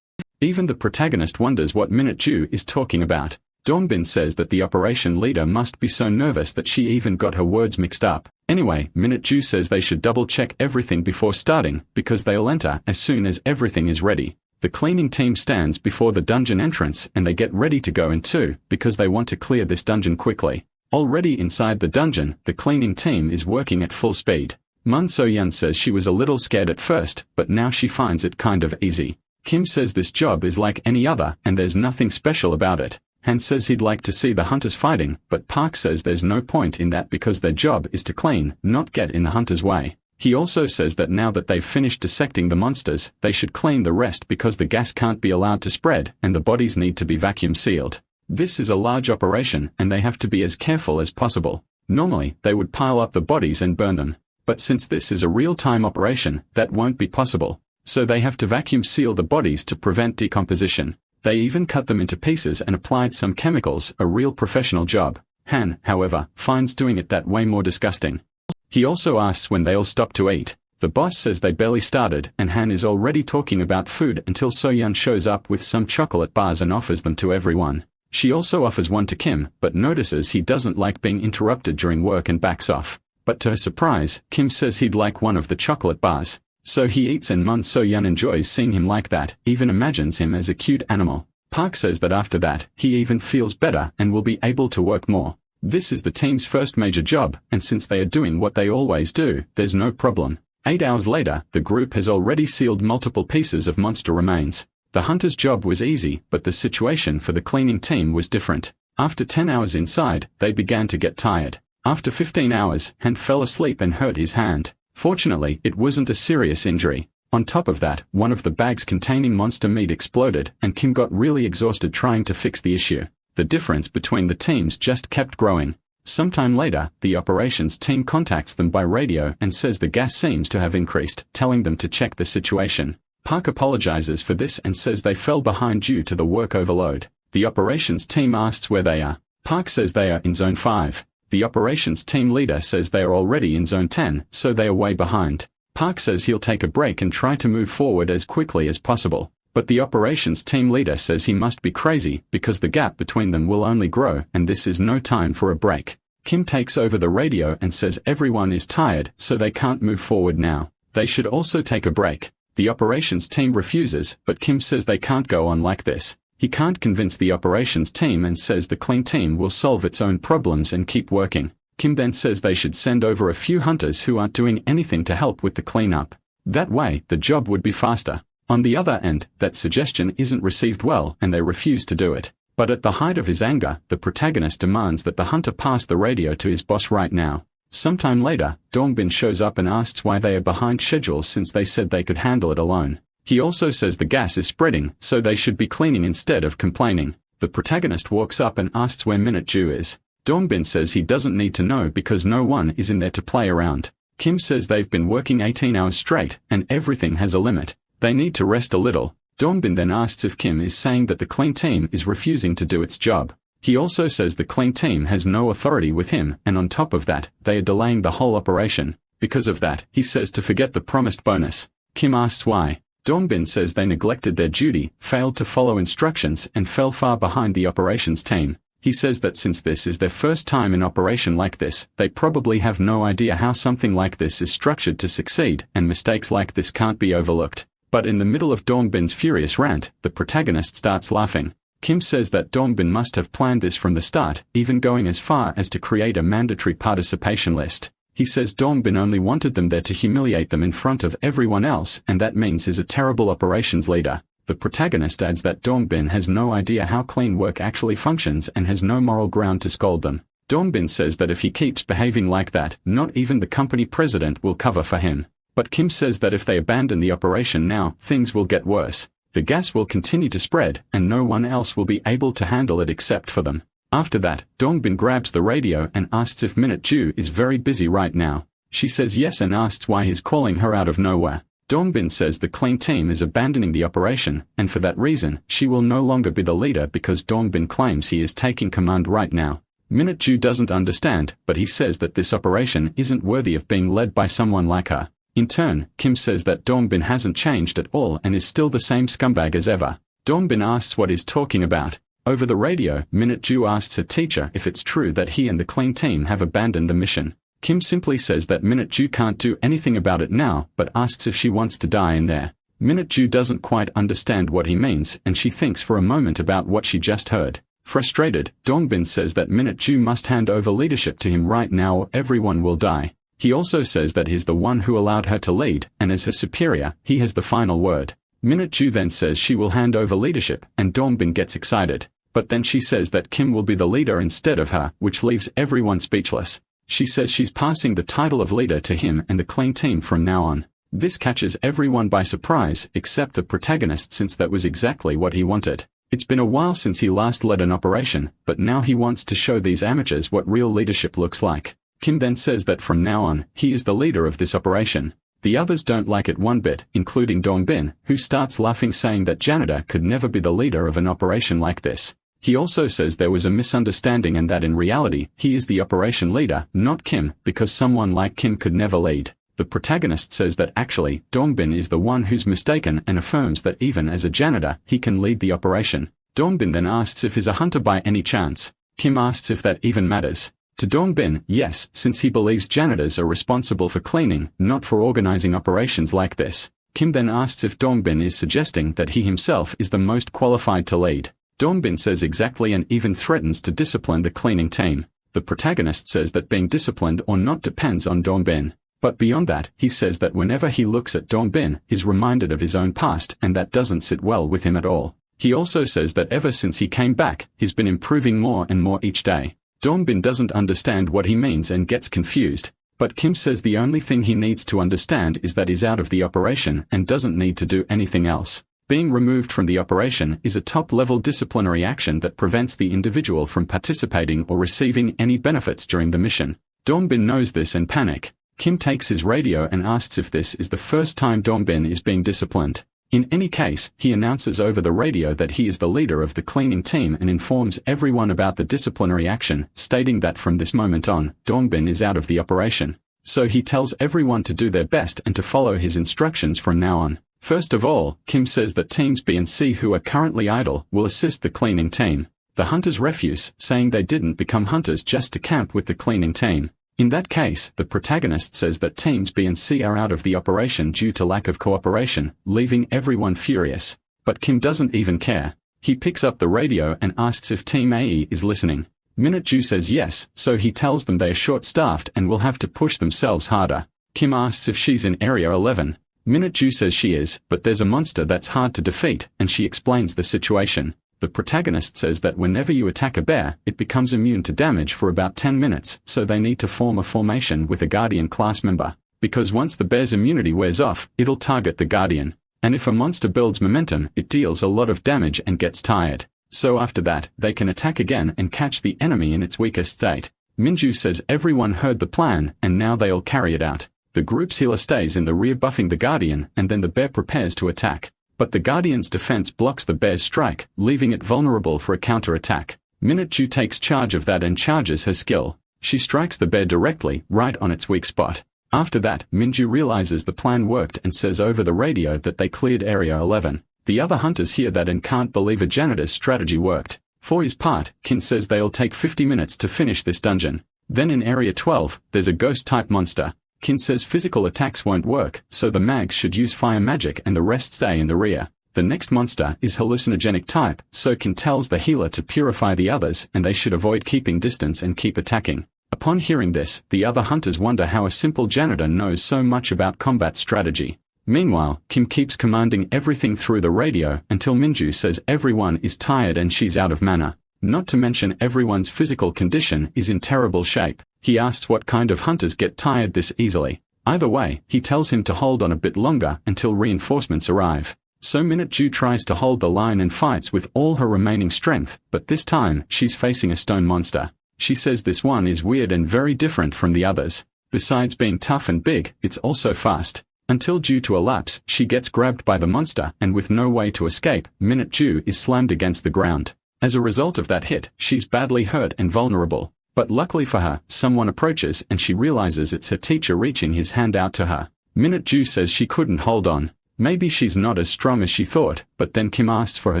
Even the protagonist wonders what Minju is talking about. Dongbin says that the operation leader must be so nervous that she even got her words mixed up. Anyway, Minju says they should double-check everything before starting, because they'll enter as soon as everything is ready. The cleaning team stands before the dungeon entrance and they get ready to go in too, because they want to clear this dungeon quickly. Already inside the dungeon, the cleaning team is working at full speed. Mun So-yeon says she was a little scared at first, but now she finds it kind of easy. Kim says this job is like any other and there's nothing special about it. Han says he'd like to see the hunters fighting, but Park says there's no point in that because their job is to clean, not get in the hunters' way. He also says that now that they've finished dissecting the monsters, they should clean the rest because the gas can't be allowed to spread and the bodies need to be vacuum sealed. This is a large operation and they have to be as careful as possible. Normally, they would pile up the bodies and burn them. But since this is a real-time operation, that won't be possible. So they have to vacuum seal the bodies to prevent decomposition. They even cut them into pieces and applied some chemicals, a real professional job. Han, however, finds doing it that way more disgusting. He also asks when they'll stop to eat. The boss says they barely started and Han is already talking about food until So-yeon shows up with some chocolate bars and offers them to everyone. She also offers one to Kim, but notices he doesn't like being interrupted during work and backs off. But to her surprise, Kim says he'd like one of the chocolate bars. So he eats and Mun So-yeon enjoys seeing him like that, even imagines him as a cute animal. Park says that after that, he even feels better and will be able to work more. This is the team's first major job, and since they are doing what they always do, there's no problem. 8 hours later, the group has already sealed multiple pieces of monster remains. The hunter's job was easy, but the situation for the cleaning team was different. After 10 hours inside, they began to get tired. After 15 hours, Han fell asleep and hurt his hand. Fortunately, it wasn't a serious injury. On top of that, one of the bags containing monster meat exploded, and Kim got really exhausted trying to fix the issue. The difference between the teams just kept growing. Sometime later, the operations team contacts them by radio and says the gas seems to have increased, telling them to check the situation. Park apologizes for this and says they fell behind due to the work overload. The operations team asks where they are. Park says they are in Zone 5. The operations team leader says they are already in Zone 10, so they are way behind. Park says he'll take a break and try to move forward as quickly as possible. But the operations team leader says he must be crazy because the gap between them will only grow and this is no time for a break. Kim takes over the radio and says everyone is tired so they can't move forward now. They should also take a break. The operations team refuses, but Kim says they can't go on like this. He can't convince the operations team and says the clean team will solve its own problems and keep working. Kim then says they should send over a few hunters who aren't doing anything to help with the cleanup. That way, the job would be faster. On the other end, that suggestion isn't received well and they refuse to do it. But at the height of his anger, the protagonist demands that the hunter pass the radio to his boss right now. Sometime later, Dongbin shows up and asks why they are behind schedule since they said they could handle it alone. He also says the gas is spreading, so they should be cleaning instead of complaining. The protagonist walks up and asks where Minju is. Dongbin says he doesn't need to know because no one is in there to play around. Kim says they've been working 18 hours straight, and everything has a limit. They need to rest a little. Dongbin then asks if Kim is saying that the clean team is refusing to do its job. He also says the clean team has no authority with him, and on top of that, they are delaying the whole operation. Because of that, he says to forget the promised bonus. Kim asks why. Dongbin says they neglected their duty, failed to follow instructions, and fell far behind the operations team. He says that since this is their first time in operation like this, they probably have no idea how something like this is structured to succeed, and mistakes like this can't be overlooked. But in the middle of Dongbin's furious rant, the protagonist starts laughing. Kim says that Dongbin must have planned this from the start, even going as far as to create a mandatory participation list. He says Dongbin only wanted them there to humiliate them in front of everyone else, and that means he's a terrible operations leader. The protagonist adds that Dongbin has no idea how clean work actually functions and has no moral ground to scold them. Dongbin says that if he keeps behaving like that, not even the company president will cover for him. But Kim says that if they abandon the operation now, things will get worse. The gas will continue to spread, and no one else will be able to handle it except for them. After that, Dongbin grabs the radio and asks if Minju is very busy right now. She says yes and asks why he's calling her out of nowhere. Dongbin says the clean team is abandoning the operation, and for that reason, she will no longer be the leader because Dongbin claims he is taking command right now. Minute Ju doesn't understand, but he says that this operation isn't worthy of being led by someone like her. In turn, Kim says that Dongbin hasn't changed at all and is still the same scumbag as ever. Dongbin asks what he's talking about. Over the radio, Minute Ju asks her teacher if it's true that he and the clean team have abandoned the mission. Kim simply says that Minute Ju can't do anything about it now, but asks if she wants to die in there. Minute Ju doesn't quite understand what he means, and she thinks for a moment about what she just heard. Frustrated, Dongbin says that Minute Ju must hand over leadership to him right now or everyone will die. He also says that he's the one who allowed her to lead, and as her superior, he has the final word. Minute Ju then says she will hand over leadership, and Dongbin gets excited. But then she says that Kim will be the leader instead of her, which leaves everyone speechless. She says she's passing the title of leader to him and the clean team from now on. This catches everyone by surprise, except the protagonist, since that was exactly what he wanted. It's been a while since he last led an operation, but now he wants to show these amateurs what real leadership looks like. Kim then says that from now on, he is the leader of this operation. The others don't like it one bit, including Dongbin, who starts laughing, saying that Janitor could never be the leader of an operation like this. He also says there was a misunderstanding and that in reality, he is the operation leader, not Kim, because someone like Kim could never lead. The protagonist says that actually, Dongbin is the one who's mistaken and affirms that even as a janitor, he can lead the operation. Dongbin then asks if he's a hunter by any chance. Kim asks if that even matters. To Dongbin, yes, since he believes janitors are responsible for cleaning, not for organizing operations like this. Kim then asks if Dongbin is suggesting that he himself is the most qualified to lead. Dongbin says exactly and even threatens to discipline the cleaning team. The protagonist says that being disciplined or not depends on Dongbin. But beyond that, he says that whenever he looks at Dongbin, he's reminded of his own past, and that doesn't sit well with him at all. He also says that ever since he came back, he's been improving more and more each day. Dongbin doesn't understand what he means and gets confused, but Kim says the only thing he needs to understand is that he's out of the operation and doesn't need to do anything else. Being removed from the operation is a top-level disciplinary action that prevents the individual from participating or receiving any benefits during the mission. Dongbin knows this and panic. Kim takes his radio and asks if this is the first time Dongbin is being disciplined. In any case, he announces over the radio that he is the leader of the cleaning team and informs everyone about the disciplinary action, stating that from this moment on, Dongbin is out of the operation. So he tells everyone to do their best and to follow his instructions from now on. First of all, Kim says that teams B and C who are currently idle will assist the cleaning team. The hunters refuse, saying they didn't become hunters just to camp with the cleaning team. In that case, the protagonist says that teams B and C are out of the operation due to lack of cooperation, leaving everyone furious. But Kim doesn't even care. He picks up the radio and asks if Team AE is listening. Minute Ju says yes, so he tells them they are short-staffed and will have to push themselves harder. Kim asks if she's in Area 11. Minute Ju says she is, but there's a monster that's hard to defeat, and she explains the situation. The protagonist says that whenever you attack a bear, it becomes immune to damage for about 10 minutes, so they need to form a formation with a Guardian class member. Because once the bear's immunity wears off, it'll target the Guardian. And if a monster builds momentum, it deals a lot of damage and gets tired. So after that, they can attack again and catch the enemy in its weakest state. Minju says everyone heard the plan, and now they'll carry it out. The group's healer stays in the rear buffing the Guardian, and then the bear prepares to attack. But the Guardian's defense blocks the bear's strike, leaving it vulnerable for a counter-attack. Minute Ju takes charge of that and charges her skill. She strikes the bear directly, right on its weak spot. After that, Minju realizes the plan worked and says over the radio that they cleared Area 11. The other hunters hear that and can't believe a janitor's strategy worked. For his part, Kin says they'll take 50 minutes to finish this dungeon. Then in Area 12, there's a ghost-type monster. Kin says physical attacks won't work, so the mags should use fire magic and the rest stay in the rear. The next monster is hallucinogenic type, so Kin tells the healer to purify the others and they should avoid keeping distance and keep attacking. Upon hearing this, the other hunters wonder how a simple janitor knows so much about combat strategy. Meanwhile, Kim keeps commanding everything through the radio until Minju says everyone is tired and she's out of mana. Not to mention everyone's physical condition is in terrible shape. He asks what kind of hunters get tired this easily. Either way, he tells him to hold on a bit longer until reinforcements arrive. So Minute Ju tries to hold the line and fights with all her remaining strength, but this time, she's facing a stone monster. She says this one is weird and very different from the others. Besides being tough and big, it's also fast. Until due to a lapse, she gets grabbed by the monster and with no way to escape, Minute Ju is slammed against the ground. As a result of that hit, she's badly hurt and vulnerable. But luckily for her, someone approaches and she realizes it's her teacher reaching his hand out to her. Minju says she couldn't hold on. Maybe she's not as strong as she thought, but then Kim asks for her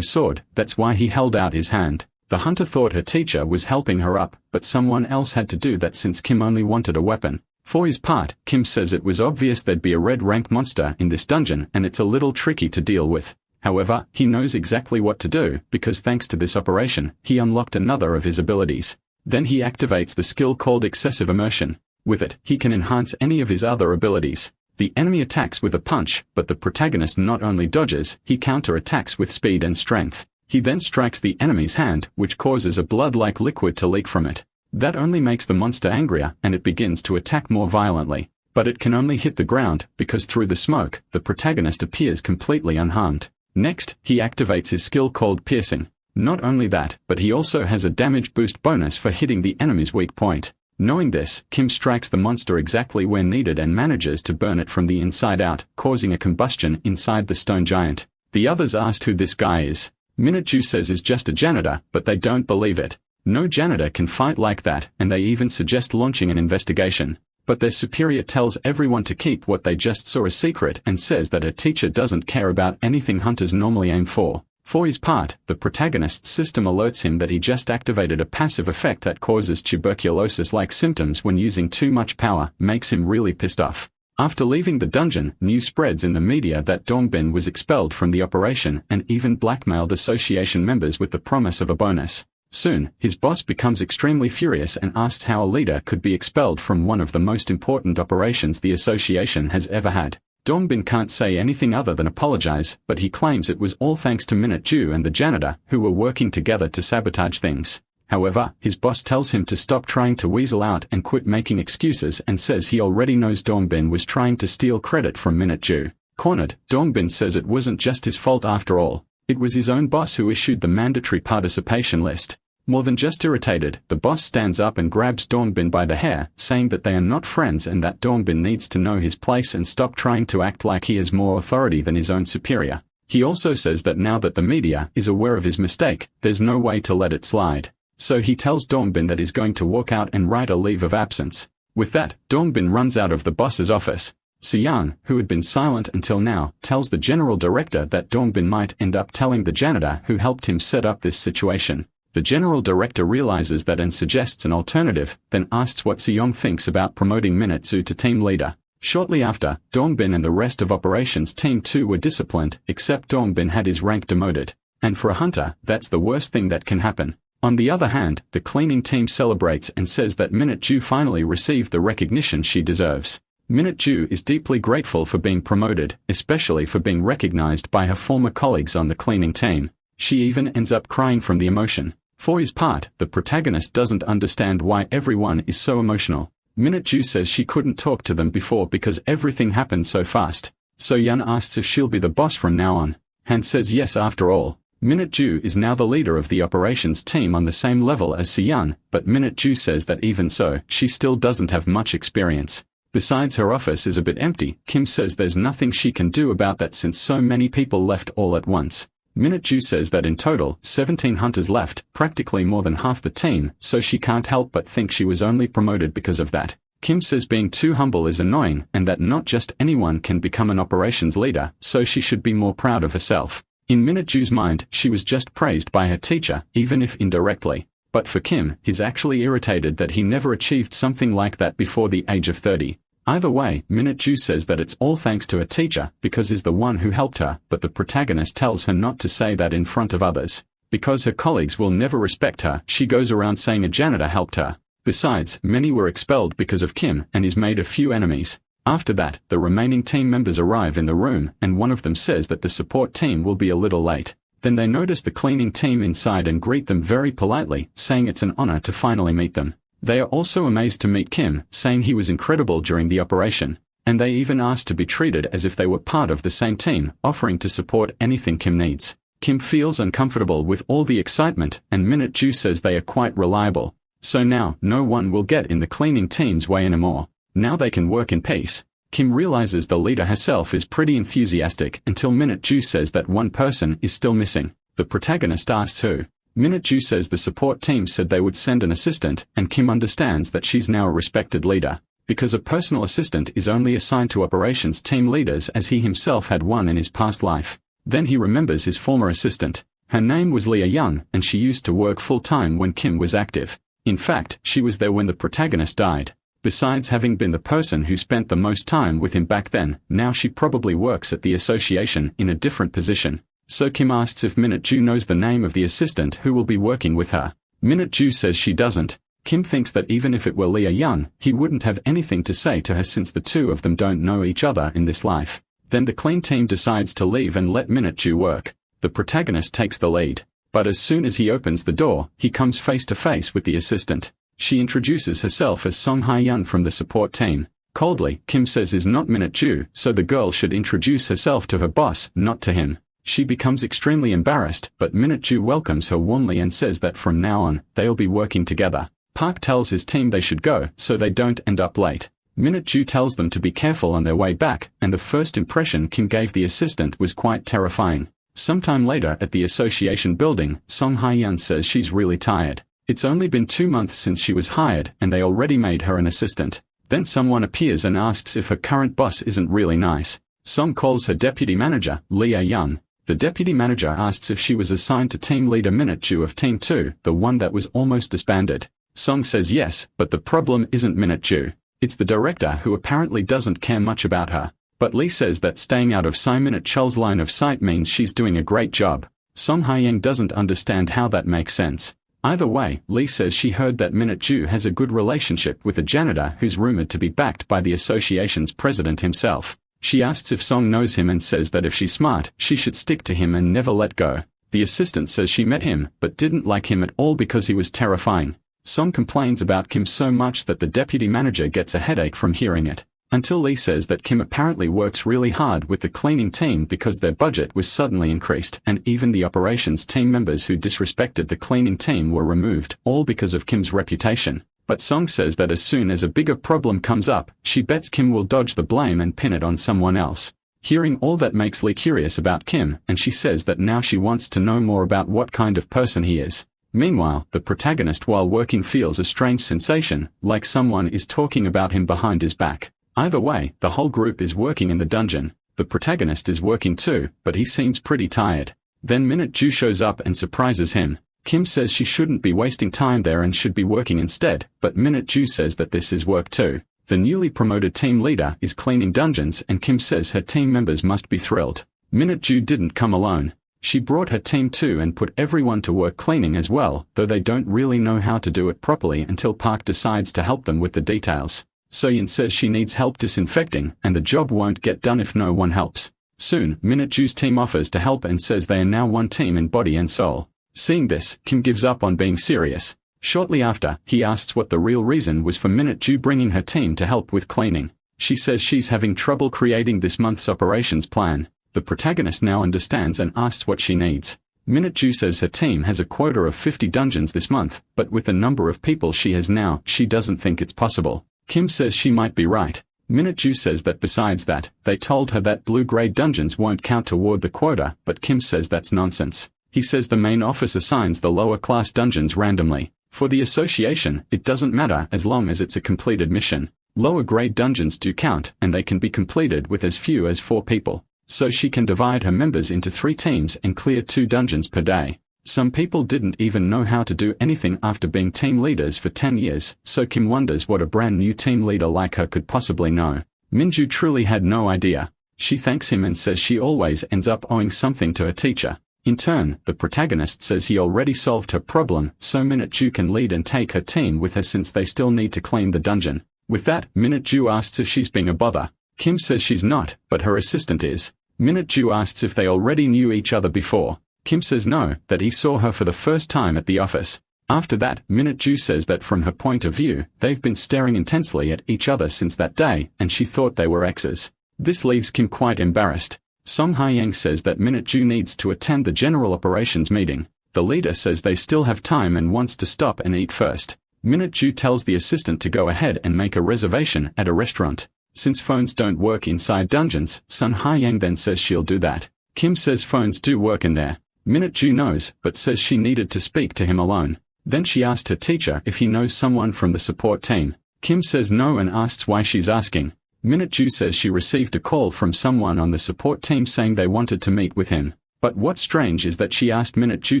sword, that's why he held out his hand. The hunter thought her teacher was helping her up, but someone else had to do that since Kim only wanted a weapon. For his part, Kim says it was obvious there'd be a red rank monster in this dungeon and it's a little tricky to deal with. However, he knows exactly what to do, because thanks to this operation, he unlocked another of his abilities. Then he activates the skill called Excessive Immersion. With it, he can enhance any of his other abilities. The enemy attacks with a punch, but the protagonist not only dodges, he counter-attacks with speed and strength. He then strikes the enemy's hand, which causes a blood-like liquid to leak from it. That only makes the monster angrier, and it begins to attack more violently. But it can only hit the ground, because through the smoke, the protagonist appears completely unharmed. Next, he activates his skill called Piercing. Not only that, but he also has a damage boost bonus for hitting the enemy's weak point. Knowing this, Kim strikes the monster exactly where needed and manages to burn it from the inside out, causing a combustion inside the stone giant. The others asked who this guy is. Minju says is just a janitor, but they don't believe it. No janitor can fight like that, and they even suggest launching an investigation. But their superior tells everyone to keep what they just saw a secret and says that a teacher doesn't care about anything hunters normally aim for. For his part, the protagonist's system alerts him that he just activated a passive effect that causes tuberculosis-like symptoms when using too much power, makes him really pissed off. After leaving the dungeon, news spreads in the media that Dongbin was expelled from the operation and even blackmailed association members with the promise of a bonus. Soon, his boss becomes extremely furious and asks how a leader could be expelled from one of the most important operations the association has ever had. Dongbin can't say anything other than apologize, but he claims it was all thanks to Minju and the janitor, who were working together to sabotage things. However, his boss tells him to stop trying to weasel out and quit making excuses and says he already knows Dongbin was trying to steal credit from Minju. Cornered, Dongbin says it wasn't just his fault after all. It was his own boss who issued the mandatory participation list. More than just irritated, the boss stands up and grabs Dongbin by the hair, saying that they are not friends and that Dongbin needs to know his place and stop trying to act like he has more authority than his own superior. He also says that now that the media is aware of his mistake, there's no way to let it slide. So he tells Dongbin that he's going to walk out and write a leave of absence. With that, Dongbin runs out of the boss's office. Siyang, who had been silent until now, tells the general director that Dongbin might end up telling the janitor who helped him set up this situation. The general director realizes that and suggests an alternative, then asks what Siyong thinks about promoting Minju to team leader. Shortly after, Dongbin and the rest of operations team 2 were disciplined, except Dongbin had his rank demoted. And for a hunter, that's the worst thing that can happen. On the other hand, the cleaning team celebrates and says that Minju finally received the recognition she deserves. Minju is deeply grateful for being promoted, especially for being recognized by her former colleagues on the cleaning team. She even ends up crying from the emotion. For his part, the protagonist doesn't understand why everyone is so emotional. Minju says she couldn't talk to them before because everything happened so fast. So Yan asks if she'll be the boss from now on. Han says yes after all. Minju is now the leader of the operations team on the same level as Siyan, but Minju says that even so, she still doesn't have much experience. Besides, her office is a bit empty. Kim says there's nothing she can do about that since so many people left all at once. Minju says that in total, 17 hunters left, practically more than half the team, so she can't help but think she was only promoted because of that. Kim says being too humble is annoying and that not just anyone can become an operations leader, so she should be more proud of herself. In Minju's mind, she was just praised by her teacher, even if indirectly. But for Kim, he's actually irritated that he never achieved something like that before the age of 30. Either way, Minju says that it's all thanks to her teacher, because he's the one who helped her, but the protagonist tells her not to say that in front of others. Because her colleagues will never respect her, she goes around saying a janitor helped her. Besides, many were expelled because of Kim, and he's made a few enemies. After that, the remaining team members arrive in the room, and one of them says that the support team will be a little late. Then they notice the cleaning team inside and greet them very politely, saying it's an honor to finally meet them. They are also amazed to meet Kim, saying he was incredible during the operation, and they even asked to be treated as if they were part of the same team, offering to support anything Kim needs. Kim feels uncomfortable with all the excitement, and Minju says they are quite reliable. So now, no one will get in the cleaning team's way anymore. Now they can work in peace. Kim realizes the leader herself is pretty enthusiastic until Minju says that one person is still missing. The protagonist asks who. Minute Ju says the support team said they would send an assistant, and Kim understands that she's now a respected leader, because a personal assistant is only assigned to operations team leaders as he himself had one in his past life. Then he remembers his former assistant. Her name was Leah Young, and she used to work full-time when Kim was active. In fact, she was there when the protagonist died. Besides having been the person who spent the most time with him back then, now she probably works at the association in a different position. So Kim asks if Minute Ju knows the name of the assistant who will be working with her. Minute Ju says she doesn't. Kim thinks that even if it were Leah Young, he wouldn't have anything to say to her since the two of them don't know each other in this life. Then the clean team decides to leave and let Minute Ju work. The protagonist takes the lead. But as soon as he opens the door, he comes face to face with the assistant. She introduces herself as Song Hae-yeon from the support team. Coldly, Kim says is not Minute Ju, so the girl should introduce herself to her boss, not to him. She becomes extremely embarrassed, but Minute Ju welcomes her warmly and says that from now on, they'll be working together. Park tells his team they should go, so they don't end up late. Minute Ju tells them to be careful on their way back, and the first impression Kim gave the assistant was quite terrifying. Sometime later at the association building, Song Hae-yeon says she's really tired. It's only been 2 months since she was hired, and they already made her an assistant. Then someone appears and asks if her current boss isn't really nice. Song calls her deputy manager, Leah Young. The deputy manager asks if she was assigned to team leader Minute Ju of Team 2, the one that was almost disbanded. Song says yes, but the problem isn't Minute Ju. It's the director who apparently doesn't care much about her. But Lee says that staying out of Minute Chul's line of sight means she's doing a great job. Song Hae-yeon doesn't understand how that makes sense. Either way, Lee says she heard that Minute Ju has a good relationship with a janitor who's rumored to be backed by the association's president himself. She asks if Song knows him and says that if she's smart, she should stick to him and never let go. The assistant says she met him, but didn't like him at all because he was terrifying. Song complains about Kim so much that the deputy manager gets a headache from hearing it. Until Lee says that Kim apparently works really hard with the cleaning team because their budget was suddenly increased, and even the operations team members who disrespected the cleaning team were removed, all because of Kim's reputation. But Song says that as soon as a bigger problem comes up, she bets Kim will dodge the blame and pin it on someone else. Hearing all that makes Lee curious about Kim, and she says that now she wants to know more about what kind of person he is. Meanwhile, the protagonist while working feels a strange sensation, like someone is talking about him behind his back. Either way, the whole group is working in the dungeon. The protagonist is working too, but he seems pretty tired. Then Minute Ju shows up and surprises him. Kim says she shouldn't be wasting time there and should be working instead, but Minute Ju says that this is work too. The newly promoted team leader is cleaning dungeons and Kim says her team members must be thrilled. Minute Ju didn't come alone. She brought her team too and put everyone to work cleaning as well, though they don't really know how to do it properly until Park decides to help them with the details. Soyeon says she needs help disinfecting, and the job won't get done if no one helps. Soon, Minute Ju's team offers to help and says they are now one team in body and soul. Seeing this, Kim gives up on being serious. Shortly after, he asks what the real reason was for Minute Ju bringing her team to help with cleaning. She says she's having trouble creating this month's operations plan. The protagonist now understands and asks what she needs. Minute Ju says her team has a quota of 50 dungeons this month, but with the number of people she has now, she doesn't think it's possible. Kim says she might be right. Minute Ju says that besides that, they told her that blue-grade dungeons won't count toward the quota, but Kim says that's nonsense. He says the main office assigns the lower-class dungeons randomly. For the association, it doesn't matter as long as it's a completed mission. Lower-grade dungeons do count, and they can be completed with as few as 4 people. So she can divide her members into 3 teams and clear 2 dungeons per day. Some people didn't even know how to do anything after being team leaders for 10 years, so Kim wonders what a brand new team leader like her could possibly know. Minju truly had no idea. She thanks him and says she always ends up owing something to her teacher. In turn, the protagonist says he already solved her problem, so Minute Ju can lead and take her team with her since they still need to clean the dungeon. With that, Minute Ju asks if she's being a bother. Kim says she's not, but her assistant is. Minute Ju asks if they already knew each other before. Kim says no, that he saw her for the first time at the office. After that, Minute Ju says that from her point of view, they've been staring intensely at each other since that day, and she thought they were exes. This leaves Kim quite embarrassed. Song Hae-yeon says that Minute Ju needs to attend the general operations meeting. The leader says they still have time and wants to stop and eat first. Minute Ju tells the assistant to go ahead and make a reservation at a restaurant. Since phones don't work inside dungeons, Song Hae-yeon then says she'll do that. Kim says phones do work in there. Minute Ju knows, but says she needed to speak to him alone. Then she asked her teacher if he knows someone from the support team. Kim says no and asks why she's asking. Minute Ju says she received a call from someone on the support team saying they wanted to meet with him. But what's strange is that she asked Minute Ju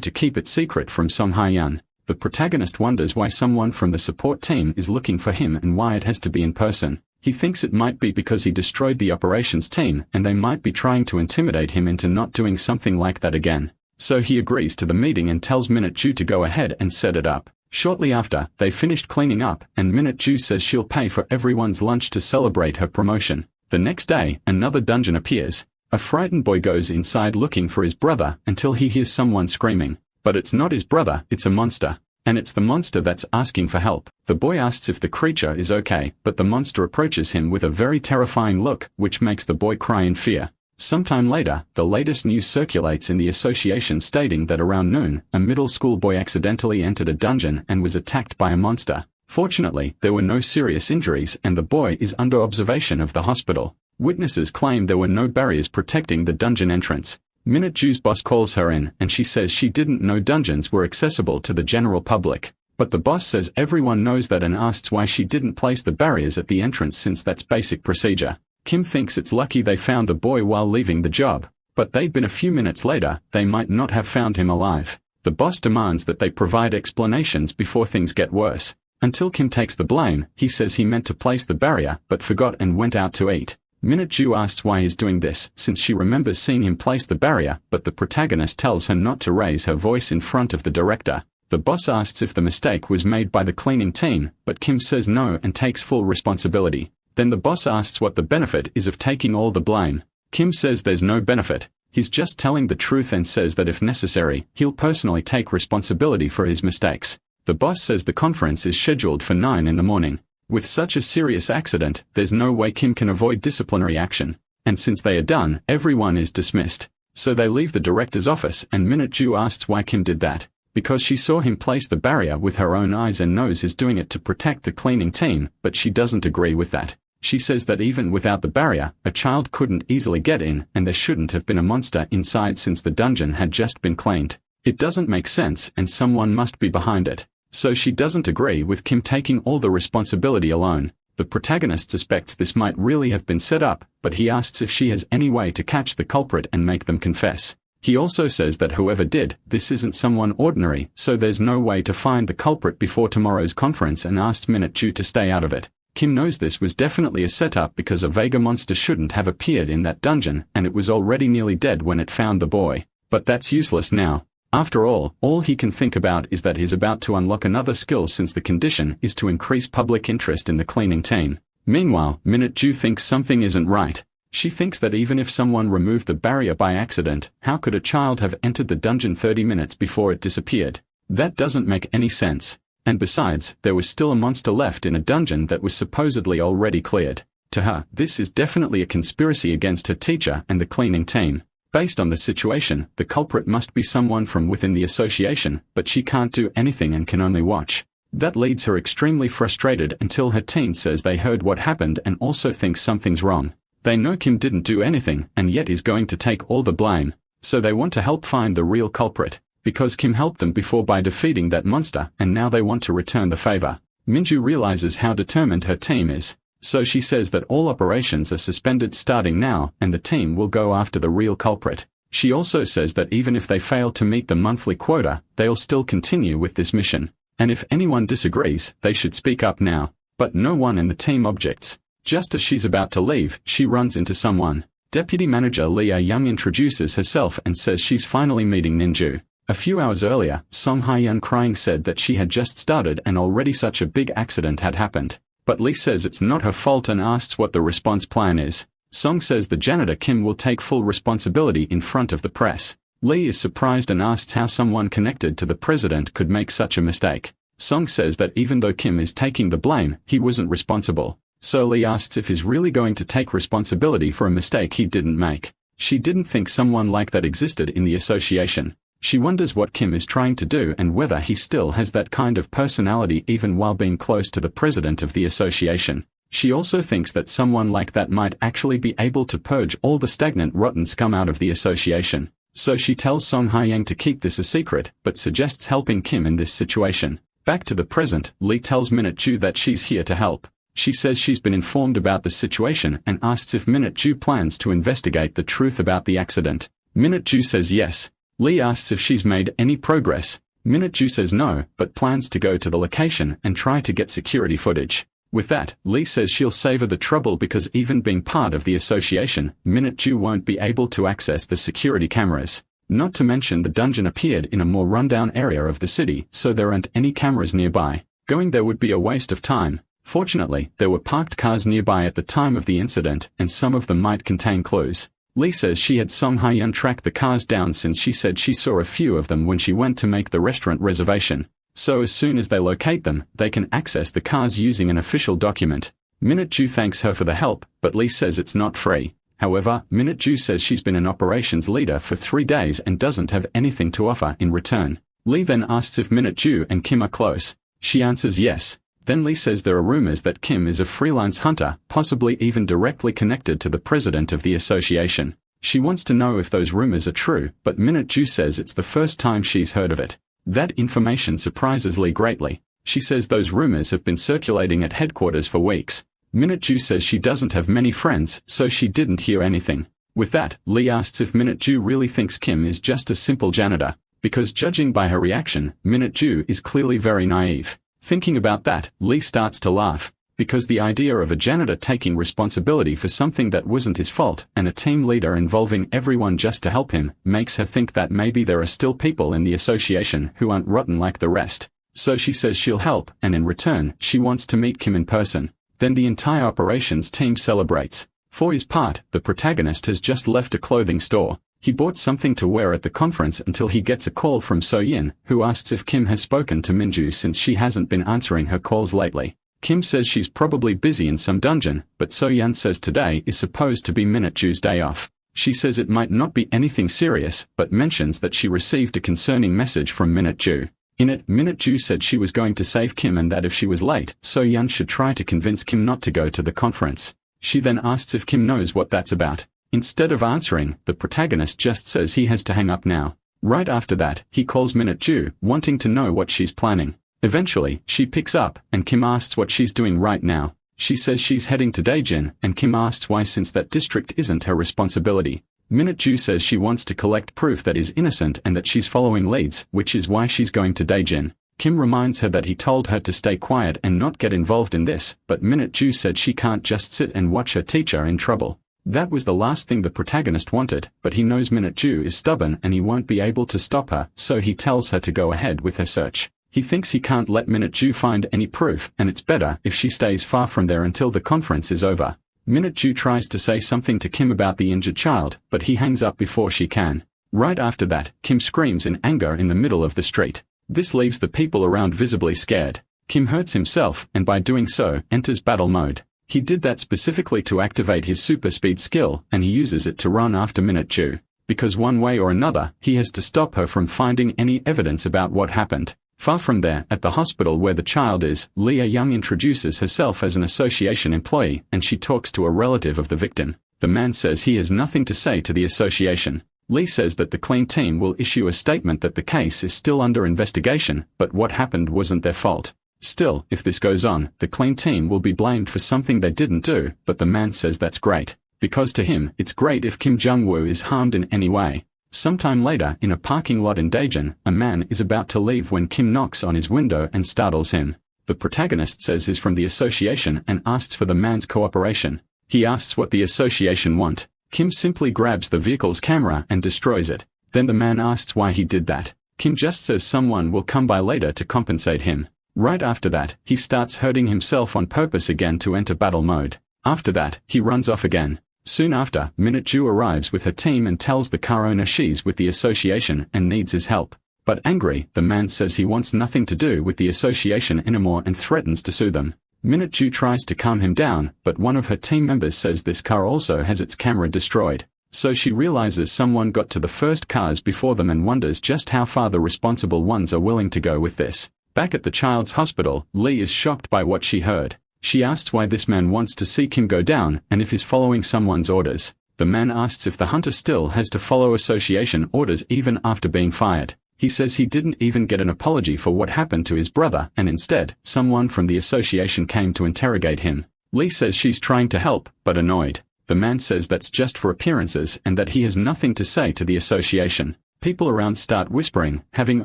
to keep it secret from Song Hae-yeon. The protagonist wonders why someone from the support team is looking for him and why it has to be in person. He thinks it might be because he destroyed the operations team and they might be trying to intimidate him into not doing something like that again. So he agrees to the meeting and tells Minute Ju to go ahead and set it up. Shortly after, they finished cleaning up and Minute Ju says she'll pay for everyone's lunch to celebrate her promotion. The next day, another dungeon appears. A frightened boy goes inside looking for his brother until he hears someone screaming. But it's not his brother, it's a monster. And it's the monster that's asking for help. The boy asks if the creature is okay, but the monster approaches him with a very terrifying look, which makes the boy cry in fear. Sometime later, the latest news circulates in the association stating that around noon, a middle school boy accidentally entered a dungeon and was attacked by a monster. Fortunately, there were no serious injuries and the boy is under observation of the hospital. Witnesses claim there were no barriers protecting the dungeon entrance. Minute Ju's boss calls her in and she says she didn't know dungeons were accessible to the general public. But the boss says everyone knows that and asks why she didn't place the barriers at the entrance since that's basic procedure. Kim thinks it's lucky they found the boy while leaving the job, but they'd been a few minutes later, they might not have found him alive. The boss demands that they provide explanations before things get worse. Until Kim takes the blame, he says he meant to place the barrier but forgot and went out to eat. Minute Ju asks why he's doing this, since she remembers seeing him place the barrier, but the protagonist tells her not to raise her voice in front of the director. The boss asks if the mistake was made by the cleaning team, but Kim says no and takes full responsibility. Then the boss asks what the benefit is of taking all the blame. Kim says there's no benefit. He's just telling the truth and says that if necessary, he'll personally take responsibility for his mistakes. The boss says the conference is scheduled for 9 in the morning. With such a serious accident, there's no way Kim can avoid disciplinary action. And since they are done, everyone is dismissed. So they leave the director's office and Minute Ju asks why Kim did that. Because she saw him place the barrier with her own eyes and knows he's doing it to protect the cleaning team, but she doesn't agree with that. She says that even without the barrier, a child couldn't easily get in and there shouldn't have been a monster inside since the dungeon had just been cleaned. It doesn't make sense and someone must be behind it. So she doesn't agree with Kim taking all the responsibility alone. The protagonist suspects this might really have been set up, but he asks if she has any way to catch the culprit and make them confess. He also says that whoever did this isn't someone ordinary, so there's no way to find the culprit before tomorrow's conference and asks Minute Ju to stay out of it. Kim knows this was definitely a setup because a Vega monster shouldn't have appeared in that dungeon and it was already nearly dead when it found the boy. But that's useless now. After all he can think about is that he's about to unlock another skill since the condition is to increase public interest in the cleaning team. Meanwhile, Minute Ju thinks something isn't right. She thinks that even if someone removed the barrier by accident, how could a child have entered the dungeon 30 minutes before it disappeared? That doesn't make any sense. And besides, there was still a monster left in a dungeon that was supposedly already cleared. To her, this is definitely a conspiracy against her teacher and the cleaning team. Based on the situation, the culprit must be someone from within the association, but she can't do anything and can only watch. That leaves her extremely frustrated until her teen says they heard what happened and also thinks something's wrong. They know Kim didn't do anything and yet is going to take all the blame. So they want to help find the real culprit. Because Kim helped them before by defeating that monster and now they want to return the favor. Minju realizes how determined her team is. So she says that all operations are suspended starting now and the team will go after the real culprit. She also says that even if they fail to meet the monthly quota, they'll still continue with this mission. And if anyone disagrees, they should speak up now. But no one in the team objects. Just as she's about to leave, she runs into someone. Deputy Manager Lee A-young introduces herself and says she's finally meeting Minju. A few hours earlier, Song Hae-yeon crying said that she had just started and already such a big accident had happened. But Lee says it's not her fault and asks what the response plan is. Song says the janitor Kim will take full responsibility in front of the press. Lee is surprised and asks how someone connected to the president could make such a mistake. Song says that even though Kim is taking the blame, he wasn't responsible. So Lee asks if he's really going to take responsibility for a mistake he didn't make. She didn't think someone like that existed in the association. She wonders what Kim is trying to do and whether he still has that kind of personality even while being close to the president of the association. She also thinks that someone like that might actually be able to purge all the stagnant rotten scum out of the association. So she tells Song Hae-yang to keep this a secret, but suggests helping Kim in this situation. Back to the present, Lee tells Minute-ju that she's here to help. She says she's been informed about the situation and asks if Minute-ju plans to investigate the truth about the accident. Minute-ju says yes. Lee asks if she's made any progress. Minute-ju says no, but plans to go to the location and try to get security footage. With that, Lee says she'll savor the trouble because even being part of the association, Minute-ju won't be able to access the security cameras. Not to mention the dungeon appeared in a more rundown area of the city, so there aren't any cameras nearby. Going there would be a waste of time. Fortunately, there were parked cars nearby at the time of the incident, and some of them might contain clues. Lee says she had Song Hae-yan track the cars down since she said she saw a few of them when she went to make the restaurant reservation. So as soon as they locate them, they can access the cars using an official document. Minute-ju thanks her for the help, but Lee says it's not free. However, Minute-ju says she's been an operations leader for 3 days and doesn't have anything to offer in return. Lee then asks if Minute-ju and Kim are close. She answers yes. Then Lee says there are rumors that Kim is a freelance hunter, possibly even directly connected to the president of the association. She wants to know if those rumors are true, but Minute-ju says it's the first time she's heard of it. That information surprises Lee greatly. She says those rumors have been circulating at headquarters for weeks. Minute-ju says she doesn't have many friends, so she didn't hear anything. With that, Lee asks if Minute-ju really thinks Kim is just a simple janitor, because judging by her reaction, Minute-ju is clearly very naive. Thinking about that, Lee starts to laugh, because the idea of a janitor taking responsibility for something that wasn't his fault and a team leader involving everyone just to help him makes her think that maybe there are still people in the association who aren't rotten like the rest. So she says she'll help, and in return, she wants to meet Kim in person. Then the entire operations team celebrates. For his part, the protagonist has just left a clothing store. He bought something to wear at the conference until he gets a call from So-yin, who asks if Kim has spoken to Minju since she hasn't been answering her calls lately. Kim says she's probably busy in some dungeon, but So-yin says today is supposed to be Minute-ju's day off. She says it might not be anything serious, but mentions that she received a concerning message from Minute-ju. In it, Minute-ju said she was going to save Kim and that if she was late, So-yin should try to convince Kim not to go to the conference. She then asks if Kim knows what that's about. Instead of answering, the protagonist just says he has to hang up now. Right after that, he calls Minute-ju, wanting to know what she's planning. Eventually, she picks up, and Kim asks what she's doing right now. She says she's heading to Daejin, and Kim asks why since that district isn't her responsibility. Minute-ju says she wants to collect proof that is innocent and that she's following leads, which is why she's going to Daejin. Kim reminds her that he told her to stay quiet and not get involved in this, but Minute-ju said she can't just sit and watch her teacher in trouble. That was the last thing the protagonist wanted, but he knows Minute-ju is stubborn and he won't be able to stop her, so he tells her to go ahead with her search. He thinks he can't let Minute-ju find any proof, and it's better if she stays far from there until the conference is over. Minute-ju tries to say something to Kim about the injured child, but he hangs up before she can. Right after that, Kim screams in anger in the middle of the street. This leaves the people around visibly scared. Kim hurts himself, and by doing so, enters battle mode. He did that specifically to activate his super speed skill, and he uses it to run after Minute-ju. Because one way or another, he has to stop her from finding any evidence about what happened. Far from there, at the hospital where the child is, Leah Young introduces herself as an association employee, and she talks to a relative of the victim. The man says he has nothing to say to the association. Lee says that the clean team will issue a statement that the case is still under investigation, but what happened wasn't their fault. Still, if this goes on, the clean team will be blamed for something they didn't do, but the man says that's great. Because to him, it's great if Kim Jung-woo is harmed in any way. Sometime later, in a parking lot in Daejin, a man is about to leave when Kim knocks on his window and startles him. The protagonist says he's from the association and asks for the man's cooperation. He asks what the association want. Kim simply grabs the vehicle's camera and destroys it. Then the man asks why he did that. Kim just says someone will come by later to compensate him. Right after that, he starts hurting himself on purpose again to enter battle mode. After that, he runs off again. Soon after, Minute-ju arrives with her team and tells the car owner she's with the association and needs his help. But angry, the man says he wants nothing to do with the association anymore and threatens to sue them. Minute-ju tries to calm him down, but one of her team members says this car also has its camera destroyed. So she realizes someone got to the first cars before them and wonders just how far the responsible ones are willing to go with this. Back at the child's hospital, Lee is shocked by what she heard. She asks why this man wants to see Kim go down and if he's following someone's orders. The man asks if the hunter still has to follow association orders even after being fired. He says he didn't even get an apology for what happened to his brother, and instead, someone from the association came to interrogate him. Lee says she's trying to help, but annoyed. The man says that's just for appearances and that he has nothing to say to the association. People around start whispering, having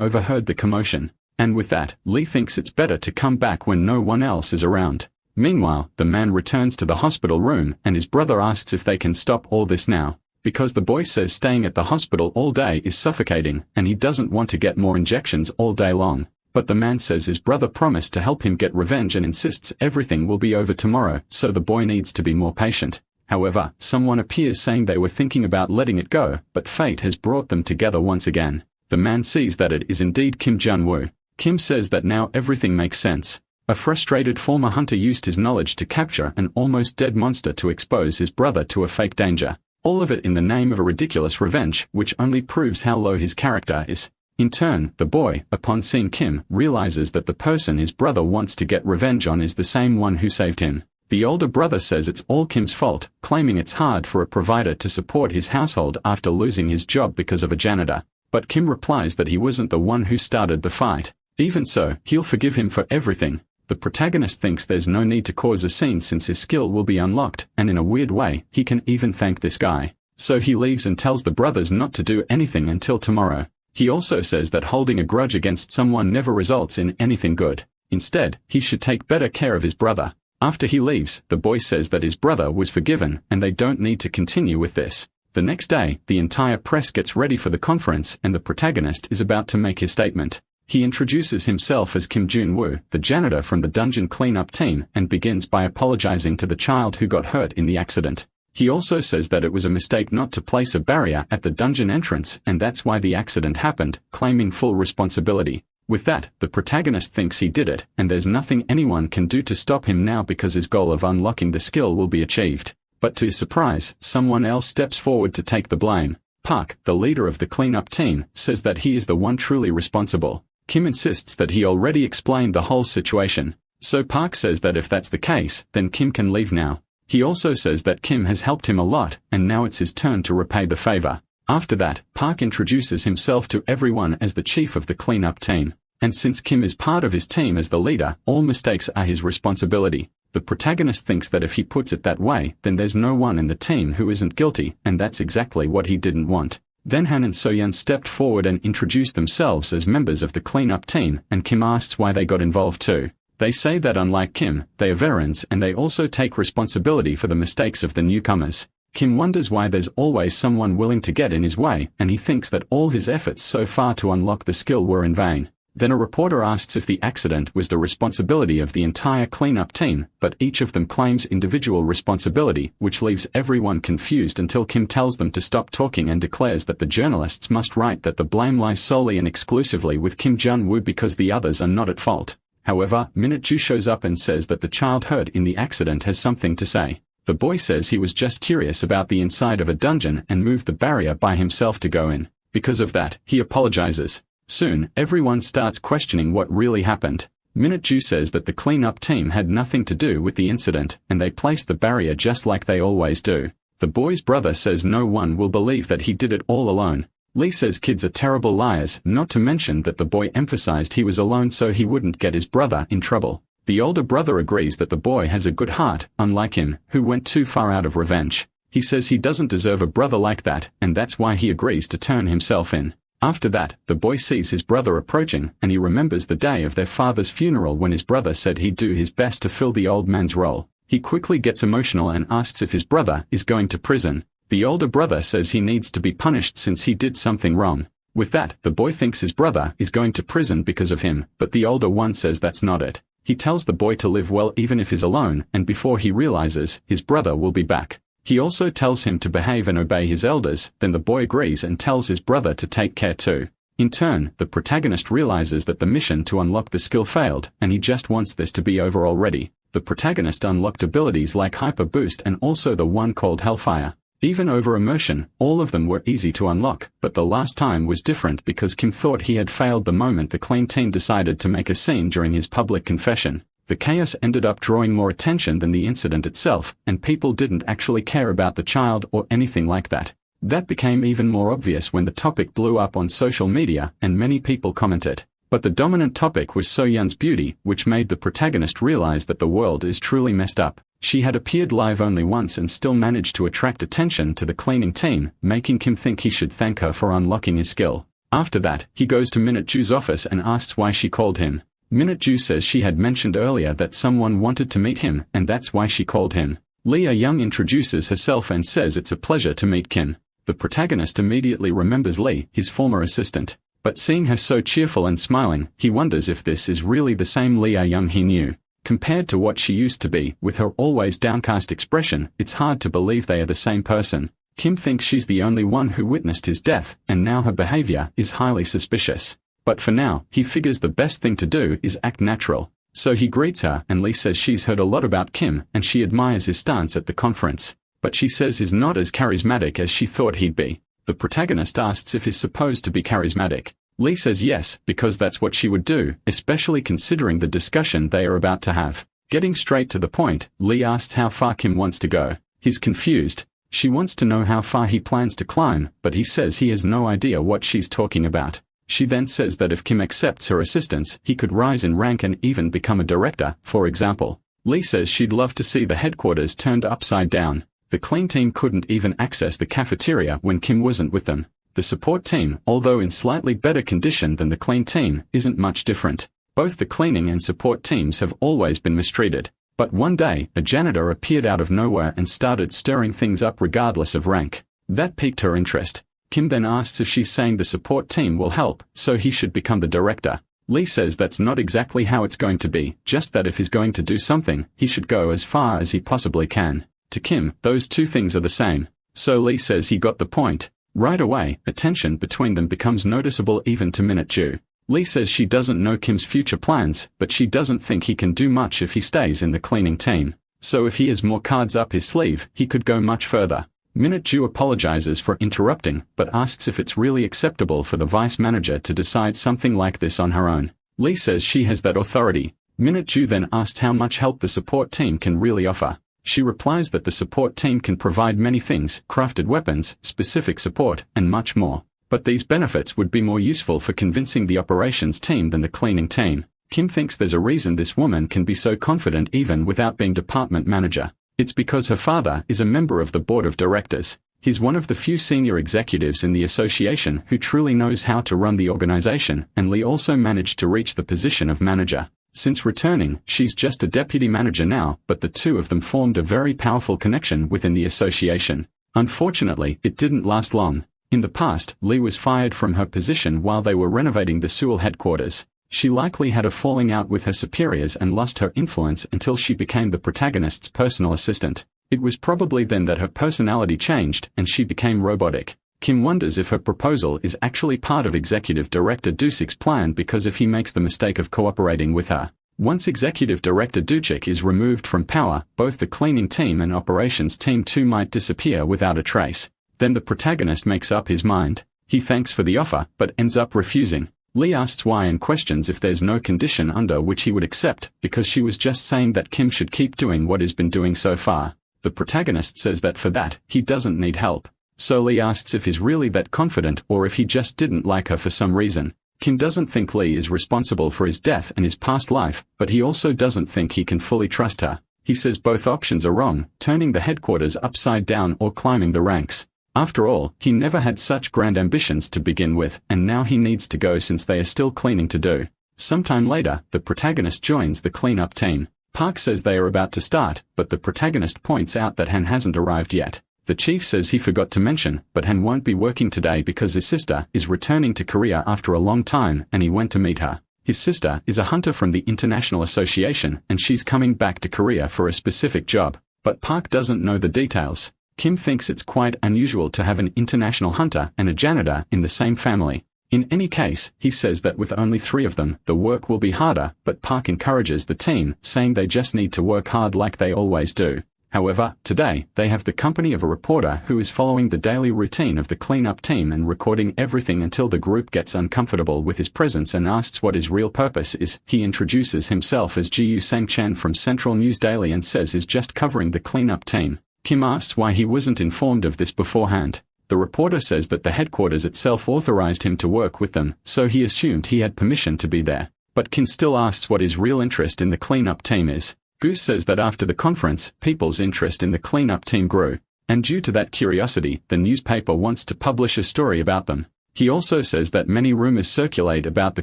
overheard the commotion. And with that, Lee thinks it's better to come back when no one else is around. Meanwhile, the man returns to the hospital room and his brother asks if they can stop all this now, because the boy says staying at the hospital all day is suffocating and he doesn't want to get more injections all day long. But the man says his brother promised to help him get revenge and insists everything will be over tomorrow, so the boy needs to be more patient. However, someone appears saying they were thinking about letting it go, but fate has brought them together once again. The man sees that it is indeed Kim Jun-woo. Kim says that now everything makes sense. A frustrated former hunter used his knowledge to capture an almost dead monster to expose his brother to a fake danger. All of it in the name of a ridiculous revenge, which only proves how low his character is. In turn, the boy, upon seeing Kim, realizes that the person his brother wants to get revenge on is the same one who saved him. The older brother says it's all Kim's fault, claiming it's hard for a provider to support his household after losing his job because of a janitor. But Kim replies that he wasn't the one who started the fight. Even so, he'll forgive him for everything. The protagonist thinks there's no need to cause a scene since his skill will be unlocked, and in a weird way, he can even thank this guy. So he leaves and tells the brothers not to do anything until tomorrow. He also says that holding a grudge against someone never results in anything good. Instead, he should take better care of his brother. After he leaves, the boy says that his brother was forgiven and they don't need to continue with this. The next day, the entire press gets ready for the conference and the protagonist is about to make his statement. He introduces himself as Kim Jun-woo, the janitor from the dungeon cleanup team, and begins by apologizing to the child who got hurt in the accident. He also says that it was a mistake not to place a barrier at the dungeon entrance and that's why the accident happened, claiming full responsibility. With that, the protagonist thinks he did it, and there's nothing anyone can do to stop him now because his goal of unlocking the skill will be achieved. But to his surprise, someone else steps forward to take the blame. Park, the leader of the cleanup team, says that he is the one truly responsible. Kim insists that he already explained the whole situation. So Park says that if that's the case, then Kim can leave now. He also says that Kim has helped him a lot, and now it's his turn to repay the favor. After that, Park introduces himself to everyone as the chief of the cleanup team. And since Kim is part of his team as the leader, all mistakes are his responsibility. The protagonist thinks that if he puts it that way, then there's no one in the team who isn't guilty, and that's exactly what he didn't want. Then Han and Soyeon stepped forward and introduced themselves as members of the cleanup team, and Kim asks why they got involved too. They say that unlike Kim, they are veterans and they also take responsibility for the mistakes of the newcomers. Kim wonders why there's always someone willing to get in his way, and he thinks that all his efforts so far to unlock the skill were in vain. Then a reporter asks if the accident was the responsibility of the entire cleanup team, but each of them claims individual responsibility, which leaves everyone confused until Kim tells them to stop talking and declares that the journalists must write that the blame lies solely and exclusively with Kim Jun-woo because the others are not at fault. However, Minju shows up and says that the child hurt in the accident has something to say. The boy says he was just curious about the inside of a dungeon and moved the barrier by himself to go in. Because of that, he apologizes. Soon, everyone starts questioning what really happened. Minju says that the cleanup team had nothing to do with the incident, and they placed the barrier just like they always do. The boy's brother says no one will believe that he did it all alone. Lee says kids are terrible liars, not to mention that the boy emphasized he was alone so he wouldn't get his brother in trouble. The older brother agrees that the boy has a good heart, unlike him, who went too far out of revenge. He says he doesn't deserve a brother like that, and that's why he agrees to turn himself in. After that, the boy sees his brother approaching, and he remembers the day of their father's funeral when his brother said he'd do his best to fill the old man's role. He quickly gets emotional and asks if his brother is going to prison. The older brother says he needs to be punished since he did something wrong. With that, the boy thinks his brother is going to prison because of him, but the older one says that's not it. He tells the boy to live well even if he's alone, and before he realizes, his brother will be back. He also tells him to behave and obey his elders, then the boy agrees and tells his brother to take care too. In turn, the protagonist realizes that the mission to unlock the skill failed, and he just wants this to be over already. The protagonist unlocked abilities like Hyper Boost and also the one called Hellfire. Even over immersion, all of them were easy to unlock, but the last time was different because Kim thought he had failed the moment the clean team decided to make a scene during his public confession. The chaos ended up drawing more attention than the incident itself, and people didn't actually care about the child or anything like that. That became even more obvious when the topic blew up on social media and many people commented. But the dominant topic was So-Yun's beauty, which made the protagonist realize that the world is truly messed up. She had appeared live only once and still managed to attract attention to the cleaning team, making Kim think he should thank her for unlocking his skill. After that, he goes to Minute-Ju's office and asks why she called him. Minute-Ju says she had mentioned earlier that someone wanted to meet him, and that's why she called him. Lee A-young introduces herself and says it's a pleasure to meet Kim. The protagonist immediately remembers Lee, his former assistant. But seeing her so cheerful and smiling, he wonders if this is really the same Lee A-young he knew. Compared to what she used to be, with her always downcast expression, it's hard to believe they are the same person. Kim thinks she's the only one who witnessed his death, and now her behavior is highly suspicious. But for now, he figures the best thing to do is act natural. So he greets her, and Lee says she's heard a lot about Kim, and she admires his stance at the conference. But she says he's not as charismatic as she thought he'd be. The protagonist asks if he's supposed to be charismatic. Lee says yes, because that's what she would do, especially considering the discussion they are about to have. Getting straight to the point, Lee asks how far Kim wants to go. He's confused. She wants to know how far he plans to climb, but he says he has no idea what she's talking about. She then says that if Kim accepts her assistance, he could rise in rank and even become a director, for example. Lee says she'd love to see the headquarters turned upside down. The clean team couldn't even access the cafeteria when Kim wasn't with them. The support team, although in slightly better condition than the clean team, isn't much different. Both the cleaning and support teams have always been mistreated. But one day, a janitor appeared out of nowhere and started stirring things up regardless of rank. That piqued her interest. Kim then asks if she's saying the support team will help, so he should become the director. Lee says that's not exactly how it's going to be, just that if he's going to do something, he should go as far as he possibly can. To Kim, those two things are the same. So Lee says he got the point. Right away, a tension between them becomes noticeable even to Minute-Ju. Lee says she doesn't know Kim's future plans, but she doesn't think he can do much if he stays in the cleaning team. So if he has more cards up his sleeve, he could go much further. Minute-Ju apologizes for interrupting, but asks if it's really acceptable for the vice manager to decide something like this on her own. Lee says she has that authority. Minute-Ju then asks how much help the support team can really offer. She replies that the support team can provide many things, crafted weapons, specific support, and much more. But these benefits would be more useful for convincing the operations team than the cleaning team. Kim thinks there's a reason this woman can be so confident even without being department manager. It's because her father is a member of the board of directors. He's one of the few senior executives in the association who truly knows how to run the organization, and Lee also managed to reach the position of manager. Since returning, she's just a deputy manager now, but the two of them formed a very powerful connection within the association. Unfortunately, it didn't last long. In the past, Lee was fired from her position while they were renovating the Seoul headquarters. She likely had a falling out with her superiors and lost her influence until she became the protagonist's personal assistant. It was probably then that her personality changed and she became robotic. Kim wonders if her proposal is actually part of Executive Director Dusik's plan because if he makes the mistake of cooperating with her. Once Executive Director Duchik is removed from power, both the cleaning team and operations team too might disappear without a trace. Then the protagonist makes up his mind. He thanks for the offer, but ends up refusing. Lee asks why and questions if there's no condition under which he would accept, because she was just saying that Kim should keep doing what he's been doing so far. The protagonist says that for that, he doesn't need help. So Lee asks if he's really that confident or if he just didn't like her for some reason. Kim doesn't think Lee is responsible for his death and his past life, but he also doesn't think he can fully trust her. He says both options are wrong, turning the headquarters upside down or climbing the ranks. After all, he never had such grand ambitions to begin with, and now he needs to go since they are still cleaning to do. Sometime later, the protagonist joins the cleanup team. Park says they are about to start, but the protagonist points out that Han hasn't arrived yet. The chief says he forgot to mention, but Han won't be working today because his sister is returning to Korea after a long time and he went to meet her. His sister is a hunter from the International Association and she's coming back to Korea for a specific job. But Park doesn't know the details. Kim thinks it's quite unusual to have an international hunter and a janitor in the same family. In any case, he says that with only 3 of them, the work will be harder, but Park encourages the team, saying they just need to work hard like they always do. However, today, they have the company of a reporter who is following the daily routine of the cleanup team and recording everything until the group gets uncomfortable with his presence and asks what his real purpose is. He introduces himself as Jiyu Sang-chan from Central News Daily and says he's just covering the cleanup team. Kim asks why he wasn't informed of this beforehand. The reporter says that the headquarters itself authorized him to work with them, so he assumed he had permission to be there. But Kim still asks what his real interest in the cleanup team is. Goose says that after the conference, people's interest in the cleanup team grew, and due to that curiosity, the newspaper wants to publish a story about them. He also says that many rumors circulate about the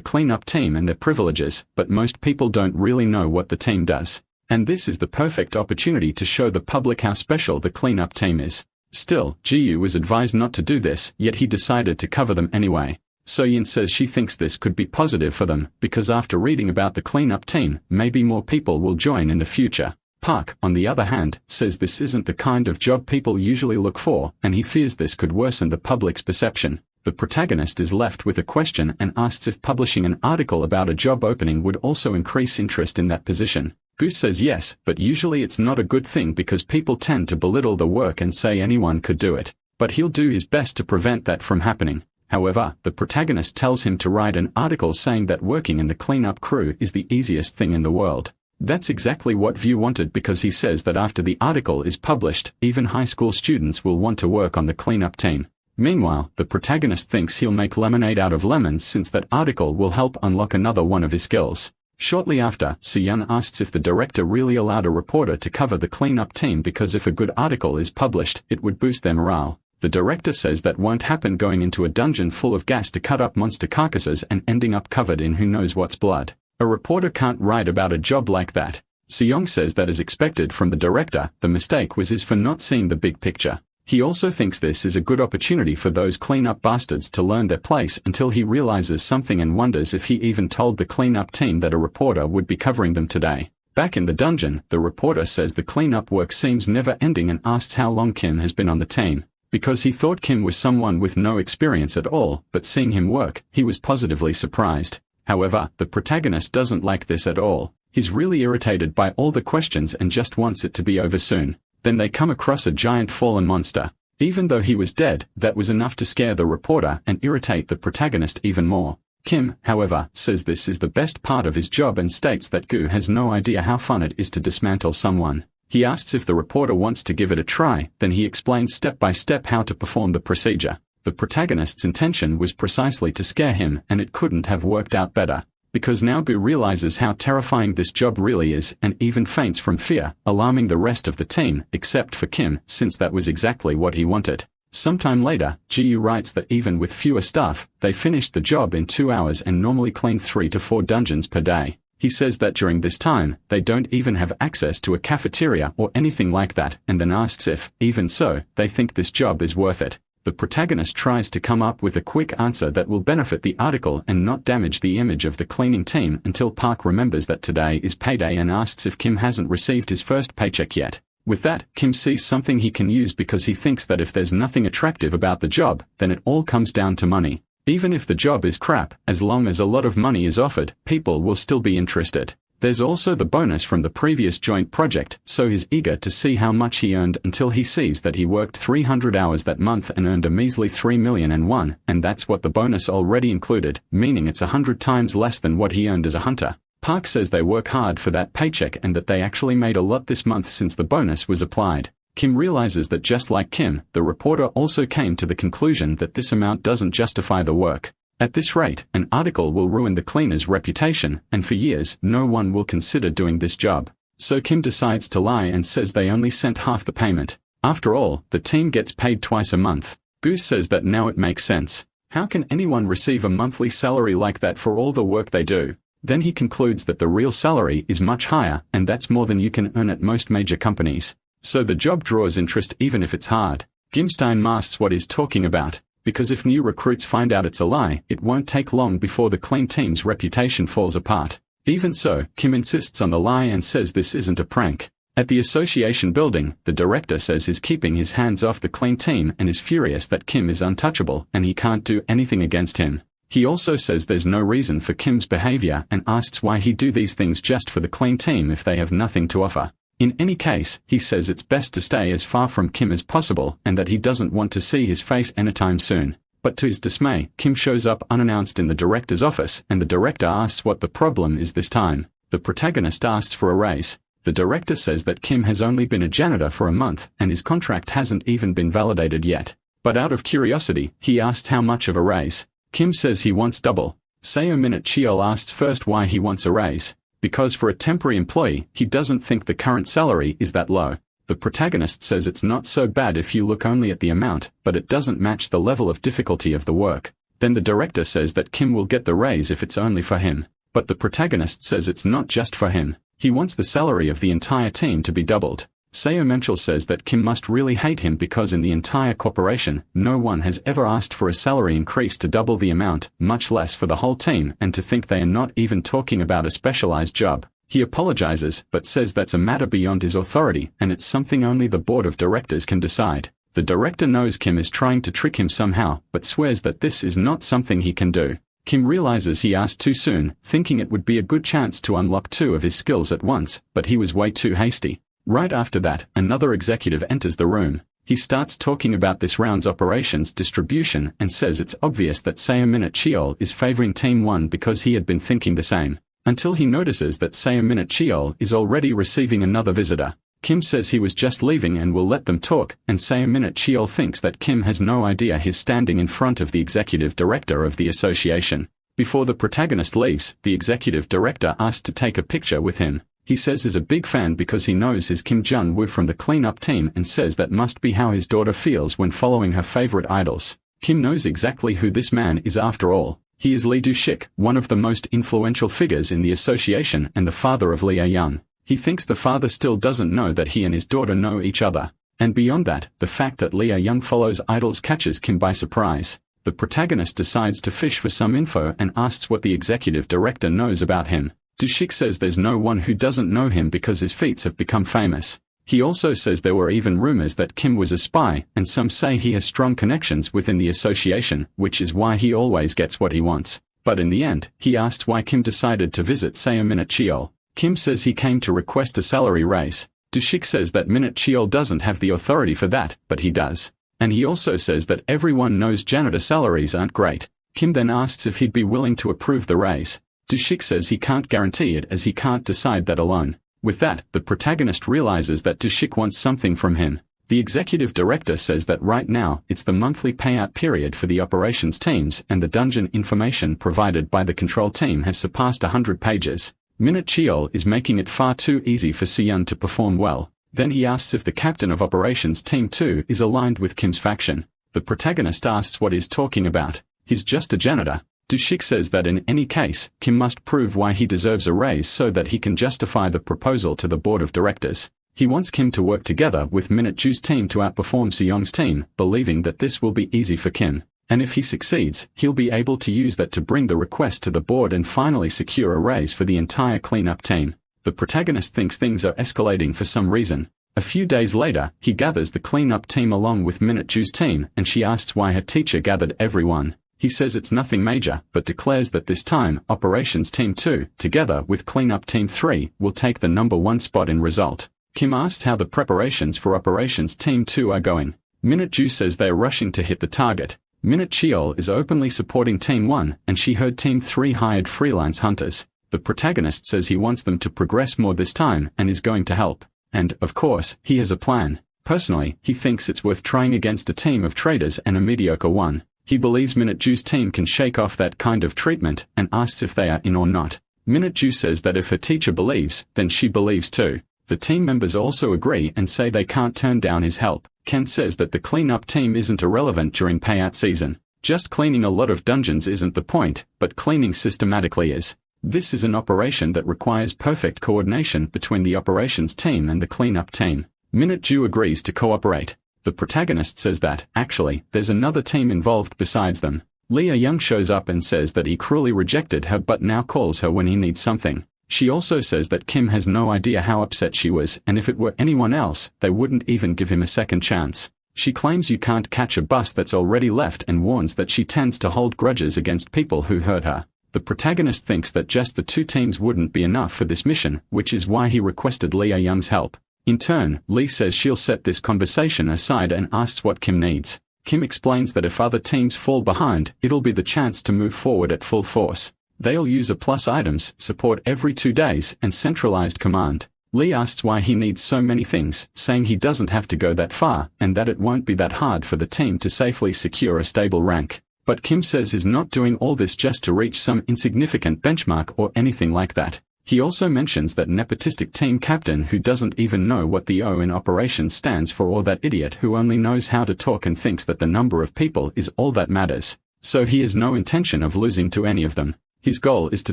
cleanup team and their privileges, but most people don't really know what the team does. And this is the perfect opportunity to show the public how special the cleanup team is. Still, Jiyu was advised not to do this, yet he decided to cover them anyway. So-yin says she thinks this could be positive for them, because after reading about the cleanup team, maybe more people will join in the future. Park, on the other hand, says this isn't the kind of job people usually look for, and he fears this could worsen the public's perception. The protagonist is left with a question and asks if publishing an article about a job opening would also increase interest in that position. Goose says yes, but usually it's not a good thing because people tend to belittle the work and say anyone could do it. But he'll do his best to prevent that from happening. However, the protagonist tells him to write an article saying that working in the cleanup crew is the easiest thing in the world. That's exactly what View wanted because he says that after the article is published, even high school students will want to work on the cleanup team. Meanwhile, the protagonist thinks he'll make lemonade out of lemons since that article will help unlock another one of his skills. Shortly after, So-yeon asks if the director really allowed a reporter to cover the cleanup team because if a good article is published, it would boost their morale. The director says that won't happen going into a dungeon full of gas to cut up monster carcasses and ending up covered in who knows what's blood. A reporter can't write about a job like that. So-young says that as expected from the director, the mistake was his for not seeing the big picture. He also thinks this is a good opportunity for those cleanup bastards to learn their place until he realizes something and wonders if he even told the cleanup team that a reporter would be covering them today. Back in the dungeon, the reporter says the cleanup work seems never ending and asks how long Kim has been on the team. Because he thought Kim was someone with no experience at all, but seeing him work, he was positively surprised. However, the protagonist doesn't like this at all. He's really irritated by all the questions and just wants it to be over soon. Then they come across a giant fallen monster. Even though he was dead, that was enough to scare the reporter and irritate the protagonist even more. Kim, however, says this is the best part of his job and states that Gu has no idea how fun it is to dismantle someone. He asks if the reporter wants to give it a try, then he explains step by step how to perform the procedure. The protagonist's intention was precisely to scare him, and it couldn't have worked out better. Because now Gu realizes how terrifying this job really is and even faints from fear, alarming the rest of the team, except for Kim, since that was exactly what he wanted. Sometime later, Jiyu writes that even with fewer staff, they finished the job in 2 hours and normally clean 3 to 4 dungeons per day. He says that during this time, they don't even have access to a cafeteria or anything like that, and then asks if, even so, they think this job is worth it. The protagonist tries to come up with a quick answer that will benefit the article and not damage the image of the cleaning team until Park remembers that today is payday and asks if Kim hasn't received his first paycheck yet. With that, Kim sees something he can use because he thinks that if there's nothing attractive about the job, then it all comes down to money. Even if the job is crap, as long as a lot of money is offered, people will still be interested. There's also the bonus from the previous joint project, so he's eager to see how much he earned until he sees that he worked 300 hours that month and earned a measly 3,000,001, and that's what the bonus already included, meaning it's 100 times less than what he earned as a hunter. Park says they work hard for that paycheck and that they actually made a lot this month since the bonus was applied. Kim realizes that just like Kim, the reporter also came to the conclusion that this amount doesn't justify the work. At this rate, an article will ruin the cleaner's reputation, and for years, no one will consider doing this job. So Kim decides to lie and says they only sent half the payment. After all, the team gets paid twice a month. Goose says that now it makes sense. How can anyone receive a monthly salary like that for all the work they do? Then he concludes that the real salary is much higher, and that's more than you can earn at most major companies. So the job draws interest even if it's hard. Gimstein masks what he's talking about, because if new recruits find out it's a lie, it won't take long before the clean team's reputation falls apart. Even so, Kim insists on the lie and says this isn't a prank. At the association building, the director says he's keeping his hands off the clean team and is furious that Kim is untouchable and he can't do anything against him. He also says there's no reason for Kim's behavior and asks why he do these things just for the clean team if they have nothing to offer. In any case, he says it's best to stay as far from Kim as possible and that he doesn't want to see his face anytime soon. But to his dismay, Kim shows up unannounced in the director's office and the director asks what the problem is this time. The protagonist asks for a raise. The director says that Kim has only been a janitor for a month and his contract hasn't even been validated yet. But out of curiosity, he asks how much of a raise. Kim says he wants double. Seo Minute Cheol asks first why he wants a raise. Because for a temporary employee, he doesn't think the current salary is that low. The protagonist says it's not so bad if you look only at the amount, but it doesn't match the level of difficulty of the work. Then the director says that Kim will get the raise if it's only for him. But the protagonist says it's not just for him. He wants the salary of the entire team to be doubled. Seo Menchel says that Kim must really hate him because in the entire corporation, no one has ever asked for a salary increase to double the amount, much less for the whole team, and to think they are not even talking about a specialized job. He apologizes, but says that's a matter beyond his authority, and it's something only the board of directors can decide. The director knows Kim is trying to trick him somehow, but swears that this is not something he can do. Kim realizes he asked too soon, thinking it would be a good chance to unlock 2 of his skills at once, but he was way too hasty. Right after that, another executive enters the room. He starts talking about this round's operations distribution and says it's obvious that Seo Minute Cheol is favoring Team 1 because he had been thinking the same. Until he notices that Seo Minute Cheol is already receiving another visitor. Kim says he was just leaving and will let them talk, and Seo Minute Cheol thinks that Kim has no idea he's standing in front of the executive director of the association. Before the protagonist leaves, the executive director asks to take a picture with him. He says he's a big fan because he knows his Kim Jun-woo from the cleanup team and says that must be how his daughter feels when following her favorite idols. Kim knows exactly who this man is after all. He is Lee Do-shik, one of the most influential figures in the association and the father of Lee A-young. He thinks the father still doesn't know that he and his daughter know each other. And beyond that, the fact that Lee A-young follows idols catches Kim by surprise. The protagonist decides to fish for some info and asks what the executive director knows about him. Do-shik says there's no one who doesn't know him because his feats have become famous. He also says there were even rumors that Kim was a spy, and some say he has strong connections within the association, which is why he always gets what he wants. But in the end, he asked why Kim decided to visit Seo Minute Cheol. Kim says he came to request a salary raise. Do-shik says that Minute Cheol doesn't have the authority for that, but he does. And he also says that everyone knows janitor salaries aren't great. Kim then asks if he'd be willing to approve the raise. Do-shik says he can't guarantee it as he can't decide that alone. With that, the protagonist realizes that Do-shik wants something from him. The executive director says that right now, it's the monthly payout period for the operations teams and the dungeon information provided by the control team has surpassed 100 pages. Minute Cheol is making it far too easy for Seyun to perform well. Then he asks if the captain of operations team 2 is aligned with Kim's faction. The protagonist asks what he's talking about. He's just a janitor. Do-shik says that in any case, Kim must prove why he deserves a raise so that he can justify the proposal to the board of directors. He wants Kim to work together with Minute Ju's team to outperform Seyong's team, believing that this will be easy for Kim. And if he succeeds, he'll be able to use that to bring the request to the board and finally secure a raise for the entire cleanup team. The protagonist thinks things are escalating for some reason. A few days later, he gathers the cleanup team along with Minute Ju's team and she asks why her teacher gathered everyone. He says it's nothing major, but declares that this time, Operations Team 2, together with Cleanup Team 3, will take the #1 spot in result. Kim asks how the preparations for Operations Team 2 are going. Minute Ju says they're rushing to hit the target. Minute Cheol is openly supporting Team 1, and she heard Team 3 hired freelance hunters. The protagonist says he wants them to progress more this time and is going to help. And, of course, he has a plan. Personally, he thinks it's worth trying against a team of traders and a mediocre one. He believes Minute Ju's team can shake off that kind of treatment and asks if they are in or not. Minute Ju says that if her teacher believes, then she believes too. The team members also agree and say they can't turn down his help. Ken says that the cleanup team isn't irrelevant during payout season. Just cleaning a lot of dungeons isn't the point, but cleaning systematically is. This is an operation that requires perfect coordination between the operations team and the cleanup team. Minute Ju agrees to cooperate. The protagonist says that, actually, there's another team involved besides them. Lee A-young shows up and says that he cruelly rejected her but now calls her when he needs something. She also says that Kim has no idea how upset she was, and if it were anyone else, they wouldn't even give him a second chance. She claims you can't catch a bus that's already left and warns that she tends to hold grudges against people who hurt her. The protagonist thinks that just the two teams wouldn't be enough for this mission, which is why he requested Lee A-young's help. In turn, Lee says she'll set this conversation aside and asks what Kim needs. Kim explains that if other teams fall behind, it'll be the chance to move forward at full force. They'll use a plus items, support every 2 days, and centralized command. Lee asks why he needs so many things, saying he doesn't have to go that far, and that it won't be that hard for the team to safely secure a stable rank. But Kim says he's not doing all this just to reach some insignificant benchmark or anything like that. He also mentions that nepotistic team captain who doesn't even know what the O in operations stands for, or that idiot who only knows how to talk and thinks that the number of people is all that matters. So he has no intention of losing to any of them. His goal is to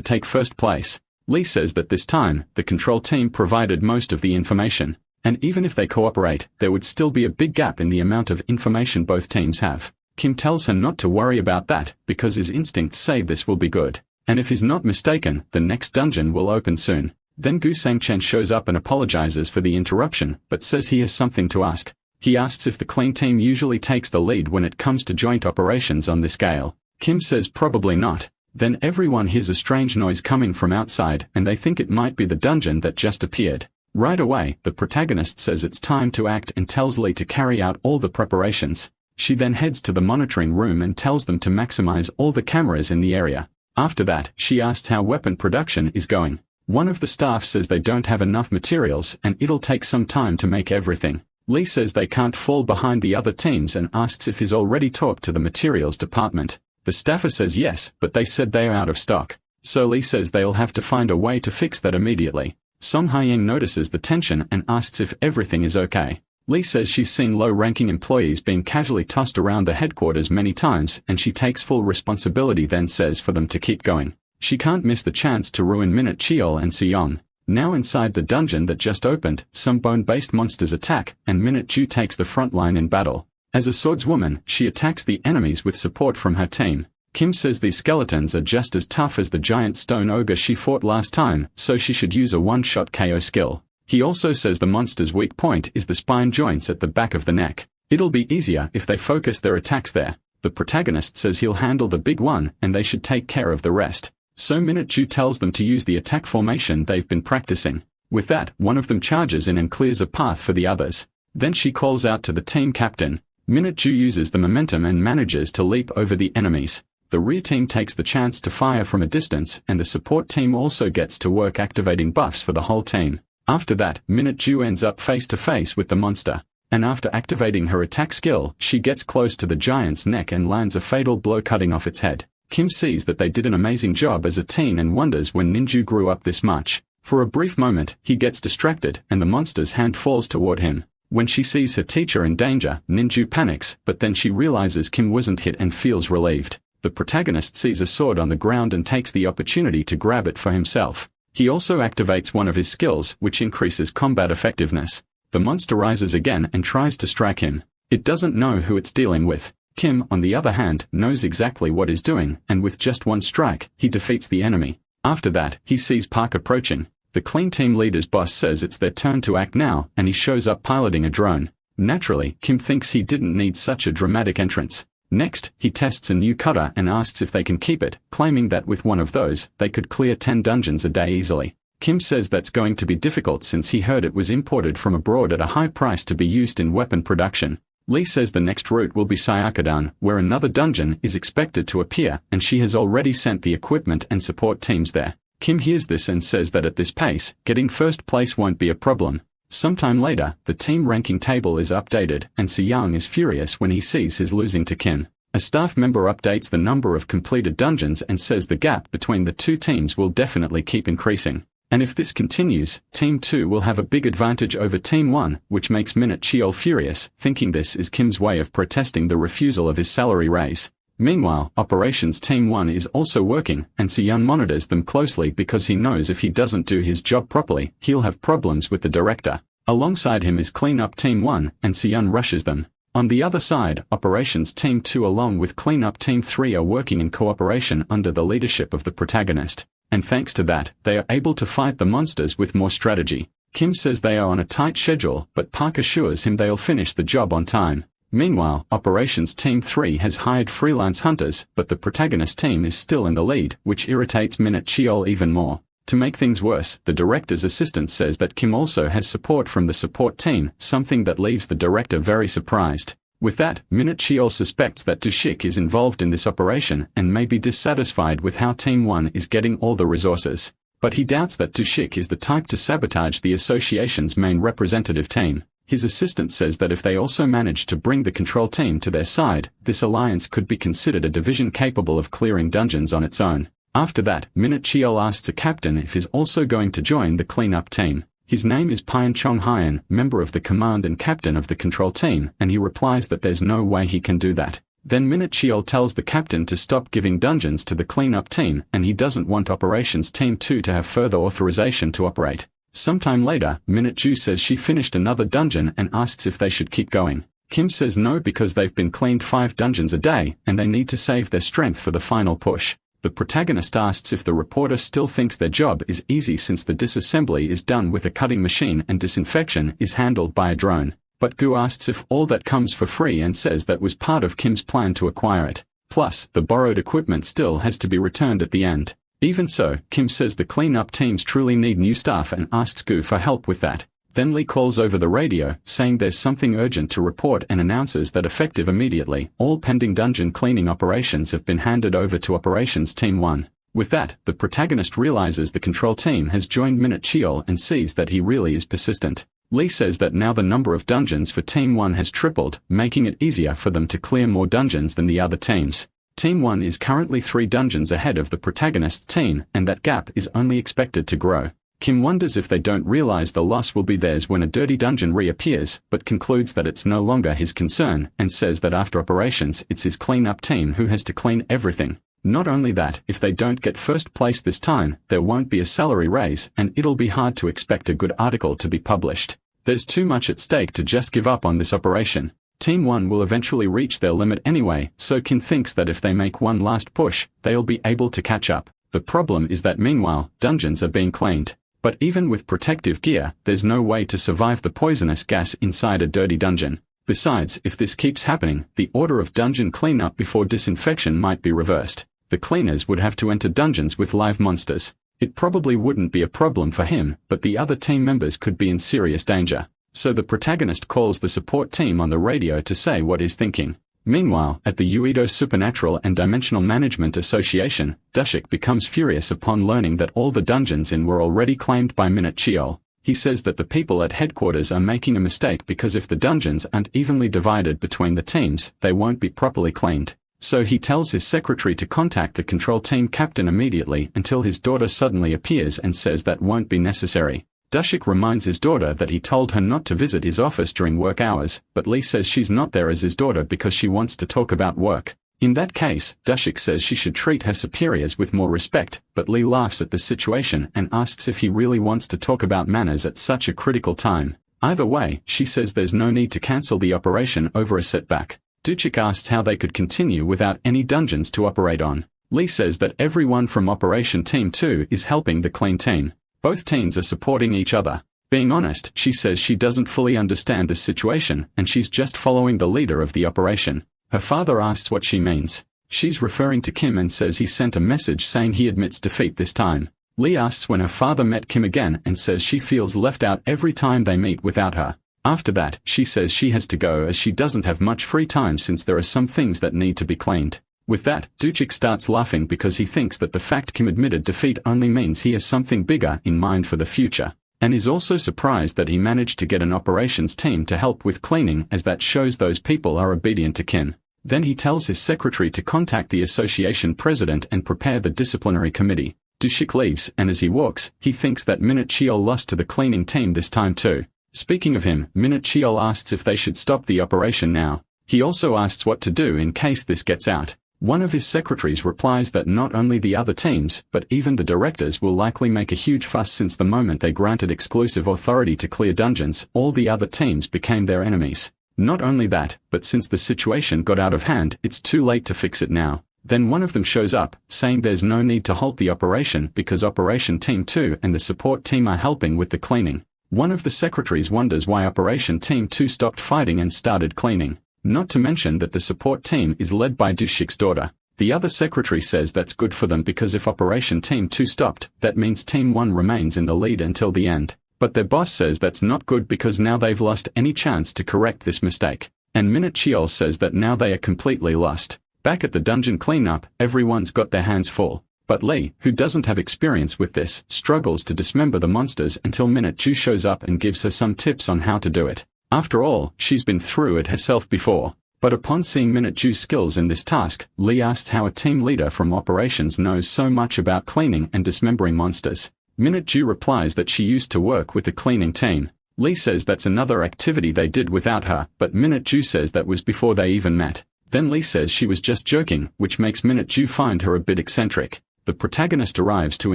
take first place. Lee says that this time, the control team provided most of the information, and even if they cooperate, there would still be a big gap in the amount of information both teams have. Kim tells her not to worry about that, because his instincts say this will be good. And if he's not mistaken, the next dungeon will open soon. Then Gu Sangchen shows up and apologizes for the interruption, but says he has something to ask. He asks if the clean team usually takes the lead when it comes to joint operations on this scale. Kim says probably not. Then everyone hears a strange noise coming from outside, and they think it might be the dungeon that just appeared. Right away, the protagonist says it's time to act and tells Lee to carry out all the preparations. She then heads to the monitoring room and tells them to maximize all the cameras in the area. After that, she asks how weapon production is going. One of the staff says they don't have enough materials and it'll take some time to make everything. Lee says they can't fall behind the other teams and asks if he's already talked to the materials department. The staffer says yes, but they said they are out of stock. So Lee says they'll have to find a way to fix that immediately. Song Haiying notices the tension and asks if everything is okay. Lee says she's seen low-ranking employees being casually tossed around the headquarters many times, and she takes full responsibility, then says for them to keep going. She can't miss the chance to ruin Minute Cheol and Seong. Now inside the dungeon that just opened, some bone-based monsters attack, and Minute Chu takes the front line in battle. As a swordswoman, she attacks the enemies with support from her team. Kim says these skeletons are just as tough as the giant stone ogre she fought last time, so she should use a one-shot KO skill. He also says the monster's weak point is the spine joints at the back of the neck. It'll be easier if they focus their attacks there. The protagonist says he'll handle the big one and they should take care of the rest. So Minute Chu tells them to use the attack formation they've been practicing. With that, one of them charges in and clears a path for the others. Then she calls out to the team captain. Minute Chu uses the momentum and manages to leap over the enemies. The rear team takes the chance to fire from a distance, and the support team also gets to work activating buffs for the whole team. After that, Minute Chu ends up face to face with the monster. And after activating her attack skill, she gets close to the giant's neck and lands a fatal blow cutting off its head. Kim sees that they did an amazing job as a team and wonders when Minju grew up this much. For a brief moment, he gets distracted and the monster's hand falls toward him. When she sees her teacher in danger, Minju panics, but then she realizes Kim wasn't hit and feels relieved. The protagonist sees a sword on the ground and takes the opportunity to grab it for himself. He also activates one of his skills, which increases combat effectiveness. The monster rises again and tries to strike him. It doesn't know who it's dealing with. Kim, on the other hand, knows exactly what he's doing, and with just one strike, he defeats the enemy. After that, he sees Park approaching. The clean team leader's boss says it's their turn to act now, and he shows up piloting a drone. Naturally, Kim thinks he didn't need such a dramatic entrance. Next, he tests a new cutter and asks if they can keep it, claiming that with one of those, they could clear 10 dungeons a day easily. Kim says that's going to be difficult since he heard it was imported from abroad at a high price to be used in weapon production. Lee says the next route will be Sayakadan, where another dungeon is expected to appear, and she has already sent the equipment and support teams there. Kim hears this and says that at this pace, getting first place won't be a problem. Sometime later, the team ranking table is updated, and Seong is furious when he sees his losing to Kim. A staff member updates the number of completed dungeons and says the gap between the two teams will definitely keep increasing. And if this continues, Team 2 will have a big advantage over Team 1, which makes Minute Cheol furious, thinking this is Kim's way of protesting the refusal of his salary raise. Meanwhile, Operations Team 1 is also working, and Seong monitors them closely because he knows if he doesn't do his job properly, he'll have problems with the director. Alongside him is Cleanup Team 1, and Seong rushes them. On the other side, Operations Team 2 along with Cleanup Team 3 are working in cooperation under the leadership of the protagonist. And thanks to that, they are able to fight the monsters with more strategy. Kim says they are on a tight schedule, but Park assures him they'll finish the job on time. Meanwhile, Operations Team 3 has hired freelance hunters, but the protagonist team is still in the lead, which irritates Minute Cheol even more. To make things worse, the director's assistant says that Kim also has support from the support team, something that leaves the director very surprised. With that, Cheol suspects that Dushik is involved in this operation and may be dissatisfied with how Team 1 is getting all the resources. But he doubts that Dushik is the type to sabotage the association's main representative team. His assistant says that if they also manage to bring the control team to their side, this alliance could be considered a division capable of clearing dungeons on its own. After that, Cheol asks a captain if he's also going to join the cleanup team. His name is Pian Chong Hyun, member of the command and captain of the control team, and he replies that there's no way he can do that. Then Cheol tells the captain to stop giving dungeons to the cleanup team, and he doesn't want Operations Team 2 to have further authorization to operate. Sometime later, Ju says she finished another dungeon and asks if they should keep going. Kim says no because they've been cleaned 5 dungeons a day, and they need to save their strength for the final push. The protagonist asks if the reporter still thinks their job is easy since the disassembly is done with a cutting machine and disinfection is handled by a drone. But Gu asks if all that comes for free and says that was part of Kim's plan to acquire it. Plus, the borrowed equipment still has to be returned at the end. Even so, Kim says the cleanup teams truly need new staff and asks Gu for help with that. Then Lee calls over the radio, saying there's something urgent to report and announces that effective immediately, all pending dungeon cleaning operations have been handed over to Operations Team 1. With that, the protagonist realizes the control team has joined Cheol and sees that he really is persistent. Lee says that now the number of dungeons for Team 1 has tripled, making it easier for them to clear more dungeons than the other teams. Team 1 is currently 3 dungeons ahead of the protagonist's team, and that gap is only expected to grow. Kim wonders if they don't realize the loss will be theirs when a dirty dungeon reappears, but concludes that it's no longer his concern, and says that after operations it's his cleanup team who has to clean everything. Not only that, if they don't get first place this time, there won't be a salary raise, and it'll be hard to expect a good article to be published. There's too much at stake to just give up on this operation. Team 1 will eventually reach their limit anyway, so Kim thinks that if they make one last push, they'll be able to catch up. The problem is that meanwhile, dungeons are being cleaned. But even with protective gear, there's no way to survive the poisonous gas inside a dirty dungeon. Besides, if this keeps happening, the order of dungeon cleanup before disinfection might be reversed. The cleaners would have to enter dungeons with live monsters. It probably wouldn't be a problem for him, but the other team members could be in serious danger. So the protagonist calls the support team on the radio to say what he's thinking. Meanwhile, at the Uedo Supernatural and Dimensional Management Association, Dushik becomes furious upon learning that all the dungeons in were already claimed by Cheol. He says that the people at headquarters are making a mistake because if the dungeons aren't evenly divided between the teams, they won't be properly cleaned. So he tells his secretary to contact the control team captain immediately until his daughter suddenly appears and says that won't be necessary. Dushik reminds his daughter that he told her not to visit his office during work hours, but Lee says she's not there as his daughter because she wants to talk about work. In that case, Dushik says she should treat her superiors with more respect, but Lee laughs at the situation and asks if he really wants to talk about manners at such a critical time. Either way, she says there's no need to cancel the operation over a setback. Dushik asks how they could continue without any dungeons to operate on. Lee says that everyone from Operation Team 2 is helping the clean team. Both teams are supporting each other. Being honest, she says she doesn't fully understand this situation, and she's just following the leader of the operation. Her father asks what she means. She's referring to Kim and says he sent a message saying he admits defeat this time. Lee asks when her father met Kim again and says she feels left out every time they meet without her. After that, she says she has to go as she doesn't have much free time since there are some things that need to be cleaned. With that, Dushik starts laughing because he thinks that the fact Kim admitted defeat only means he has something bigger in mind for the future, and is also surprised that he managed to get an operations team to help with cleaning as that shows those people are obedient to Kim. Then he tells his secretary to contact the association president and prepare the disciplinary committee. Dushik leaves, and as he walks, he thinks that Cheol lost to the cleaning team this time too. Speaking of him, Cheol asks if they should stop the operation now. He also asks what to do in case this gets out. One of his secretaries replies that not only the other teams, but even the directors will likely make a huge fuss since the moment they granted exclusive authority to clear dungeons, all the other teams became their enemies. Not only that, but since the situation got out of hand, it's too late to fix it now. Then one of them shows up, saying there's no need to halt the operation because Operation Team 2 and the support team are helping with the cleaning. One of the secretaries wonders why Operation Team 2 stopped fighting and started cleaning. Not to mention that the support team is led by Dushik's daughter. The other secretary says that's good for them because if Operation Team 2 stopped, that means Team 1 remains in the lead until the end. But their boss says that's not good because now they've lost any chance to correct this mistake. And Minute Cheol says that now they are completely lost. Back at the dungeon cleanup, everyone's got their hands full. But Lee, who doesn't have experience with this, struggles to dismember the monsters until Minute Chu shows up and gives her some tips on how to do it. After all, she's been through it herself before. But upon seeing Minute Chu's skills in this task, Lee asks how a team leader from operations knows so much about cleaning and dismembering monsters. Minute Chu replies that she used to work with the cleaning team. Lee says that's another activity they did without her, but Minute Chu says that was before they even met. Then Lee says she was just joking, which makes Minute Chu find her a bit eccentric. The protagonist arrives to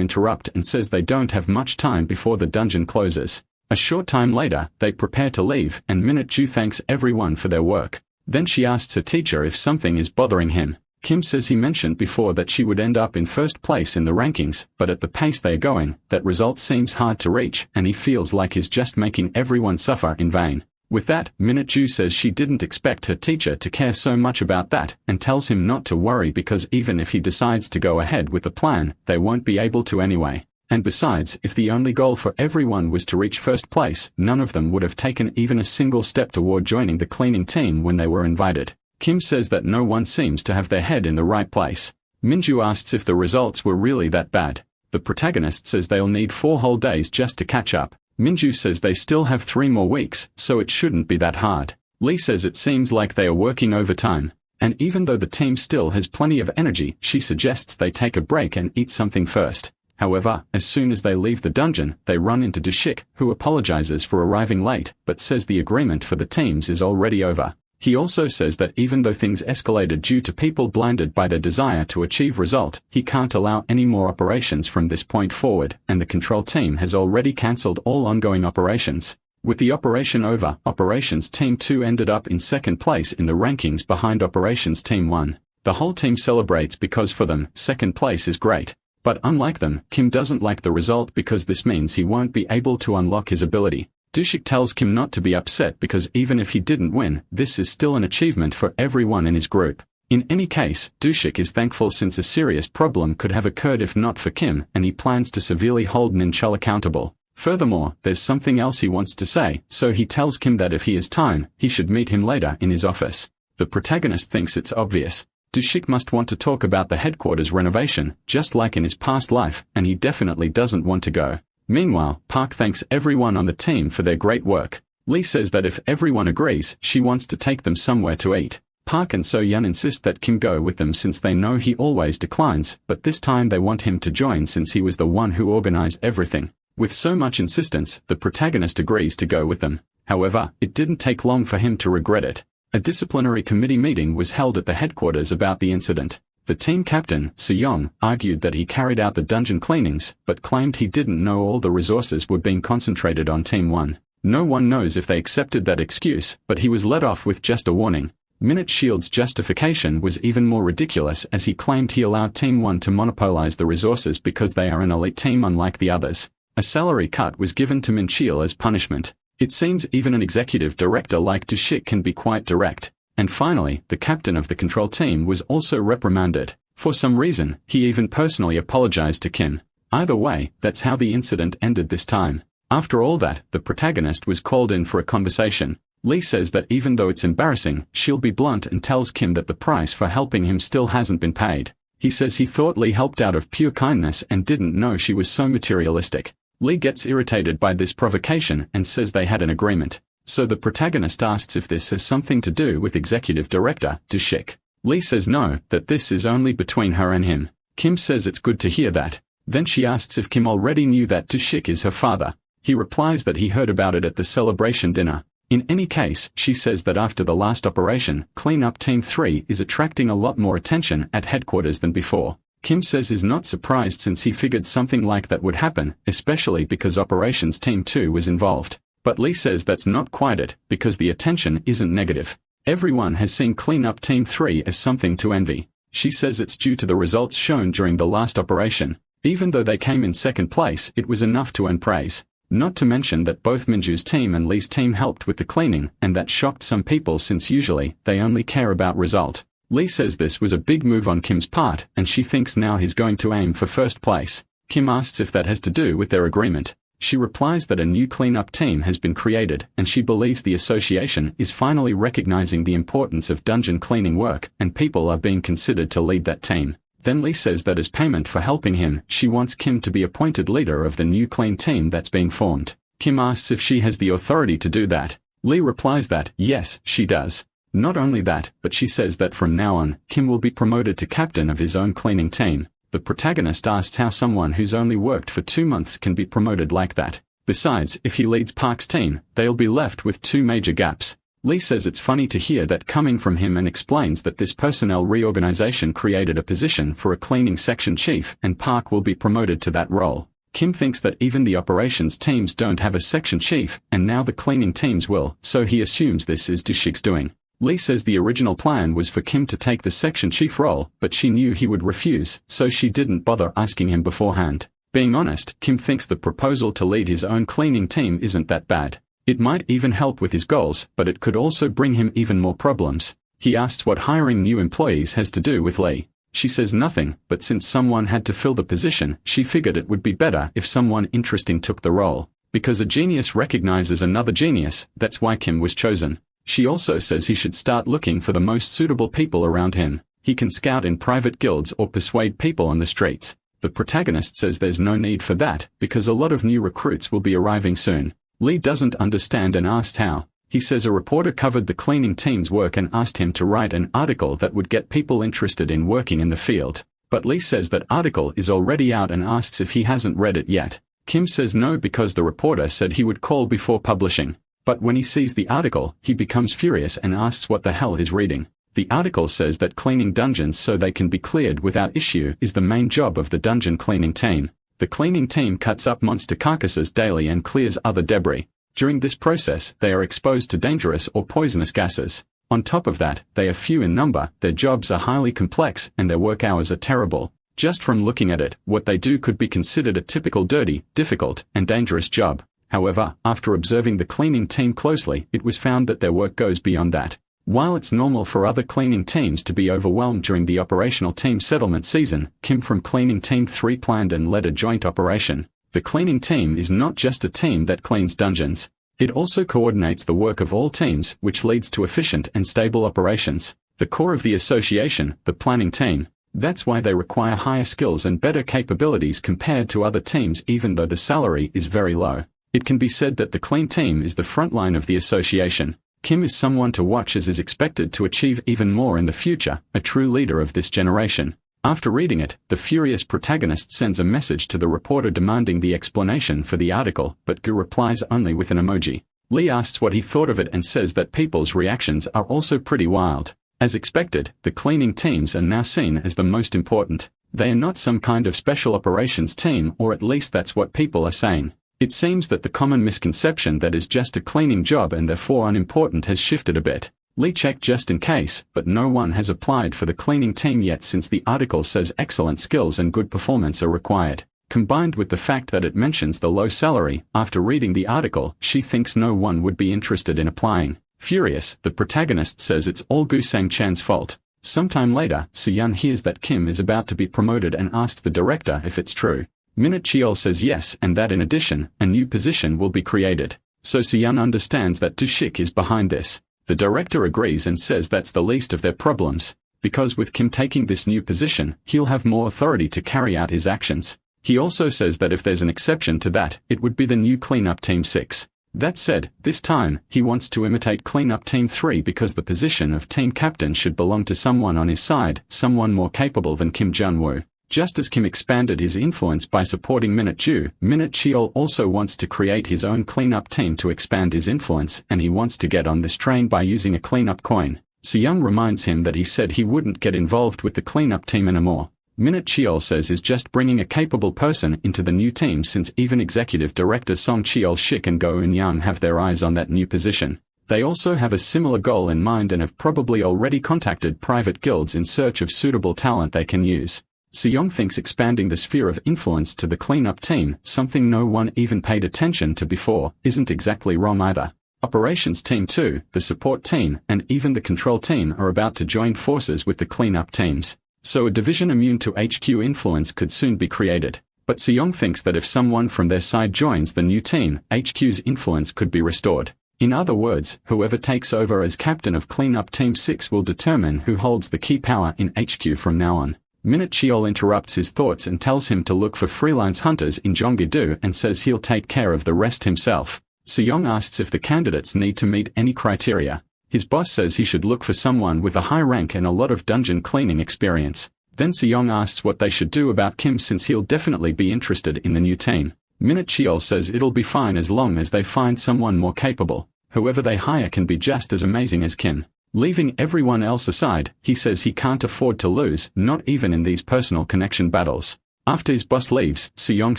interrupt and says they don't have much time before the dungeon closes. A short time later, they prepare to leave and Minute Chu thanks everyone for their work. Then she asks her teacher if something is bothering him. Kim says he mentioned before that she would end up in first place in the rankings, but at the pace they're going, that result seems hard to reach and he feels like he's just making everyone suffer in vain. With that, Minute Chu says she didn't expect her teacher to care so much about that and tells him not to worry because even if he decides to go ahead with the plan, they won't be able to anyway. And besides, if the only goal for everyone was to reach first place, none of them would have taken even a single step toward joining the cleaning team when they were invited. Kim says that no one seems to have their head in the right place. Minju asks if the results were really that bad. The protagonist says they'll need 4 whole days just to catch up. Minju says they still have 3 more weeks, so it shouldn't be that hard. Lee says it seems like they are working overtime. And even though the team still has plenty of energy, she suggests they take a break and eat something first. However, as soon as they leave the dungeon, they run into Dushik, who apologizes for arriving late, but says the agreement for the teams is already over. He also says that even though things escalated due to people blinded by their desire to achieve result, he can't allow any more operations from this point forward, and the control team has already cancelled all ongoing operations. With the operation over, Operations Team 2 ended up in second place in the rankings behind Operations Team 1. The whole team celebrates because for them, second place is great. But unlike them, Kim doesn't like the result because this means he won't be able to unlock his ability. Dushik tells Kim not to be upset because even if he didn't win, this is still an achievement for everyone in his group. In any case, Dushik is thankful since a serious problem could have occurred if not for Kim, and he plans to severely hold Ninchul accountable. Furthermore, there's something else he wants to say, so he tells Kim that if he has time, he should meet him later in his office. The protagonist thinks it's obvious. Dushik must want to talk about the headquarters renovation, just like in his past life, and he definitely doesn't want to go. Meanwhile, Park thanks everyone on the team for their great work. Lee says that if everyone agrees, she wants to take them somewhere to eat. Park and So-Yun insist that Kim go with them since they know he always declines, but this time they want him to join since he was the one who organized everything. With so much insistence, the protagonist agrees to go with them. However, it didn't take long for him to regret it. A disciplinary committee meeting was held at the headquarters about the incident. The team captain, Soo-Young, argued that he carried out the dungeon cleanings, but claimed he didn't know all the resources were being concentrated on Team 1. No one knows if they accepted that excuse, but he was let off with just a warning. Minute Shield's justification was even more ridiculous as he claimed he allowed Team 1 to monopolize the resources because they are an elite team unlike the others. A salary cut was given to Minchil as punishment. It seems even an executive director like Dushik can be quite direct. And finally, the captain of the control team was also reprimanded. For some reason, he even personally apologized to Kim. Either way, that's how the incident ended this time. After all that, the protagonist was called in for a conversation. Lee says that even though it's embarrassing, she'll be blunt and tells Kim that the price for helping him still hasn't been paid. He says he thought Lee helped out of pure kindness and didn't know she was so materialistic. Lee gets irritated by this provocation and says they had an agreement. So the protagonist asks if this has something to do with executive director, Dushik. Lee says no, that this is only between her and him. Kim says it's good to hear that. Then she asks if Kim already knew that Dushik is her father. He replies that he heard about it at the celebration dinner. In any case, she says that after the last operation, Cleanup Team 3 is attracting a lot more attention at headquarters than before. Kim says he's not surprised since he figured something like that would happen, especially because Operations Team 2 was involved. But Lee says that's not quite it, because the attention isn't negative. Everyone has seen Cleanup Team 3 as something to envy. She says it's due to the results shown during the last operation. Even though they came in second place, it was enough to earn praise. Not to mention that both Minju's team and Lee's team helped with the cleaning, and that shocked some people since usually, they only care about result. Lee says this was a big move on Kim's part, and she thinks now he's going to aim for first place. Kim asks if that has to do with their agreement. She replies that a new cleanup team has been created, and she believes the association is finally recognizing the importance of dungeon cleaning work, and people are being considered to lead that team. Then Lee says that as payment for helping him, she wants Kim to be appointed leader of the new clean team that's being formed. Kim asks if she has the authority to do that. Lee replies that, yes, she does. Not only that, but she says that from now on, Kim will be promoted to captain of his own cleaning team. The protagonist asks how someone who's only worked for 2 months can be promoted like that. Besides, if he leads Park's team, they'll be left with 2 major gaps. Lee says it's funny to hear that coming from him and explains that this personnel reorganization created a position for a cleaning section chief and Park will be promoted to that role. Kim thinks that even the operations teams don't have a section chief, and now the cleaning teams will, so he assumes this is Dushik's doing. Lee says the original plan was for Kim to take the section chief role, but she knew he would refuse, so she didn't bother asking him beforehand. Being honest, Kim thinks the proposal to lead his own cleaning team isn't that bad. It might even help with his goals, but it could also bring him even more problems. He asks what hiring new employees has to do with Lee. She says nothing, but since someone had to fill the position, she figured it would be better if someone interesting took the role. Because a genius recognizes another genius, that's why Kim was chosen. She also says he should start looking for the most suitable people around him. He can scout in private guilds or persuade people on the streets. The protagonist says there's no need for that, because a lot of new recruits will be arriving soon. Lee doesn't understand and asks how. He says a reporter covered the cleaning team's work and asked him to write an article that would get people interested in working in the field. But Lee says that article is already out and asks if he hasn't read it yet. Kim says no because the reporter said he would call before publishing. But when he sees the article, he becomes furious and asks what the hell he's reading. The article says that cleaning dungeons so they can be cleared without issue is the main job of the dungeon cleaning team. The cleaning team cuts up monster carcasses daily and clears other debris. During this process, they are exposed to dangerous or poisonous gases. On top of that, they are few in number, their jobs are highly complex, and their work hours are terrible. Just from looking at it, what they do could be considered a typical dirty, difficult, and dangerous job. However, after observing the cleaning team closely, it was found that their work goes beyond that. While it's normal for other cleaning teams to be overwhelmed during the operational team settlement season, Kim from Cleaning Team 3 planned and led a joint operation. The cleaning team is not just a team that cleans dungeons. It also coordinates the work of all teams, which leads to efficient and stable operations. The core of the association, the planning team. That's why they require higher skills and better capabilities compared to other teams even though the salary is very low. It can be said that the clean team is the front line of the association. Kim is someone to watch as is expected to achieve even more in the future, a true leader of this generation. After reading it, the furious protagonist sends a message to the reporter demanding the explanation for the article, but Gu replies only with an emoji. Lee asks what he thought of it and says that people's reactions are also pretty wild. As expected, the cleaning teams are now seen as the most important. They are not some kind of special operations team, or at least that's what people are saying. It seems that the common misconception that is just a cleaning job and therefore unimportant has shifted a bit. Lee checked just in case, but no one has applied for the cleaning team yet since the article says excellent skills and good performance are required. Combined with the fact that it mentions the low salary, after reading the article, she thinks no one would be interested in applying. Furious, the protagonist says it's all Gu Sang-chan's fault. Sometime later, Soo-yeon hears that Kim is about to be promoted and asks the director if it's true. Minute Cheol says yes and that in addition, a new position will be created. So Soo-yeon understands that Dushik is behind this. The director agrees and says that's the least of their problems. Because with Kim taking this new position, he'll have more authority to carry out his actions. He also says that if there's an exception to that, it would be the new Cleanup Team 6. That said, this time, he wants to imitate Cleanup Team 3 because the position of team captain should belong to someone on his side, someone more capable than Kim Jun-woo. Just as Kim expanded his influence by supporting Minute Ju, Minute Cheol also wants to create his own cleanup team to expand his influence, and he wants to get on this train by using a cleanup coin. Soo-yeon reminds him that he said he wouldn't get involved with the cleanup team anymore. Minute Cheol says is just bringing a capable person into the new team since even executive director Song Cheol-shik and Go Eun-young have their eyes on that new position. They also have a similar goal in mind and have probably already contacted private guilds in search of suitable talent they can use. Soo-yeon thinks expanding the sphere of influence to the cleanup team, something no one even paid attention to before, isn't exactly wrong either. Operations Team 2, the support team, and even the control team are about to join forces with the cleanup teams. So a division immune to HQ influence could soon be created. But Seong thinks that if someone from their side joins the new team, HQ's influence could be restored. In other words, whoever takes over as captain of Cleanup Team 6 will determine who holds the key power in HQ from now on. Minute Cheol interrupts his thoughts and tells him to look for freelance hunters in Gyeonggi-do and says he'll take care of the rest himself. Seong asks if the candidates need to meet any criteria. His boss says he should look for someone with a high rank and a lot of dungeon cleaning experience. Then Seong asks what they should do about Kim since he'll definitely be interested in the new team. Minute Cheol says it'll be fine as long as they find someone more capable. Whoever they hire can be just as amazing as Kim. Leaving everyone else aside, he says he can't afford to lose, not even in these personal connection battles. After his boss leaves, Seong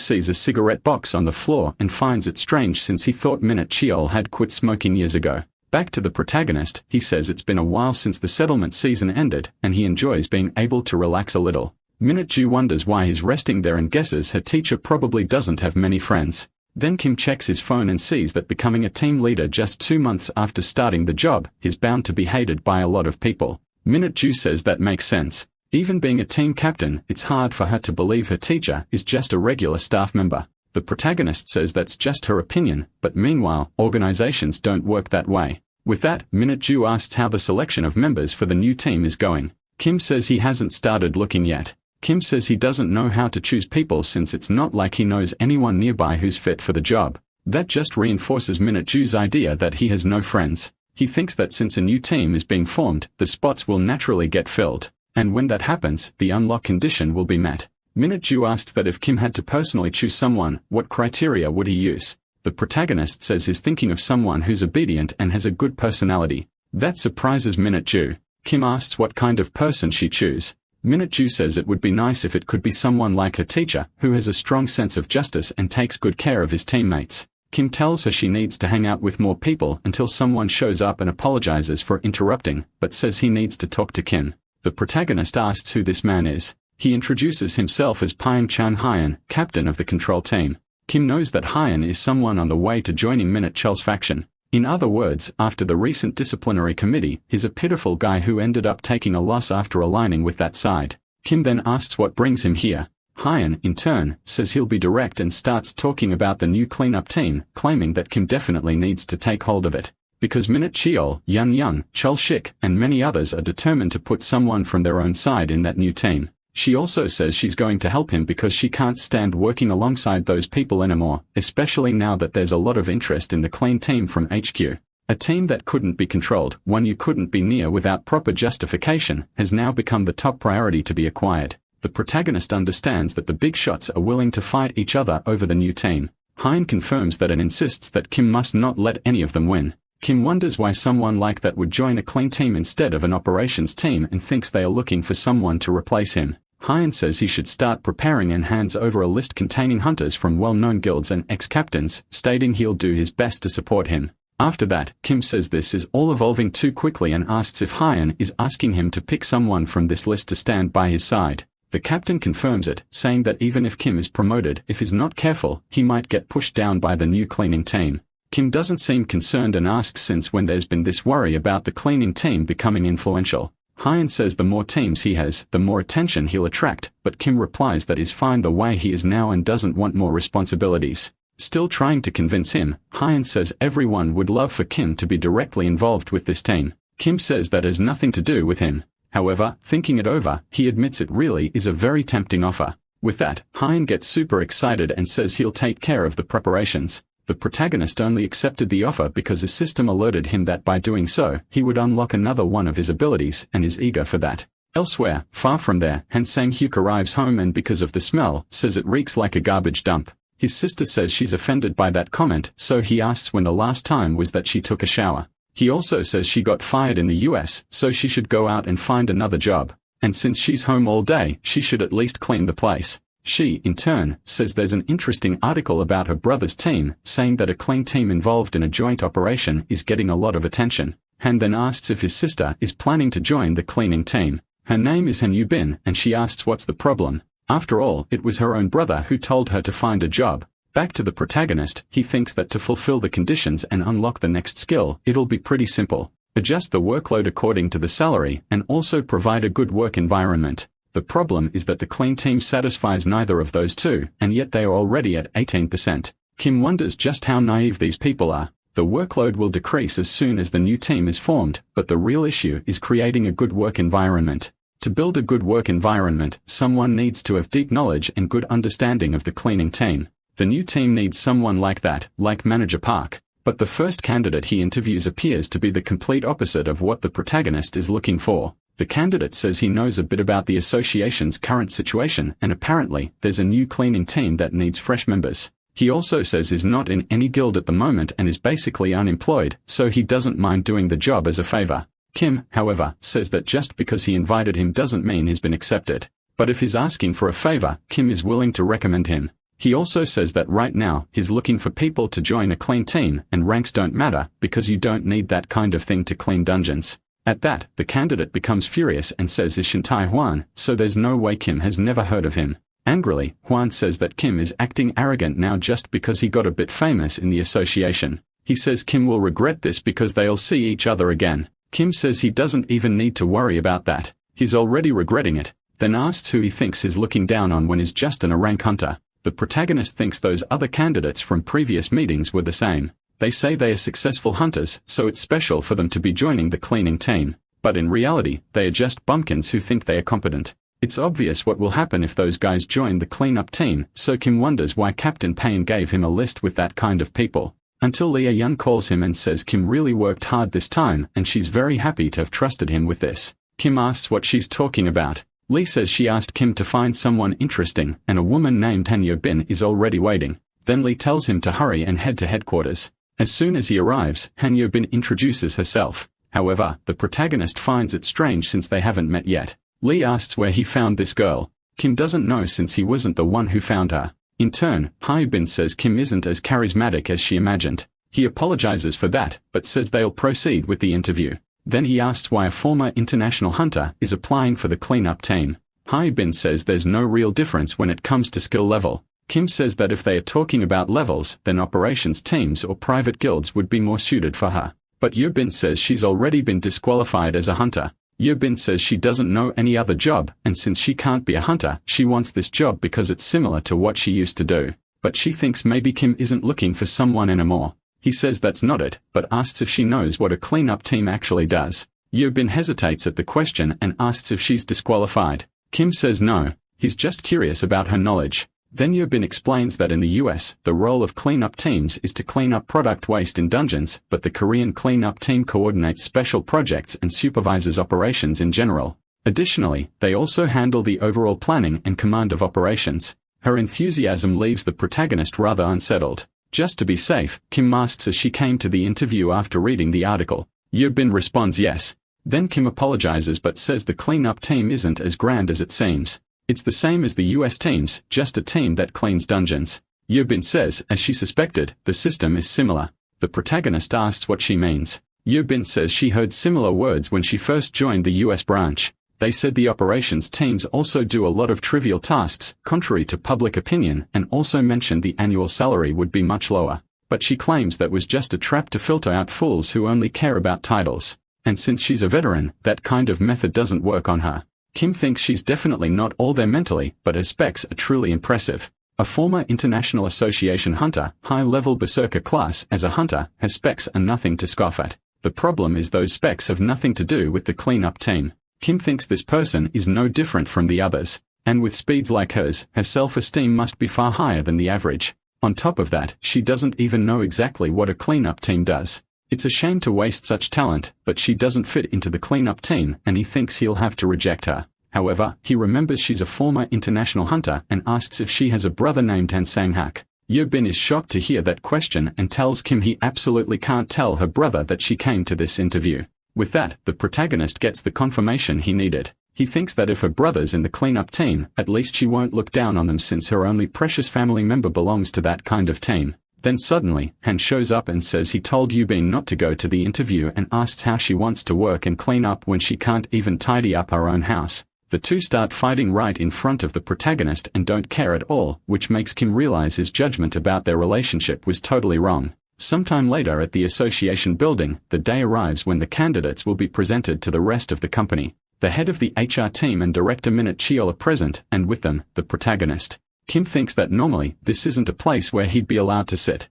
sees a cigarette box on the floor and finds it strange since he thought Minute Cheol had quit smoking years ago. Back to the protagonist, he says it's been a while since the settlement season ended, and he enjoys being able to relax a little. Minute Ju wonders why he's resting there and guesses her teacher probably doesn't have many friends. Then Kim checks his phone and sees that becoming a team leader just 2 months after starting the job, he's bound to be hated by a lot of people. Minute Ju says that makes sense. Even being a team captain, it's hard for her to believe her teacher is just a regular staff member. The protagonist says that's just her opinion, but meanwhile, organizations don't work that way. With that, Minute Ju asks how the selection of members for the new team is going. Kim says he hasn't started looking yet. Kim says he doesn't know how to choose people since it's not like he knows anyone nearby who's fit for the job. That just reinforces Minute Ju's idea that he has no friends. He thinks that since a new team is being formed, the spots will naturally get filled. And when that happens, the unlock condition will be met. Minute Ju asks that if Kim had to personally choose someone, what criteria would he use? The protagonist says he's thinking of someone who's obedient and has a good personality. That surprises Minute Ju. Kim asks what kind of person she choose. Minute Ju says it would be nice if it could be someone like her teacher, who has a strong sense of justice and takes good care of his teammates. Kim tells her she needs to hang out with more people until someone shows up and apologizes for interrupting, but says he needs to talk to Kim. The protagonist asks who this man is. He introduces himself as Pyam Chan Hyan, captain of the control team. Kim knows that Hyan is someone on the way to joining Minute Chel's faction. In other words, after the recent disciplinary committee, he's a pitiful guy who ended up taking a loss after aligning with that side. Kim then asks what brings him here. Hyan, in turn, says he'll be direct and starts talking about the new cleanup team, claiming that Kim definitely needs to take hold of it. Because Minute Cheol, Yun Young, Chul Shik, and many others are determined to put someone from their own side in that new team. She also says she's going to help him because she can't stand working alongside those people anymore, especially now that there's a lot of interest in the clean team from HQ. A team that couldn't be controlled, one you couldn't be near without proper justification, has now become the top priority to be acquired. The protagonist understands that the big shots are willing to fight each other over the new team. Hein confirms that and insists that Kim must not let any of them win. Kim wonders why someone like that would join a clean team instead of an operations team and thinks they are looking for someone to replace him. Hein says he should start preparing and hands over a list containing hunters from well-known guilds and ex-captains, stating he'll do his best to support him. After that, Kim says this is all evolving too quickly and asks if Hein is asking him to pick someone from this list to stand by his side. The captain confirms it, saying that even if Kim is promoted, if he's not careful, he might get pushed down by the new cleaning team. Kim doesn't seem concerned and asks since when there's been this worry about the cleaning team becoming influential. Hyan says the more teams he has, the more attention he'll attract, but Kim replies that he's fine the way he is now and doesn't want more responsibilities. Still trying to convince him, Hyan says everyone would love for Kim to be directly involved with this team. Kim says that has nothing to do with him. However, thinking it over, he admits it really is a very tempting offer. With that, Hyan gets super excited and says he'll take care of the preparations. The protagonist only accepted the offer because the system alerted him that by doing so, he would unlock another one of his abilities and is eager for that. Elsewhere, far from there, Han Sang-hyuk arrives home and because of the smell, says it reeks like a garbage dump. His sister says she's offended by that comment, so he asks when the last time was that she took a shower. He also says she got fired in the US, so she should go out and find another job. And since she's home all day, she should at least clean the place. She, in turn, says there's an interesting article about her brother's team, saying that a clean team involved in a joint operation is getting a lot of attention. Han then asks if his sister is planning to join the cleaning team. Her name is Han Yubin, and she asks what's the problem. After all, it was her own brother who told her to find a job. Back to the protagonist, he thinks that to fulfill the conditions and unlock the next skill, it'll be pretty simple. Adjust the workload according to the salary and also provide a good work environment. The problem is that the clean team satisfies neither of those two, and yet they are already at 18%. Kim wonders just how naive these people are. The workload will decrease as soon as the new team is formed, but the real issue is creating a good work environment. To build a good work environment, someone needs to have deep knowledge and good understanding of the cleaning team. The new team needs someone like that, like Manager Park. But the first candidate he interviews appears to be the complete opposite of what the protagonist is looking for. The candidate says he knows a bit about the association's current situation, and apparently, there's a new cleaning team that needs fresh members. He also says he's not in any guild at the moment and is basically unemployed, so he doesn't mind doing the job as a favor. Kim, however, says that just because he invited him doesn't mean he's been accepted. But if he's asking for a favor, Kim is willing to recommend him. He also says that right now, he's looking for people to join a clean team, and ranks don't matter, because you don't need that kind of thing to clean dungeons. At that, the candidate becomes furious and says is Shintai Huan, so there's no way Kim has never heard of him. Angrily, Huan says that Kim is acting arrogant now just because he got a bit famous in the association. He says Kim will regret this because they'll see each other again. Kim says he doesn't even need to worry about that. He's already regretting it. Then asks who he thinks is looking down on when he's just a rank hunter. The protagonist thinks those other candidates from previous meetings were the same. They say they are successful hunters, so it's special for them to be joining the cleaning team. But in reality, they are just bumpkins who think they are competent. It's obvious what will happen if those guys join the cleanup team, so Kim wonders why Captain Payne gave him a list with that kind of people. Until Leah Yun calls him and says Kim really worked hard this time, and she's very happy to have trusted him with this. Kim asks what she's talking about. Lee says she asked Kim to find someone interesting, and a woman named Han Yo-bin is already waiting. Then Lee tells him to hurry and head to headquarters. As soon as he arrives, Han Yo-bin introduces herself. However, the protagonist finds it strange since they haven't met yet. Lee asks where he found this girl. Kim doesn't know since he wasn't the one who found her. In turn, Han Yo-bin says Kim isn't as charismatic as she imagined. He apologizes for that, but says they'll proceed with the interview. Then he asks why a former international hunter is applying for the cleanup team. Han Yo-bin says there's no real difference when it comes to skill level. Kim says that if they are talking about levels, then operations teams or private guilds would be more suited for her. But Yo-bin says she's already been disqualified as a hunter. Yo-bin says she doesn't know any other job, and since she can't be a hunter, she wants this job because it's similar to what she used to do. But she thinks maybe Kim isn't looking for someone anymore. He says that's not it, but asks if she knows what a cleanup team actually does. Yo-bin hesitates at the question and asks if she's disqualified. Kim says no, he's just curious about her knowledge. Then Yo-bin explains that in the US, the role of cleanup teams is to clean up product waste in dungeons, but the Korean cleanup team coordinates special projects and supervises operations in general. Additionally, they also handle the overall planning and command of operations. Her enthusiasm leaves the protagonist rather unsettled. Just to be safe, Kim asks as she came to the interview after reading the article. Yo-bin responds yes. Then Kim apologizes but says the cleanup team isn't as grand as it seems. It's the same as the US teams, just a team that cleans dungeons. Yo-bin says, as she suspected, the system is similar. The protagonist asks what she means. Yo-bin says she heard similar words when she first joined the US branch. They said the operations teams also do a lot of trivial tasks, contrary to public opinion, and also mentioned the annual salary would be much lower. But she claims that was just a trap to filter out fools who only care about titles. And since she's a veteran, that kind of method doesn't work on her. Kim thinks she's definitely not all there mentally, but her specs are truly impressive. A former International Association hunter, high-level berserker class as a hunter, her specs are nothing to scoff at. The problem is those specs have nothing to do with the cleanup team. Kim thinks this person is no different from the others, and with speeds like hers, her self-esteem must be far higher than the average. On top of that, she doesn't even know exactly what a cleanup team does. It's a shame to waste such talent, but she doesn't fit into the cleanup team and he thinks he'll have to reject her. However, he remembers she's a former international hunter and asks if she has a brother named Han Sang-hak. Yo-bin is shocked to hear that question and tells Kim he absolutely can't tell her brother that she came to this interview. With that, the protagonist gets the confirmation he needed. He thinks that if her brother's in the cleanup team, at least she won't look down on them since her only precious family member belongs to that kind of team. Then suddenly, Han shows up and says he told Yo-bin not to go to the interview and asks how she wants to work and clean up when she can't even tidy up her own house. The two start fighting right in front of the protagonist and don't care at all, which makes Kim realize his judgment about their relationship was totally wrong. Sometime later at the association building, the day arrives when the candidates will be presented to the rest of the company. The head of the HR team and director Minute Cheol are present, and with them, the protagonist. Kim thinks that normally, this isn't a place where he'd be allowed to sit.